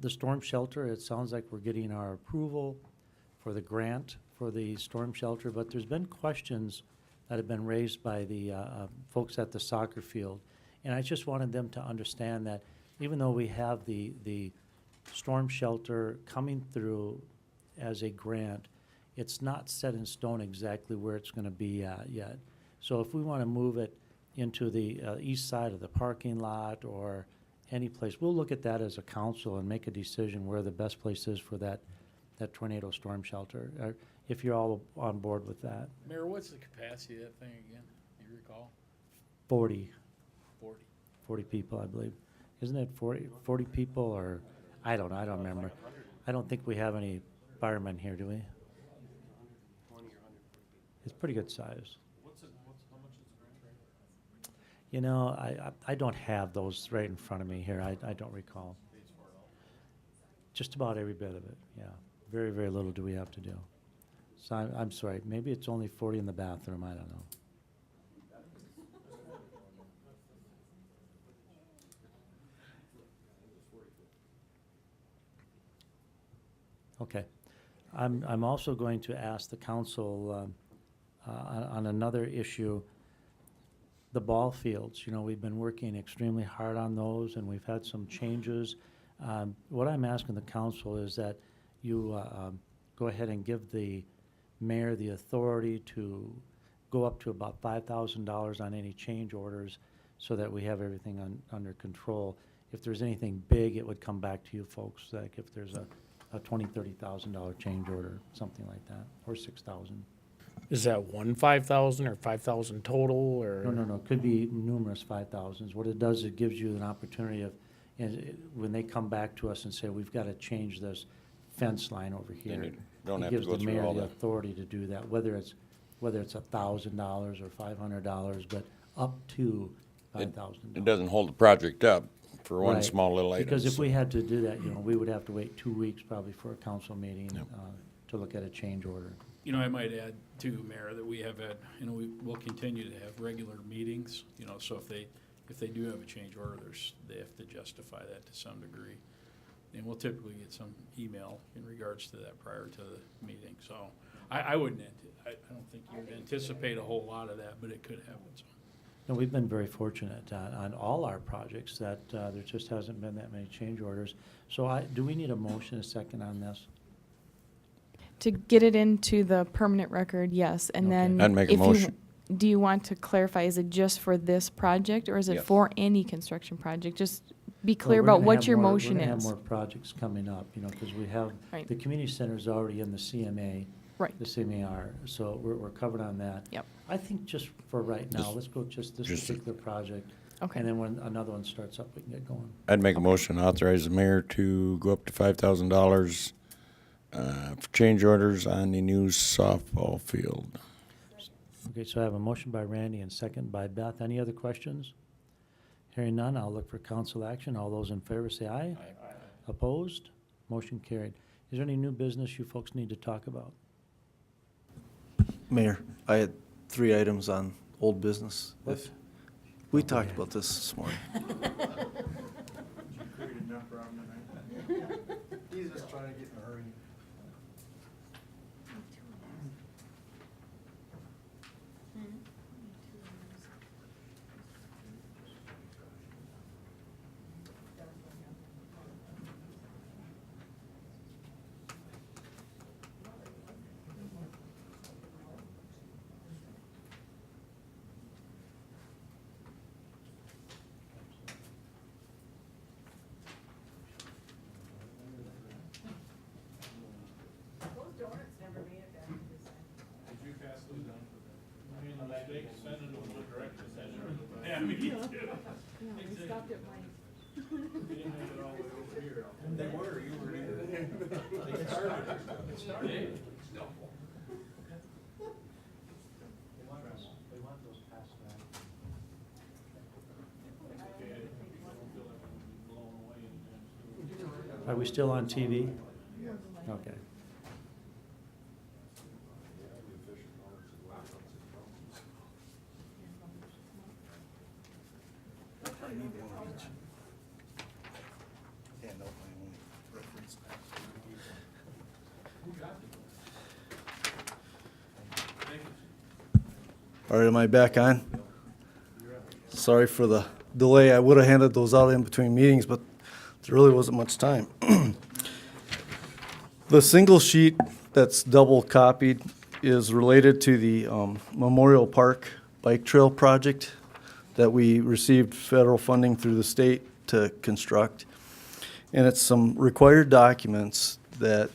The storm shelter, it sounds like we're getting our approval for the grant for the storm shelter, but there's been questions that have been raised by the folks at the soccer field. And I just wanted them to understand that even though we have the storm shelter coming through as a grant, it's not set in stone exactly where it's going to be at yet. So if we want to move it into the east side of the parking lot or any place, we'll look at that as a council and make a decision where the best place is for that tornado storm shelter, if you're all on board with that. Mayor, what's the capacity of that thing again? Do you recall? 40 40. people, I believe. Isn't it 40 people, or, I don't remember. I don't think we have any firemen here, do we? It's pretty good size. You know, I don't have those right in front of me here. I don't recall. Just about every bit of it, yeah. Very, very little do we have to do. So I'm sorry, maybe it's only 40 in the bathroom, I don't know. Okay. I'm also going to ask the council on another issue, the ball fields. You know, we've been working extremely hard on those, and we've had some changes. What I'm asking the council is that you go ahead and give the mayor the authority to go up to about $5,000 on any change orders so that we have everything under control. If there's anything big, it would come back to you folks, like if there's a $20,000, $30,000 change order, something like that, or 6,000. Is that one 5,000 or 5,000 total, or? No, it could be numerous 5,000s. What it does, it gives you an opportunity of, when they come back to us and say, we've got to change this fence line over here. you don't it have to gives go the through mayor all the that. authority to do that, whether it's $1,000 or $500, but up to $5,000. It doesn't hold the project up for one Right. small little item. Because if so- we had to do that, you know, we would have to wait 2 weeks probably for a council meeting to look at a change order. You know, I might add too, Mayor, that we have had, you know, we will continue to have regular meetings, you know, so if they do have a change order, they have to justify that to some degree. And we'll typically get some email in regards to that prior to the meeting, so I wouldn't, I don't think you would anticipate a whole lot of that, but it could happen, so. And we've been very fortunate on all our projects that there just hasn't been that many change orders. So do we need a motion, a second on this? To get it into the permanent record, yes, and Okay. then. I'd make a if you- motion. Do you want to clarify, is it just for this project, or is it Yes. for any construction project? Just be Well, clear we're about gonna what have your more- motion We're gonna have is. more projects coming up, you know, because we have, Right. the community center's already in the CMA. Right. The CMAR, so we're covered on that. Yep. I think just for right now, Just- let's go just this just- particular project. Okay. And then when another one starts up, we can get going. I'd make a motion to authorize the mayor to go up to $5,000 for change orders on the new softball field. Okay, so I have a motion by Randy and second by Beth. Any other questions? Hearing none, I'll look for council action. All those in favor say aye. Opposed? Motion carried. Is there any new business you folks need to talk about? Mayor, I had 3 items on old business. What? If we talked about this morning. He's just trying to get in a hurry. Yeah, me too. They were, you were in. Are we still on TV? Okay. All right, am I back on? Sorry for the delay. I would have handed those out in between meetings, but there really wasn't much time. The single sheet that's double copied is related to the Memorial Park bike trail project that we received federal funding through the state to construct. And it's some required documents that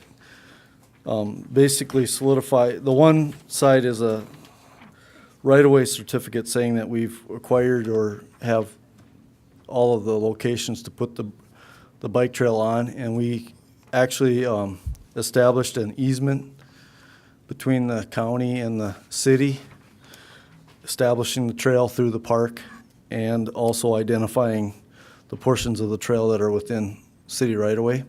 basically solidify, the one side is a right-of-way certificate saying that we've acquired or have all of the locations to put the bike trail on, and we actually established an easement between the county and the city, establishing the trail through the park, and also identifying the portions of the trail that are within city right-of-way.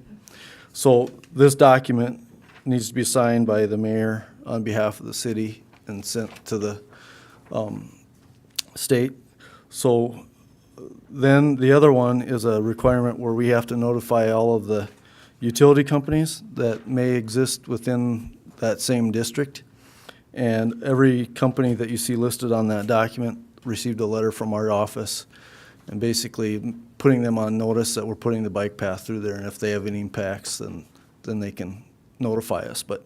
So this document needs to be signed by the mayor on behalf of the city and sent to the state. So then the other one is a requirement where we have to notify all of the utility companies that may exist within that same district. And every company that you see listed on that document received a letter from our office and basically putting them on notice that we're putting the bike path through there, and if they have any impacts, then they can notify us. But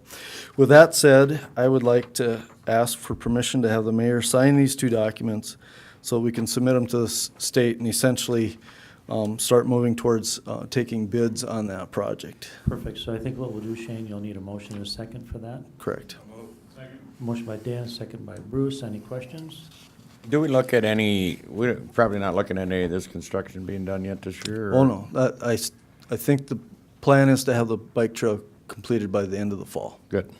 with that said, I would like to ask for permission to have the mayor sign these two documents so we can submit them to the state and essentially start moving towards taking bids on that project. Perfect. So I think what we'll do, Shane, you'll need a motion and a second for that. Correct. Motion by Dan, second by Bruce. Any questions? Do we look at any, we're probably not looking at any of this construction being done yet this year? Oh, no. I think the plan is to have the bike trail completed by the end of the fall. Good.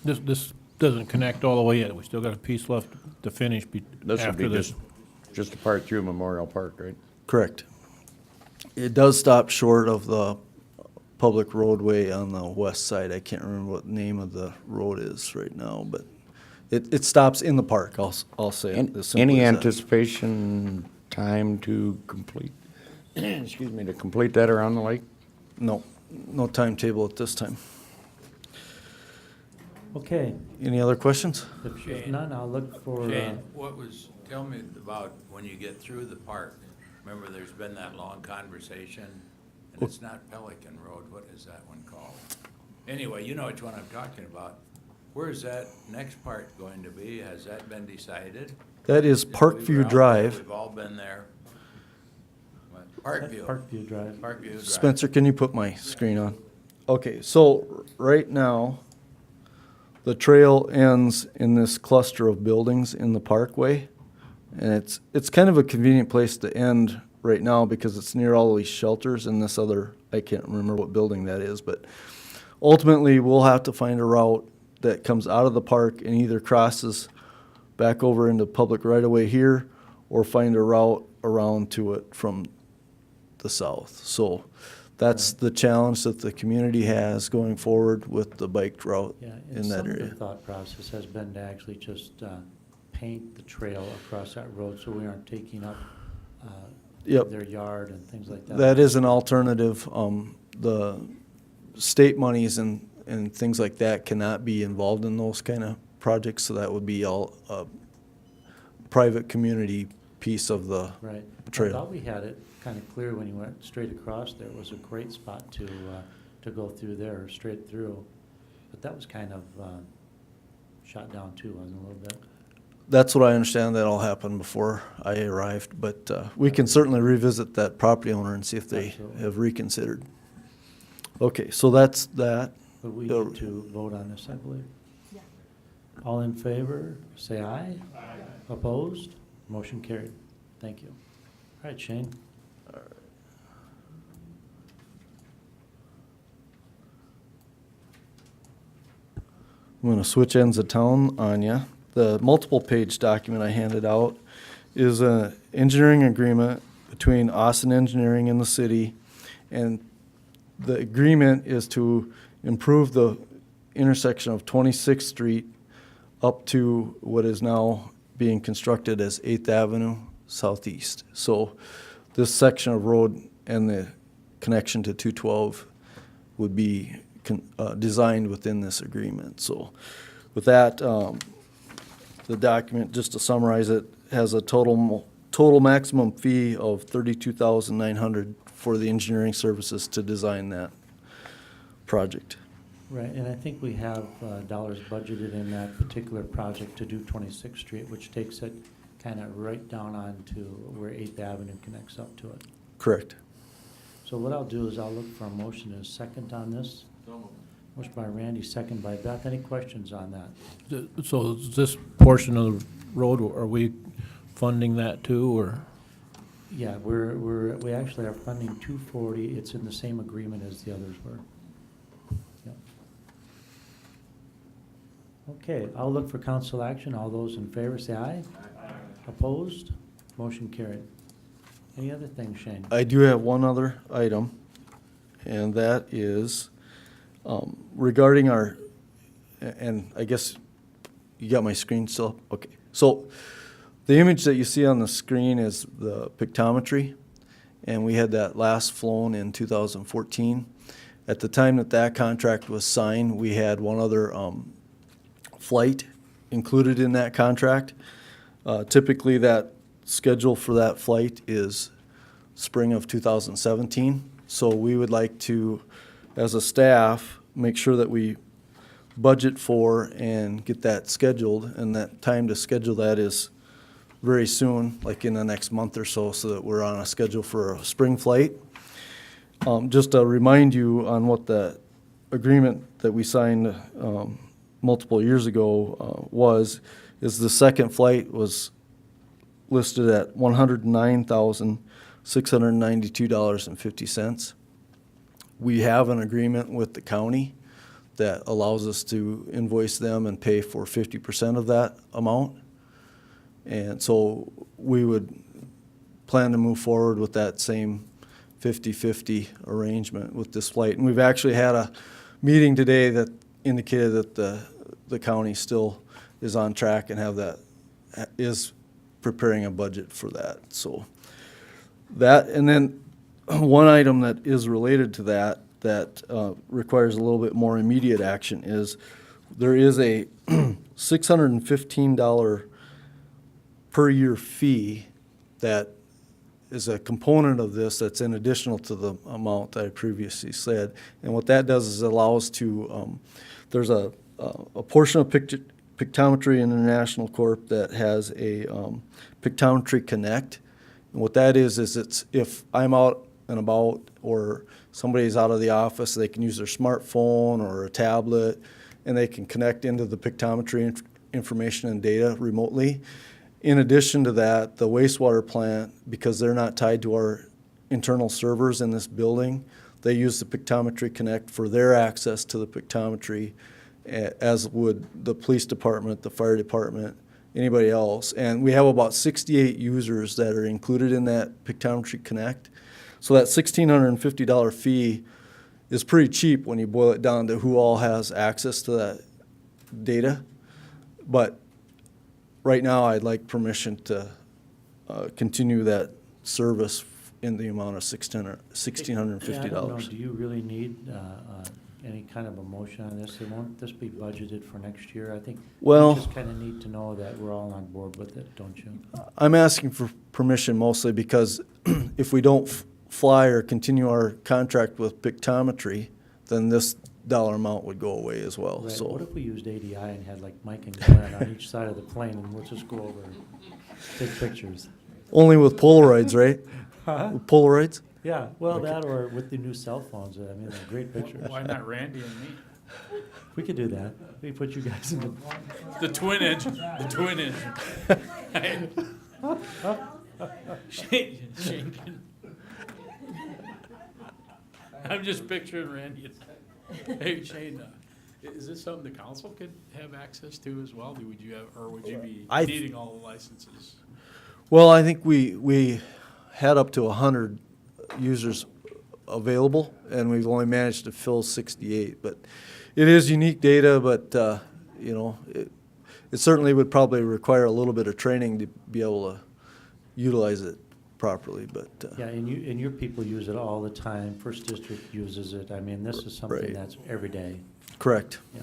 This doesn't connect all the way yet. We still got a piece left to finish This would after be this. just a part through Memorial Park, right? Correct. It does stop short of the public roadway on the west side. I can't remember what the name of the road is right now, but it stops in the park, I'll say it as simply Any as that. anticipation time to complete, excuse me, to complete that around the lake? No timetable at this time. Okay. Any other questions? If none, I'll look for, Shane, tell me about when you get through the park. Remember, there's been that long conversation, and it's not Pelican Road. What is that one called? Anyway, you know which one I'm talking about. Where is that next part going to be? Has that been decided? That is We were Parkview out there, Drive. We've all been there. Parkview. Parkview Drive. Parkview Drive. Spencer, can you put my screen on? Okay, so right now, the trail ends in this cluster of buildings in the parkway. And it's kind of a convenient place to end right now because it's near all these shelters and this other, I can't remember what building that is, but ultimately we'll have to find a route that comes out of the park and either crosses back over into public right-of-way here or find a route around to it from the south. So that's the challenge that the community has going forward with the bike route yeah, in and that some of area. the thought process has been to actually just paint the trail across that road so we aren't taking up Yep. their yard and things like that. That is an alternative. The state monies and things like that cannot be involved in those kind of projects, so that would be all private community piece of the Right. I trail. thought we had it kind of clear when you went straight across there. It was a great spot to go through there, straight through. But that was kind of shot down too, wasn't it, a little bit? That's what I understand. That all happened before I arrived, but we can certainly revisit that property owner and see if they Absolutely. have reconsidered. Okay, so that's that. But we need to vote on this, I believe. Yeah. All in favor, say aye. Aye. Opposed? Motion carried. Thank you. All right, Shane. I'm going to switch ends of town on you. The multiple page document I handed out is an engineering agreement between Austin Engineering and the city. And the agreement is to improve the intersection of 26th Street up to what is now being constructed as 8th Avenue Southeast. So this section of road and the connection to 212 would be designed within this agreement. So with that, the document, just to summarize it, has a total maximum fee of $32,900 for the engineering services to design that project. Right, and I think we have dollars budgeted in that particular project to do 26th Street, which takes it kind of right down onto where 8th Avenue connects up to it. Correct. So what I'll do is I'll look for a motion and a second on this. Motion by Randy, second by Beth. Any questions on that? So is this portion of the road, are we funding that too, or? Yeah, we actually are funding 240. It's in the same agreement as the others were. Yep. Okay, I'll look for council action. All those in favor say aye. Opposed? Motion carried. Any other things, Shane? I do have one other item, and that is regarding our, and I guess you got my screen still up? Okay. So the image that you see on the screen is the pictometry, and we had that last flown in 2014. At the time that that contract was signed, we had one other flight included in that contract. Typically, that schedule for that flight is spring of 2017. So we would like to, as a staff, make sure that we budget for and get that scheduled, and that time to schedule that is very soon, like in the next month or so that we're on a schedule for a spring flight. Just to remind you on what the agreement that we signed multiple years ago is the second flight was listed at $109,692.50. We have an agreement with the county that allows us to invoice them and pay for 50% of that amount. And so we would plan to move forward with that same 50-50 arrangement with this flight. And we've actually had a meeting today that indicated that the county still is on track and is preparing a budget for that. So that, and then one item that is related to that requires a little bit more immediate action is there is a $615 per year fee that is a component of this that's in additional to the amount that I previously said. And what that does is it allows to, there's a portion of Pictometry International Corp that has a Pictometry Connect. And what that is it's if I'm out and about or somebody's out of the office, they can use their smartphone or a tablet and they can connect into the pictometry information and data remotely. In addition to that, the wastewater plant, because they're not tied to our internal servers in this building, they use the Pictometry Connect for their access to the pictometry, as would the police department, the fire department, anybody else. And we have about 68 users that are included in that Pictometry Connect. So that $1,650 fee is pretty cheap when you boil it down to who all has access to that data. But right now, I'd like permission to continue that service in the amount of $1,650. Yeah, I don't know, do you really need any kind of a motion on this? Won't this be budgeted for next year? I think Well, we just kind of need to know that we're all on board with it, don't you? I'm asking for permission mostly because if we don't fly or continue our contract with Pictometry, then this dollar amount would go away as well. Right. So What if we used ADI and had like Mike and Glenn on each side of the plane and we'll just go over and take pictures? only with Polaroids, right? Huh? With Polaroids? Yeah, well, that or with the new cell phones, I mean, they're great pictures. Why not Randy and me? We could do that. We put you guys in The twin engine, the twin engine. Shane can- I'm just picturing Randy. Hey, Shane, is this something the council could have access to as well? Would you have, or would you be needing all the licenses? Well, I think we had up to 100 users available, and we've only managed to fill 68. But it is unique data, but it certainly would probably require a little bit of training to be able to utilize it properly. But Yeah, and your people use it all the time. First District uses it. I mean, this is something Right. that's every day. correct. Yeah.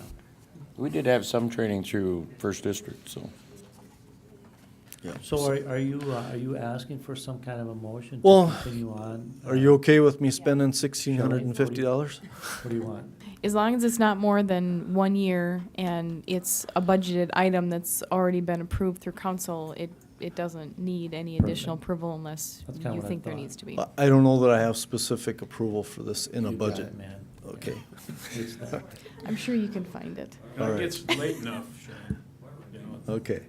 We did have some training through First District, so. Yeah. So are you asking for some kind of a motion to Well, continue on? Are you okay with me spending $1,650? What do you want? As long as it's not more than 1 year and it's a budgeted item that's already been approved through council, it doesn't need any additional approval unless That's kinda you what I think there thought. needs to be. I don't know that I have specific approval for this in a You got budget. it, man. Okay. It's there. I'm sure you can find it. All right. It's late enough, Shane. You know, Okay.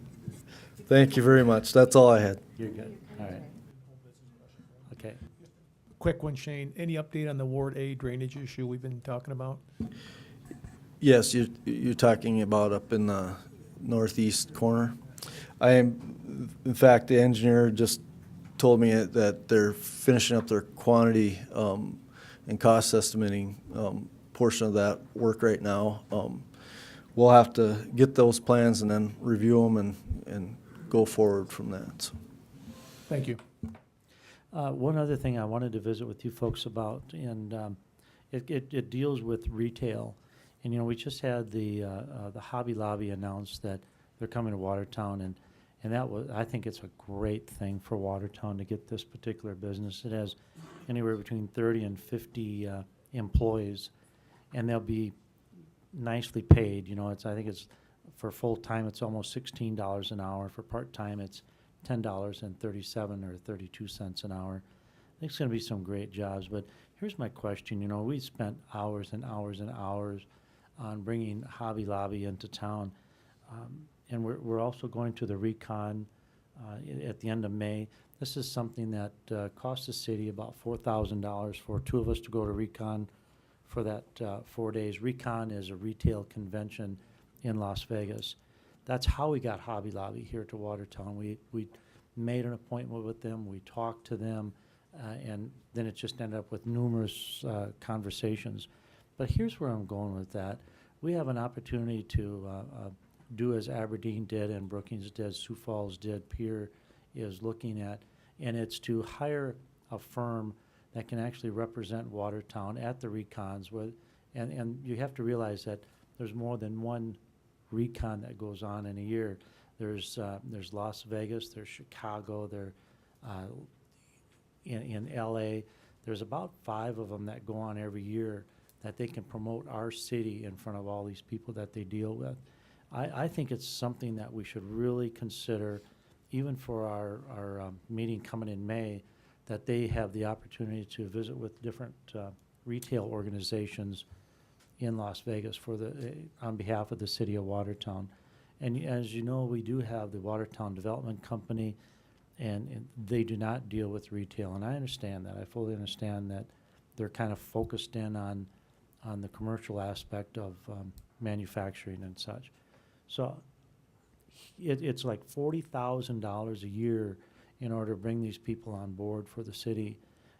Thank you very much. That's all I had. You're good. All right. Okay. Quick one, Shane. Any update on the Ward A drainage issue we've been talking about? Yes, you're talking about up in the northeast corner. In fact, the engineer just told me that they're finishing up their quantity and cost estimating portion of that work right now. We'll have to get those plans and then review them and go forward from that. So. Thank you. One other thing I wanted to visit with you folks about, and it deals with retail. And, you know, we just had the Hobby Lobby announce that they're coming to Watertown, and that was, I think it's a great thing for Watertown to get this particular business. It has anywhere between 30 and 50 employees, and they'll be nicely paid. You know, I think it's for full-time, it's almost $16 an hour. For part-time, it's $10.37 or 32 cents an hour. I think it's going to be some great jobs. But here's my question. You know, we spent hours and hours and hours on bringing Hobby Lobby into town. And we're also going to the Recon at the end of May. This is something that cost the city about $4,000 for two of us to go to Recon for that 4 days. Recon is a retail convention in Las Vegas. That's how we got Hobby Lobby here to Watertown. We made an appointment with them, we talked to them, and then it just ended up with numerous conversations. But here's where I'm going with that. We have an opportunity to do as Aberdeen did and Brookings did, Sioux Falls did, Pierre is looking at, and it's to hire a firm that can actually represent Watertown at the recons. And you have to realize that there's more than one recon that goes on in a year. There's Las Vegas, there's Chicago, in LA. There's about 5 of them that go on every year that they can promote our city in front of all these people that they deal with. I think it's something that we should really consider, even for our meeting coming in May, that they have the opportunity to visit with different retail organizations in Las Vegas on behalf of the city of Watertown. And as you know, we do have the Watertown Development Company, and they do not deal with retail. And I understand that. I fully understand that they're kind of focused in on the commercial aspect of manufacturing and such. So it's like $40,000 a year in order to bring these people on board for the city.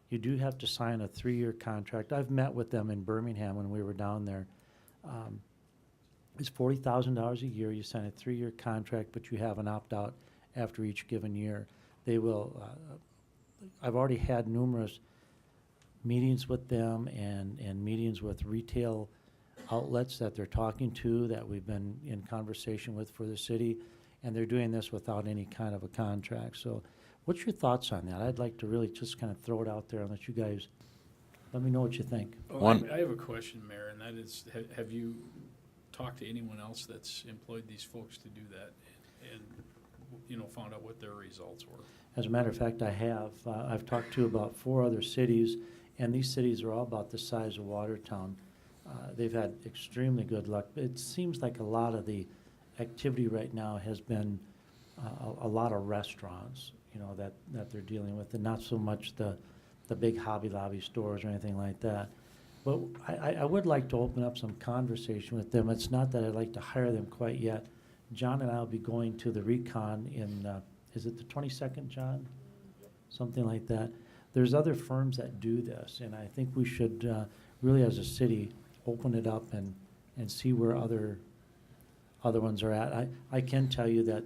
You do have to sign a 3-year contract. I've met with them in Birmingham when we were down there. It's $40,000 a year. You sign a 3-year contract, but you have an opt-out after each given year. They will, I've already had numerous meetings with them and meetings with retail outlets that they're talking to, that we've been in conversation with for the city, and they're doing this without any kind of a contract. So what's your thoughts on that? I'd like to really just kind of throw it out there and let you guys, let me know what you think. I have a question, Mayor, and that is, have you talked to anyone else that's employed these folks to do that and, you know, found out what their results were? As a matter of fact, I have. I've talked to about 4 other cities, and these cities are all about the size of Watertown. They've had extremely good luck. It seems like a lot of the activity right now has been a lot of restaurants, you know, that they're dealing with, and not so much the big Hobby Lobby stores or anything like that. But I would like to open up some conversation with them. It's not that I'd like to hire them quite yet. John and I will be going to the Recon in, is it the 22nd, John? Something like that. There's other firms that do this, and I think we should really, as a city, open it up and see where other ones are at. I can tell you that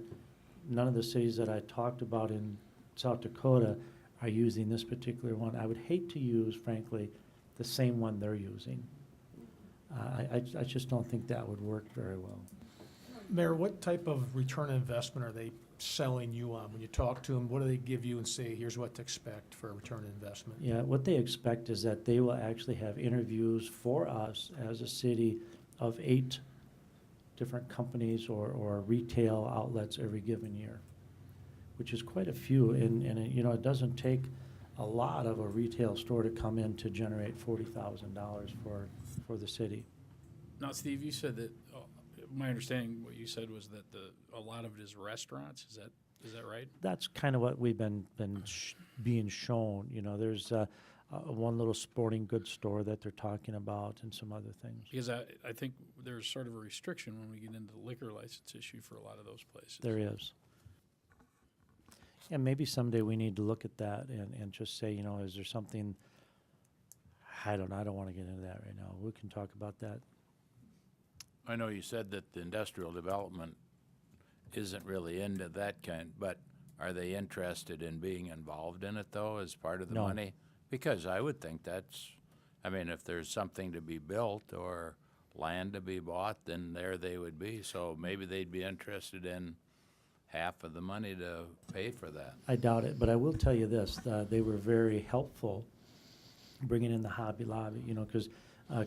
none of the cities that I talked about in South Dakota are using this particular one. I would hate to use, frankly, the same one they're using. I just don't think that would work very well. Mayor, what type of return on investment are they selling you on? When you talk to them, what do they give you and say, here's what to expect for a return on investment? Yeah, what they expect is that they will actually have interviews for us as a city of 8 different companies or retail outlets every given year, which is quite a few. And it doesn't take a lot of a retail store to come in to generate $40,000 for the city. Now, Steve, you said that, my understanding, what you said was that a lot of it is restaurants. Is that right? That's kind of what we've been being shown. There's one little sporting goods store that they're talking about and some other things. Because I think there's sort of a restriction when we get into the liquor license issue for a lot of those places. There is. And maybe someday we need to look at that and just say, is there something, I don't want to get into that right now. We can talk about that. I know you said that the industrial development isn't really into that kind, but are they interested in being involved in it, though, as part of the No. money? Because I would think if there's something to be built or land to be bought, then there they would be. So maybe they'd be interested in half of the money to pay for that. I doubt it, but I will tell you this, they were very helpful bringing in the Hobby Lobby, because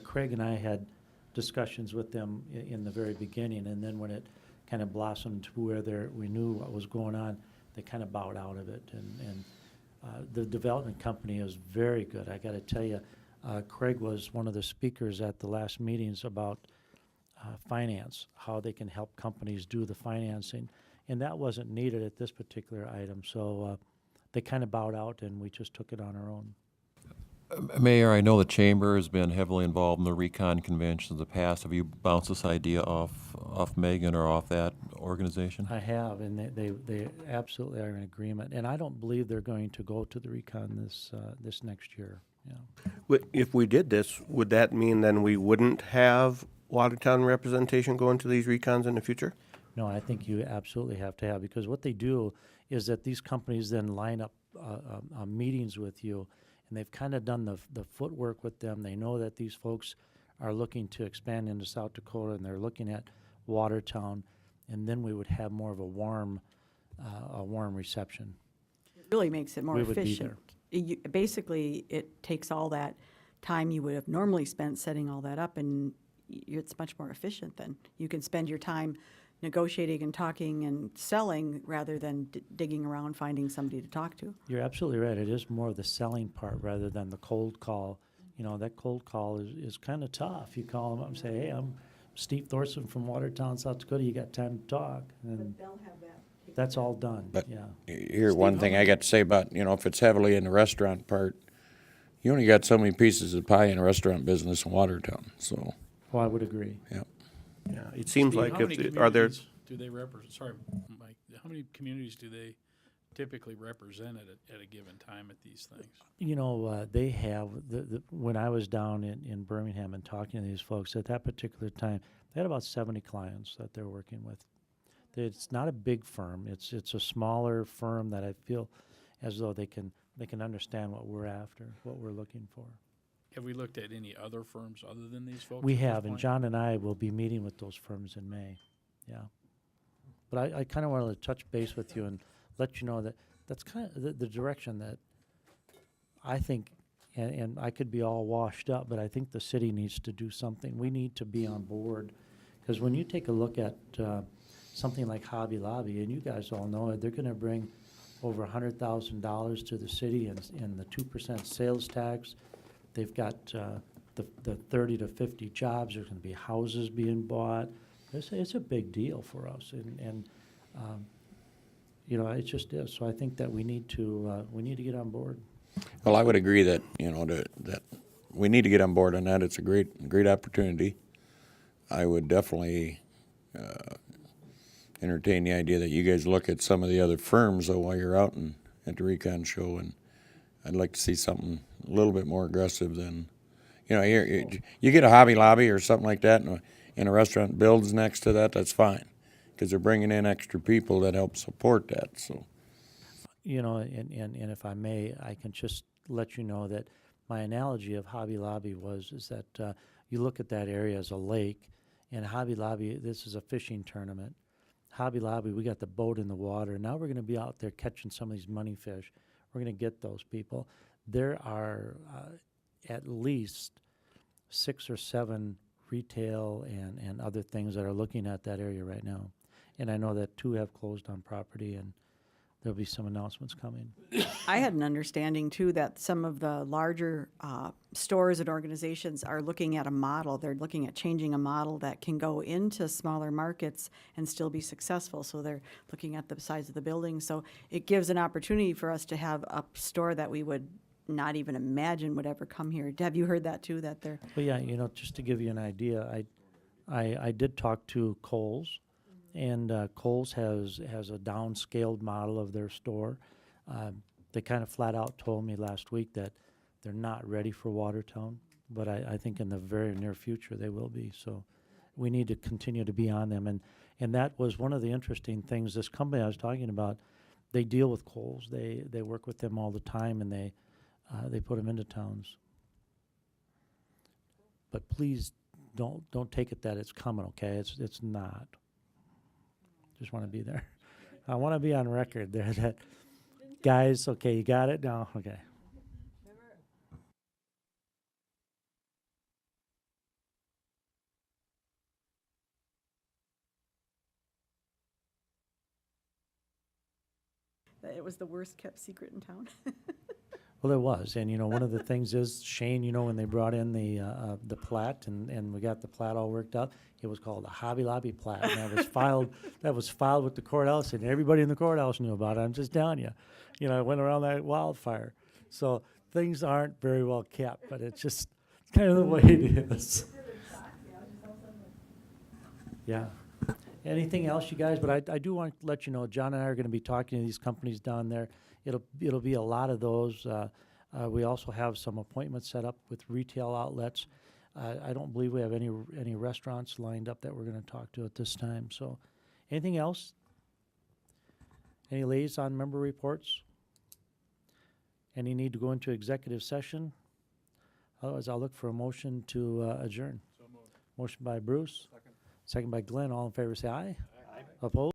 Craig and I had discussions with them in the very beginning, and then when it kind of blossomed to where we knew what was going on, they kind of bowed out of it. And the development company is very good. I got to tell you, Craig was one of the speakers at the last meetings about finance, how they can help companies do the financing. And that wasn't needed at this particular item. So they kind of bowed out, and we just took it on our own. Mayor, I know the chamber has been heavily involved in the recon conventions in the past. Have you bounced this idea off Megan or off that organization? I have, and they absolutely are in agreement. And I don't believe they're going to go to the recon this next year. Yeah. If we did this, would that mean then we wouldn't have Watertown representation going to these recons in the future? No, I think you absolutely have to have, because what they do is that these companies then line up meetings with you, and they've kind of done the footwork with them. They know that these folks are looking to expand into South Dakota, and they're looking at Watertown, and then we would have more of a warm reception. It really makes it more We would be efficient. Basically, it takes all that time you would have normally spent setting all that up, and it's much more efficient then. You can spend your time negotiating and talking and selling rather than digging around finding somebody to talk to. You're absolutely right. It is more of the selling part rather than the cold call. That cold call is kind of tough. You call them up and say, hey, I'm Steve Thorson from Watertown, South Dakota. You got time to talk? And they'll have that. that's all done, But yeah. here's one thing I got to say about, if it's heavily in the restaurant part, you only got so many pieces of pie in a restaurant business in Watertown, so, Well, I would agree. yeah. Yeah, it seems Steve, like how many are there, communities do they represent? Sorry, Mike. How many communities do they typically represent at a given time at these things? They have, when I was down in Birmingham and talking to these folks, at that particular time, they had about 70 clients that they're working with. It's not a big firm. It's a smaller firm that I feel as though they can understand what we're after, what we're looking for. Have we looked at any other firms other than these folks? We at this have, and point? John and I will be meeting with those firms in May, yeah. But I kind of wanted to touch base with you and let you know that that's kind of the direction that I think, and I could be all washed up, but I think the city needs to do something. We need to be on board, because when you take a look at something like Hobby Lobby, and you guys all know it, they're going to bring over $100,000 to the city in the 2% sales tax. They've got the 30 to 50 jobs. There's going to be houses being bought. It's a big deal for us, and it just is. So I think that we need to get on board. Well, I would agree that, that we need to get on board on that. It's a great opportunity. I would definitely entertain the idea that you guys look at some of the other firms, though, while you're out at the Recon show, and I'd like to see something a little bit more aggressive than, you get a Hobby Lobby or something like that, and a restaurant builds next to that, that's fine, because they're bringing in extra people that help support that, so. And if I may, I can just let you know that my analogy of Hobby Lobby is that you look at that area as a lake, And Hobby Lobby, this is a fishing tournament. Hobby Lobby, we got the boat in the water. Now we're going to be out there catching some of these money fish. We're going to get those people. There are at least 6 or 7 retail and other things that are looking at that area right now. And I know that 2 have closed on property, and there'll be some announcements coming. I had an understanding too that some of the larger stores and organizations are looking at a model. They're looking at changing a model that can go into smaller markets and still be successful. So they're looking at the size of the building. So it gives an opportunity for us to have a store that we would not even imagine would ever come here. Have you heard that too, that they're? Well, yeah, just to give you an idea, I did talk to Kohl's, and Kohl's has a downscaled model of their store. They kind of flat out told me last week that they're not ready for Watertown, but I think in the very near future they will be. So we need to continue to be on them. And that was one of the interesting things. This company I was talking about, they deal with Kohl's. They work with them all the time, and they put them into towns. But please don't take it that it's coming, okay? It's not. Just want to be there. I want to be on record there that, guys, okay, you got it now? Okay. It was the worst kept secret in town. Well, it was, and one of the things is, Shane, when they brought in the plat and we got the plat all worked out, it was called the Hobby Lobby plat, and that was filed. That was filed with the courthouse, and everybody in the courthouse knew about it. I'm just telling you, it went around like wildfire. So things aren't very well kept, but it's kind of the way it is. Yeah. Anything else, you guys? But I do want to let you know, John and I are going to be talking to these companies down there. It'll be a lot of those. We also have some appointments set up with retail outlets. I don't believe we have any restaurants lined up that we're going to talk to at this time. So, anything else? Any liaison member reports? Any need to go into executive session? Otherwise, I'll look for a motion to adjourn. So moved. Motion by Bruce. Second. Second by Glenn. All in favor, say aye. Aye. Opposed?